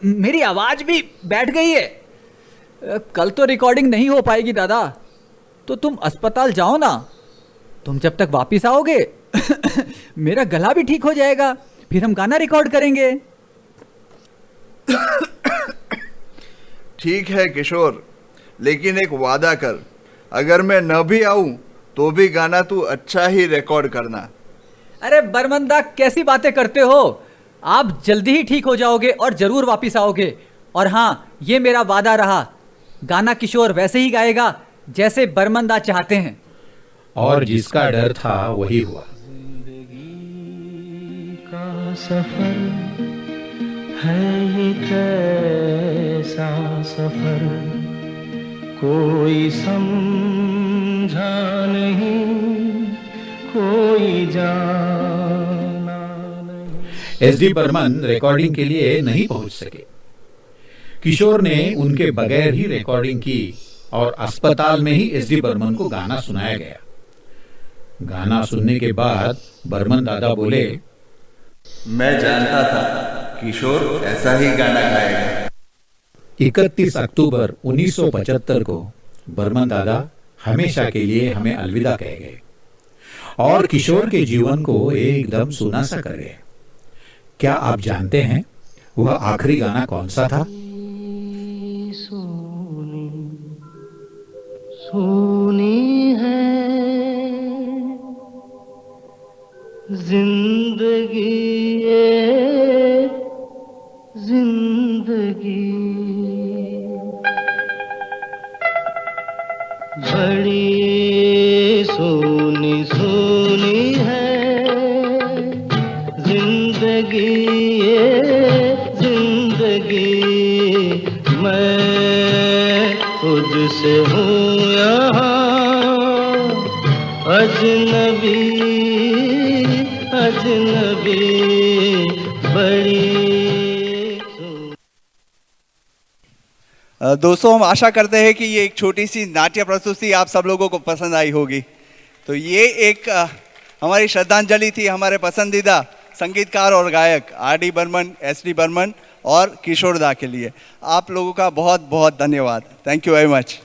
मेरी आवाज भी बैठ गई है। कल तो रिकॉर्डिंग नहीं हो पाएगी दादा, तो तुम अस्पताल जाओ ना। तुम जब तक वापिस आओगे मेरा गला भी ठीक हो जाएगा, फिर हम गाना रिकॉर्ड करेंगे। ठीक है किशोर, लेकिन एक वादा कर, अगर मैं न भी आऊं तो भी गाना तू अच्छा ही रिकॉर्ड करना। अरे बर्मन दा, कैसी बातें करते हो? आप जल्दी ही ठीक हो जाओगे और जरूर वापिस आओगे। और हाँ, ये मेरा वादा रहा, गाना किशोर वैसे ही गाएगा जैसे बर्मन दा चाहते हैं। और जिसका डर था वही हुआ। का सफर है ये कैसा सफर, कोई समझा नहीं, कोई जाना नहीं। एसडी बर्मन रिकॉर्डिंग के लिए नहीं पहुंच सके। किशोर ने उनके बगैर ही रिकॉर्डिंग की और अस्पताल में ही एसडी बर्मन को गाना सुनाया गया। गाना सुनने के बाद बर्मन दादा बोले, मैं जानता था किशोर ऐसा ही गाना गाएगा। 31 अक्टूबर 1975 को बर्मन दादा हमेशा के लिए हमें अलविदा कह गए और किशोर के जीवन को एकदम सूना सा कर गए। क्या आप जानते हैं वह आखिरी गाना कौन सा था? सोनी है जिंदगी ये जिंदगी सूनी सूनी है जिंदगी ये जिंदगी, मैं खुद से हूँ यहाँ अजनबी अजनबी बड़ी। दोस्तों, हम आशा करते हैं कि ये एक छोटी सी नाट्य प्रस्तुति आप सब लोगों को पसंद आई होगी। तो ये एक हमारी श्रद्धांजलि थी हमारे पसंदीदा संगीतकार और गायक आर.डी. बर्मन, एस.डी. बर्मन और किशोर दा के लिए। आप लोगों का बहुत बहुत धन्यवाद। Thank you very much.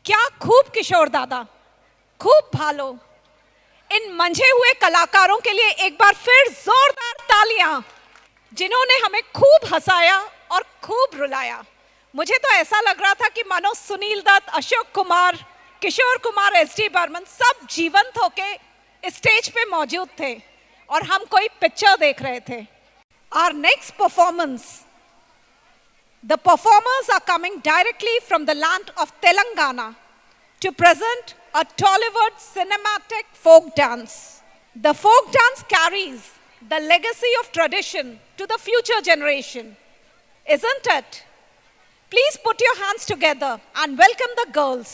क्या खूब किशोर दादा, खूब भालो। इन मंझे हुए कलाकारों के लिए एक बार फिर जोरदार तालियां, जिन्होंने हमें खूब हंसाया और खूब रुलाया। मुझे तो ऐसा लग रहा था कि मानो सुनील दत्त, अशोक कुमार, किशोर कुमार, एस.डी. बर्मन सब जीवंत होके स्टेज पे मौजूद थे और हम कोई पिक्चर देख रहे थे। Our next performance, the performers are coming directly from the land of Telangana to present a Tollywood cinematic folk dance. The folk dance carries the legacy of tradition to the future generation, isn't it? Please put your hands together and welcome the girls.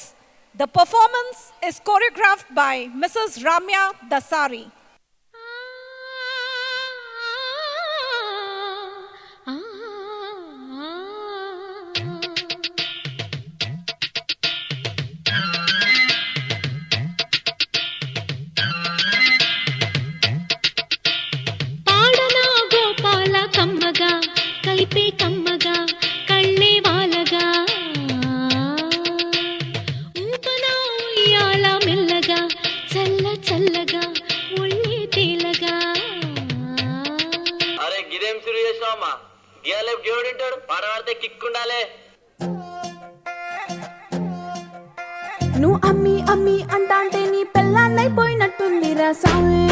The performance is choreographed by Mrs. Ramya Dasari. పాడనా గోపాల కమ్మగా కలిపే కమ్మగా కళ్ళే వాలగా ఊపనా ఉయ్యాల మెల్లగా చల్ల చల్లగా ఒళ్ళే తేలగా. అరే గిదేం సిరు చేసావమ్మా, గియాలే గేవుడింటాడు పాడవాడితే కిక్ ఉండాలే. నువ్వు అమ్మి అమ్మి అంటాంటే నీ పెళ్ళాన్నైపోయినట్టుంది రా సామే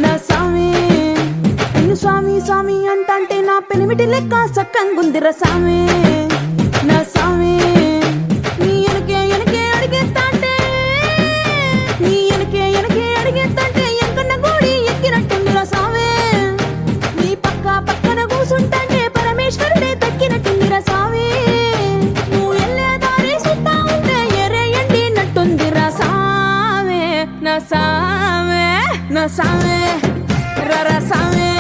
నా సామే. నిన్ను స్వామి స్వామి అంటాంటే నా పెనిమిటి లెక్క సక్కంగుందిరా సామే నా సామే. నీ ఎనకే ఎనకే అడిగేస్తాంటే నీ ఎనకే ఎనకే అడిగేస్తాంటే ఎంకన్న గోడి ఎక్కినట్టుందిరా సామే. నీ పక్క పక్కన కూసుంటాంటే పరమేశ్వరుడే దక్కినట్టుందిరా సామే. నువ్వు వెళ్ళే దారి సుత్తా ఉంటే ఎరే ఎండినట్టుందిరా సామే నా సామే నా సామే రర సామే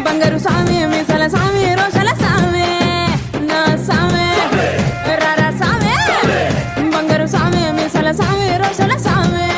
బంగారు సామే మీసల సామే రోషల సామే నా సామే రర సామే బంగారు సామే మీసల సామే రోషల సామే.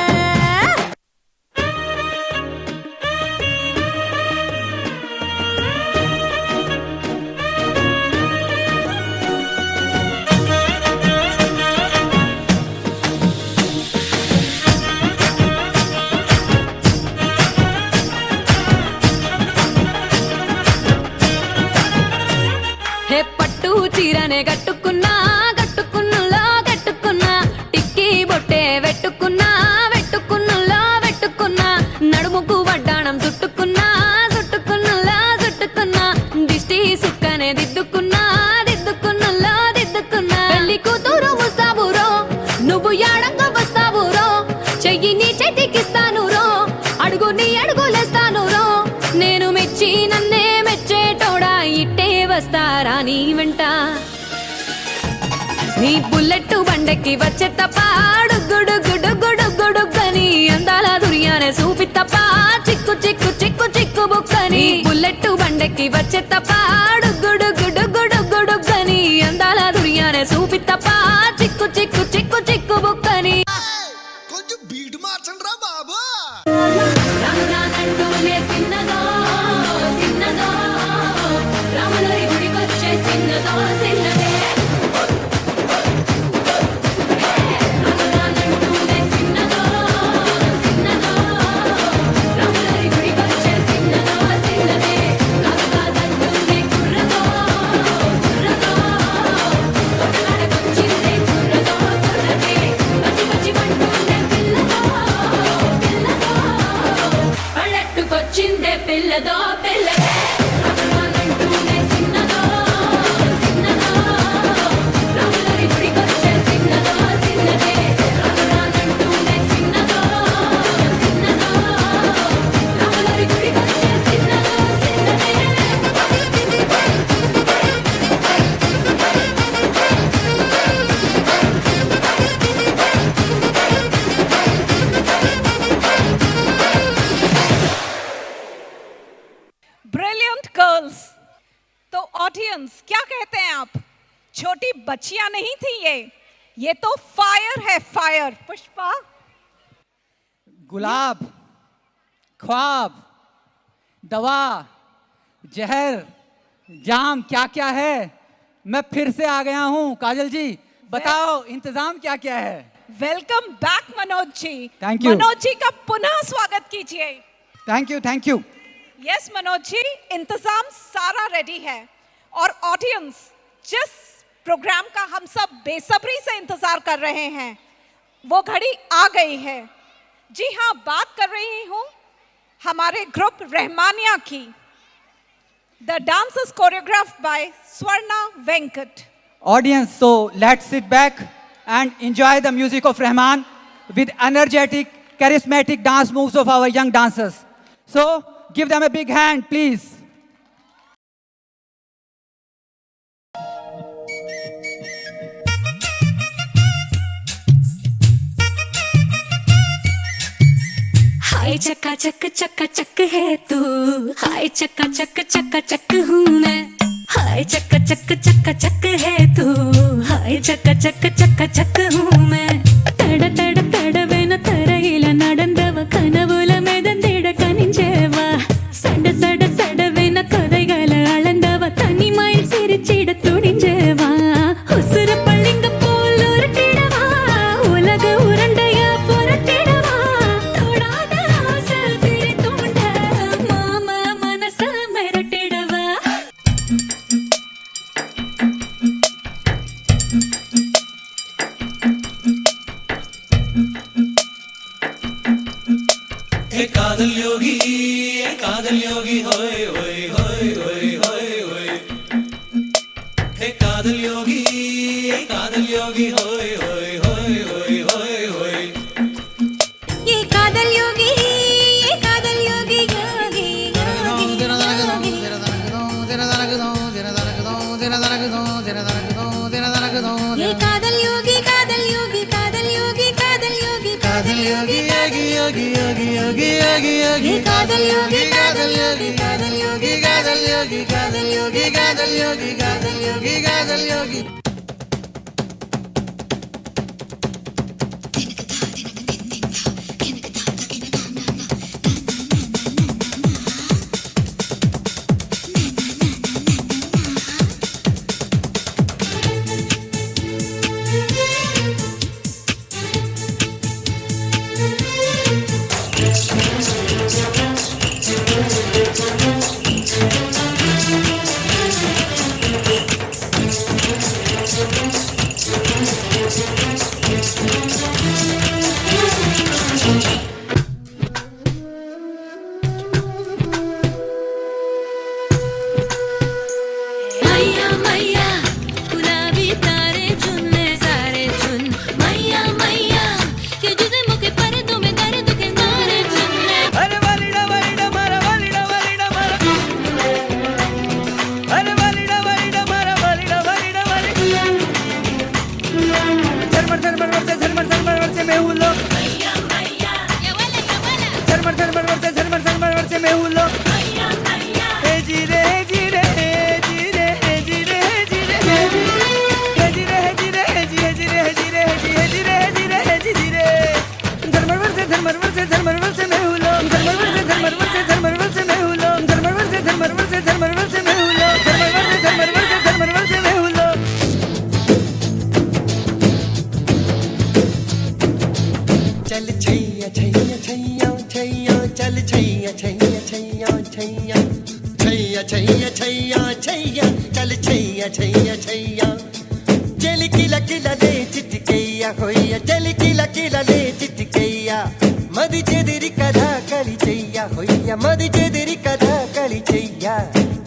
హే పట్టు చీరనే కట్టుకున్నా కట్టుకున్నులో కట్టుకున్నా టిక్కీ బొట్టే వెట్టుకున్నా వెట్టుకున్నులో వెట్టుకున్నా నడుముకు వడ్డాణం చుట్టుకున్నా చుట్టుకున్నులో చుట్టుకున్నా దిష్టి సుక్కనే దిద్దుకున్నా దిద్దుకున్నులో దిద్దుకున్నా. పెళ్లి కూతురు వస్తావురో నువ్వు యాడంగా వస్తావురో చెయ్యి నీ చేతికిస్తాను రో అడుగు నీ అడుగులేస్తాను రో నేను మెచ్చి నన్నే మెచ్చేటోడా ఇట్టే వస్తారా నీ వెంట. నీ బుల్లెట్టు బండెక్కి వచ్చే తప్ప గుడుగుడుగుడుగుడుగుడుగని అందాల దుర్యానే చూపి తప్ప చిక్కు చిక్కు చిక్కు చిక్కు బుక్కని. బుల్లెట్టు బండెక్కి వచ్చే తప్ప గుడుగుడుగుడుగుడుగని అందాల దుర్యానే చూపి తప్ప చిక్కు చిక్కు చిక్కు చిక్కు బుక్కని. కొంచెం బీట్ మార్చండి రా బాబు. రామనాథంటూనే చిన్నదో చిన్నదో రాములరి గుడికొచ్చే చిన్నదో చిన్నదే. రామనాథంటూనే చిన్నదో చిన్నదో రాములరి గుడికొచ్చే చిన్నదో చిన్నదే. కాకతాదంటూనే కుర్రదో కుర్రదో కొట్టలాడకొచ్చిందే छोटी बच्चियां नहीं थी ये तो फायर है, फायर। पुष्पा। गुलाब, ख्वाब, दवा, जहर, जाम, क्या क्या है। मैं फिर से आ गया हूं। काजल जी बताओ इंतजाम क्या क्या है। Welcome back Manoj ji. Thank you. Manoj ji का पुनः स्वागत कीजिए। Thank you, thank you. Yes Manoj ji, इंतजाम सारा रेडी है और ऑडियंस जिस प्रोग्राम का हम सब बेसब्री से इंतजार कर रहे हैं वो घड़ी आ गई है। जी हाँ, बात कर रही हूँ हमारे ग्रुप रहमानिया की। The dance is choreographed by Swarna Venkat. Audience, so let's sit back and enjoy the music of Rahman with energetic, charismatic dance moves of our young dancers. So give them a big hand, please. हाय चक्का चक है तू, हाय चक्का चक हूँ मैं। हाय चक्का चक है तू, हाय चक्का चक हूँ मैं। तड़वेन तரையில நடந்தவ கனவுல மிதந்திட கனிஞ்சேவா। சடவேன கதைகளை அளந்தவ தனிமையில் சிரிச்சிட துணிஞ்சேவா। உசுர பள்ளிங்க போல் உருட்டிடவா, உலக உருண்டையா புரட்டிடவா। தொடாத ஆசை திரி தூண்ட மாமா மனச மிரட்டிடவா। कादल योगी होय होय होय होय होय होय। हे कादल योगी होय होय होय होय होय होय। ये कादल योगी योगी योगी ये कादल योगी ये कादल योगी। मैया मैया गुलाबी तारे चुनने सारे चुन। मैया मैया के जुदे मुके पर्दों में दर्द के नारे चुनने। अरे वालीडा वालीडा मारा वालीडा वालीडा मारा। अरे वालीडा वालीडा मारा वालीडा वालीडा वाली। झरमर वर्षे मैं हूँ लोग। मैया मैया या वाला झरमर वर्षे मैं हूँ लोग। मैया मैया हे जी रे हे जी रे हे जी रे हे जी रे हे जी रे हे जी रे हे जी रे हे जी हे जी रे हे जी रे हे जी हे जी रे हे जी रे हे जी रे। झरमर वर्षे मैं हूँ लोग। झरमर वर्षे मैं हूँ लोग। झरमर वर्षे मैं हूँ लोग। झरमर वर्षे मैं हूँ लोग। चल छैया छैया छैया छैया चल छैया छैया छैया छैया छैया छैया छैया छैया चल छैया छैया छैया। चल किला किला ले चिटकैया होइया, चल किला किला ले चिटकैया। मद चेदरी कथा कली छैया होइया, मद चेदरी कथा कली छैया।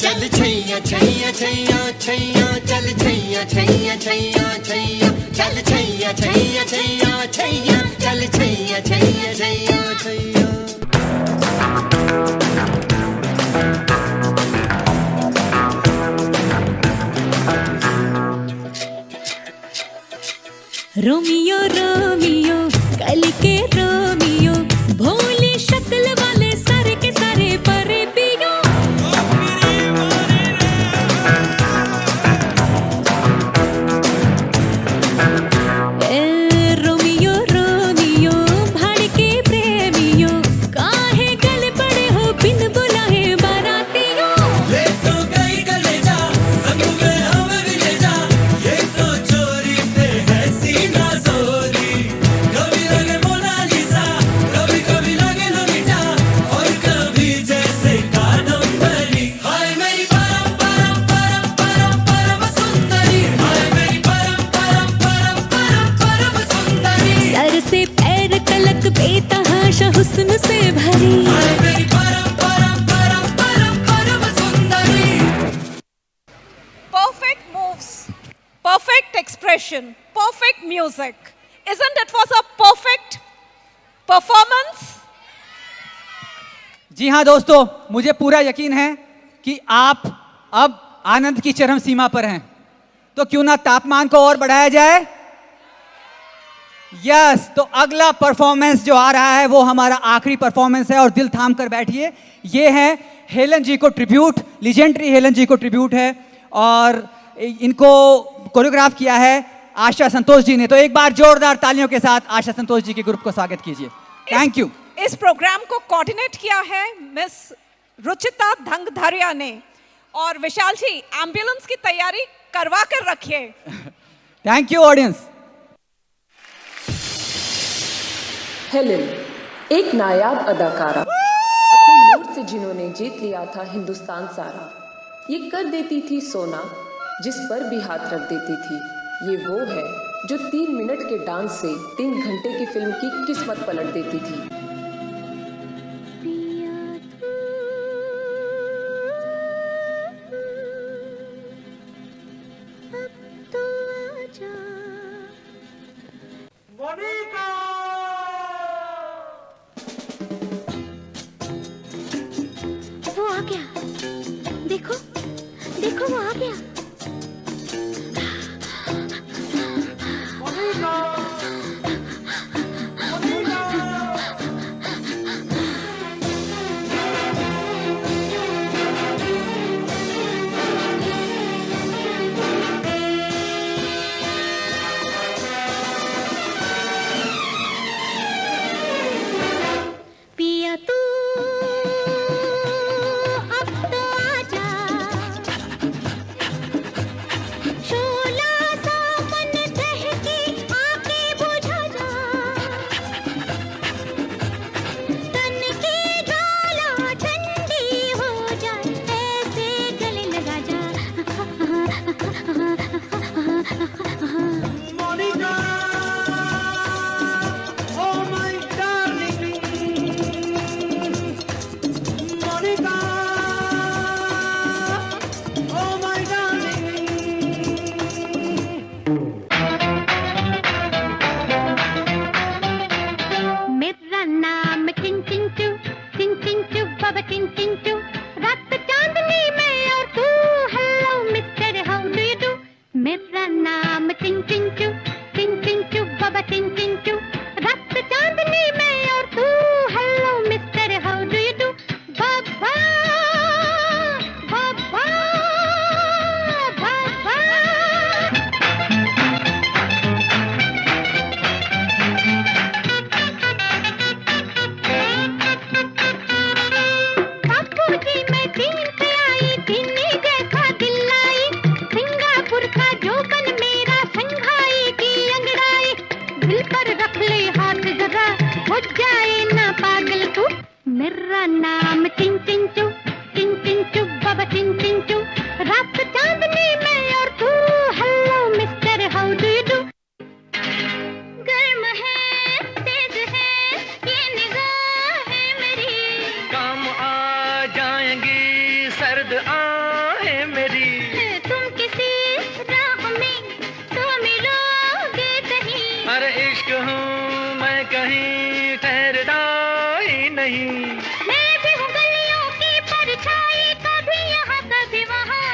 चल छैया छैया छैया छैया चल छैया छैया छैया छैया चल छैया छैया छैया छैया चल छैया छैया छैया छैया। रोमियो रोमियो कल के रोमियो, भोली शक्ल वाले सारे के सारे परे पियो। सर से पैर तलक बेतहाशा हुस्न से भरी। Perfect moves, perfect expression, perfect music. Isn't it was a perfect performance? जी हाँ दोस्तों, मुझे पूरा यकीन है कि आप अब आनंद की चरम सीमा पर हैं। तो क्यों ना तापमान को और बढ़ाया जाए। यस, तो अगला परफॉर्मेंस जो आ रहा है वो हमारा आखिरी परफॉर्मेंस है और दिल थाम कर बैठिए। ये है हेलन जी को ट्रिब्यूट, लीजेंडरी हेलन जी को ट्रिब्यूट है और इनको कोरियोग्राफ किया है आशा संतोष जी ने। तो एक बार जोरदार तालियों के साथ आशा संतोष जी के ग्रुप को स्वागत कीजिए। Thank you. इस प्रोग्राम को कोऑर्डिनेट किया है मिस रुचिता धंगधरिया ने और विशाल जी एम्बुलेंस की तैयारी करवा कर रखिए। Thank you audience. हेलेन एक नायाब अदाकारा, अपने नूर से जिन्होंने जीत लिया था हिंदुस्तान सारा। ये कर देती थी सोना जिस पर भी हाथ रख देती थी। ये वो है जो 3 मिनट के डांस से 3 घंटे की फिल्म की किस्मत पलट देती थी। वो आ गया, देखो देखो वो आ गया। पिया तू अब तो आजा, शोला सा मन दहके आके बुझा जा, तन की ज्वाला ठंडी हो जाए ऐसे गले लगा जा। मेरा नाम चिन चिंचू, चिन चिंचू बाबा चिन चिंचू, रात चांदनी में और तू, hello Mister how do you do. मेरा नाम चिन चिंचू, चिन चिंचू बाबा चिन चिंचू, रात चांदनी में और तू, hello Mister how do you do. बाबा बाबा बाबा बापूजी मैं चीन से आई, चीनी जैसा दिल लाई, सिंगापुर का जोबन मेरा संघाई की अंगड़ाई। दिल पर रख ले हाथ जरा, हो जाए ना पागल तू। मेरा नाम चिन चिंचू, चिन चिंचू बाबा चिन चिंचू, रात चांदनी में और तू, hello Mister how do you do. गर्म है तेज है ये निगाहें मेरी, काम आ जाएंगी सर्द आहें मेरी। तुम किसी राह में तो मिलोगे कहीं, अरे इश्क हूँ मैं कहीं ठहरता ही नहीं। मैं भी हूँ गलियों की परछाई, कभी यहाँ कभी वहाँ,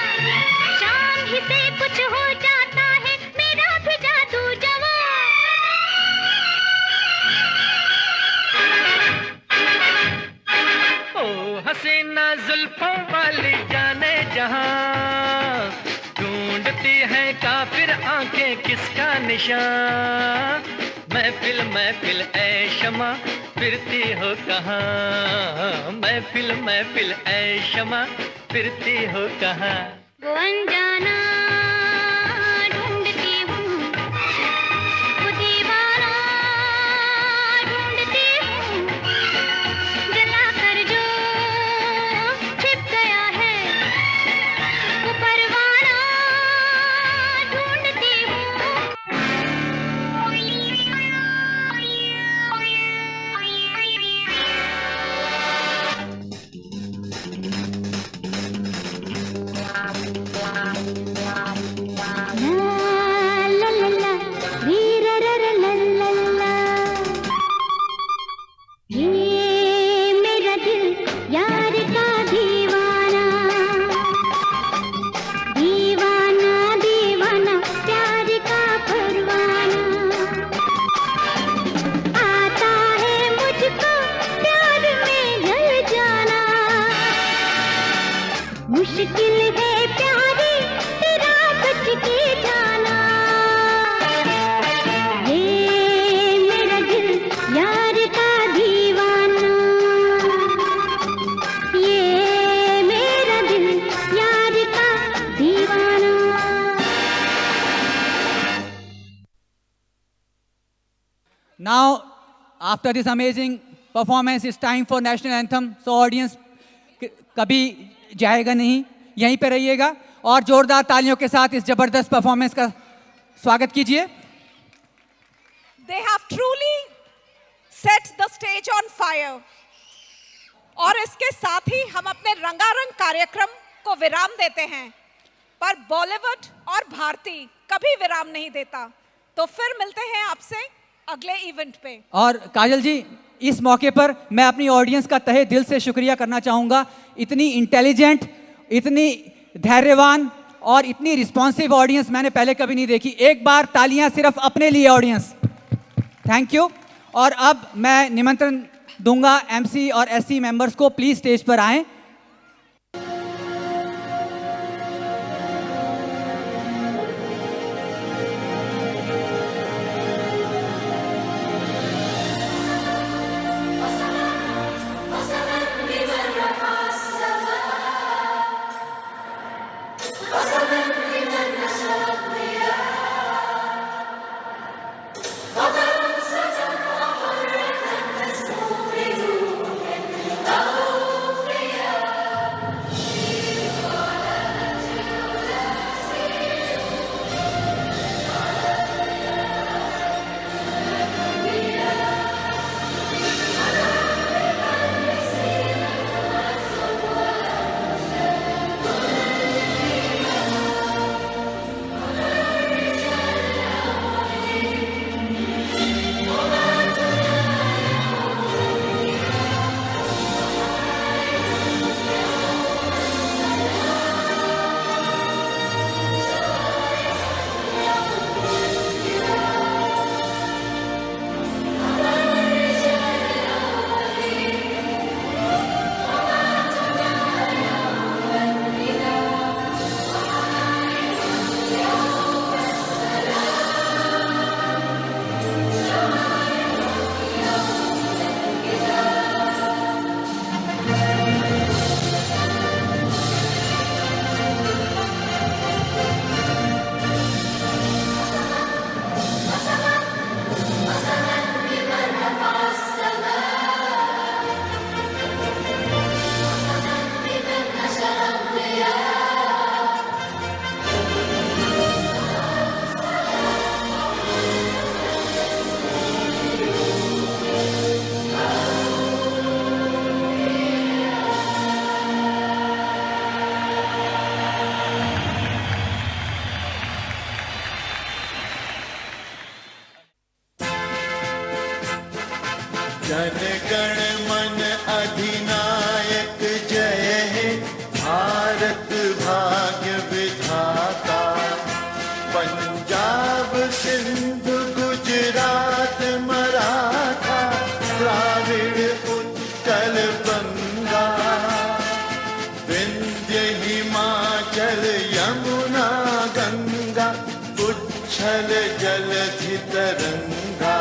शाम ही से कुछ हो जाता है मेरा भी जादू जवां। ओ हसीना जुल्फों वाली जाने जहां, ढूंढती है काफिर आंखें किसका निशान। महफिल महफिल ऐ शमा फिरती हो कहाँ, महफिल महफिल ऐ शमा फिरती हो कहाँ। वो अनजाना ढूंढती हूँ, वो दीवाना ढूंढती हूँ, जला कर जो छिप गया है वो परवाना ढूंढती हूँ। after this amazing performance, it's time for national anthem. So audience कभी जाएगा नहीं, यहीं पे रहिएगा और जोरदार तालियों के साथ इस जबरदस्त परफॉर्मेंस का स्वागत कीजिए. They have truly set the stage on fire. और इसके साथ ही हम अपने रंगारंग कार्यक्रम को विराम देते हैं, पर बॉलीवुड और भारती कभी विराम नहीं देता. तो फिर मिलते हैं आपसे अगले इवेंट पे. और काजल जी, इस मौके पर मैं अपनी ऑडियंस का तहे दिल से शुक्रिया करना चाहूँगा. इतनी इंटेलिजेंट, इतनी धैर्यवान और इतनी रिस्पॉन्सिव ऑडियंस मैंने पहले कभी नहीं देखी. एक बार तालियां सिर्फ अपने लिए ऑडियंस. Thank you. और अब मैं निमंत्रण दूंगा एमसी और एससी मेंबर्स को, प्लीज स्टेज पर आएं. जन गण मन अधिनायक जय हे भारत भाग्य विधाता. पंजाब सिंध गुजरात मराठा द्राविड़ उत्कल बंगा. विंध्य हिमाचल यमुना गंगा उच्छल जलधि तरंगा.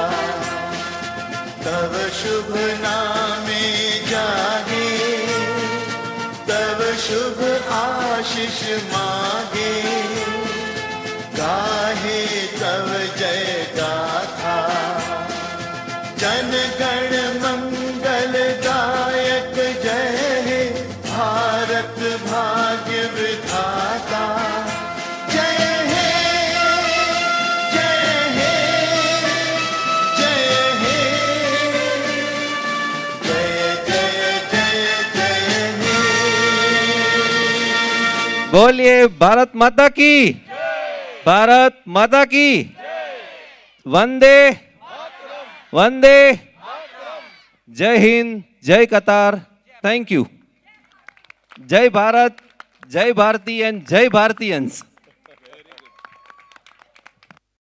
तव शुभ नामे जागे, तव शुभ आशीष मागे. गाहे तव जय गाथा, जन गण मंगल दायक जय हे भारत भाग्य विधाता. बोलिए भारत माता की, भारत माता की. वंदे वंदे. जय हिंद, जय कतार. Thank you. जय भारत, जय भारती एंड जय भारतीयंस.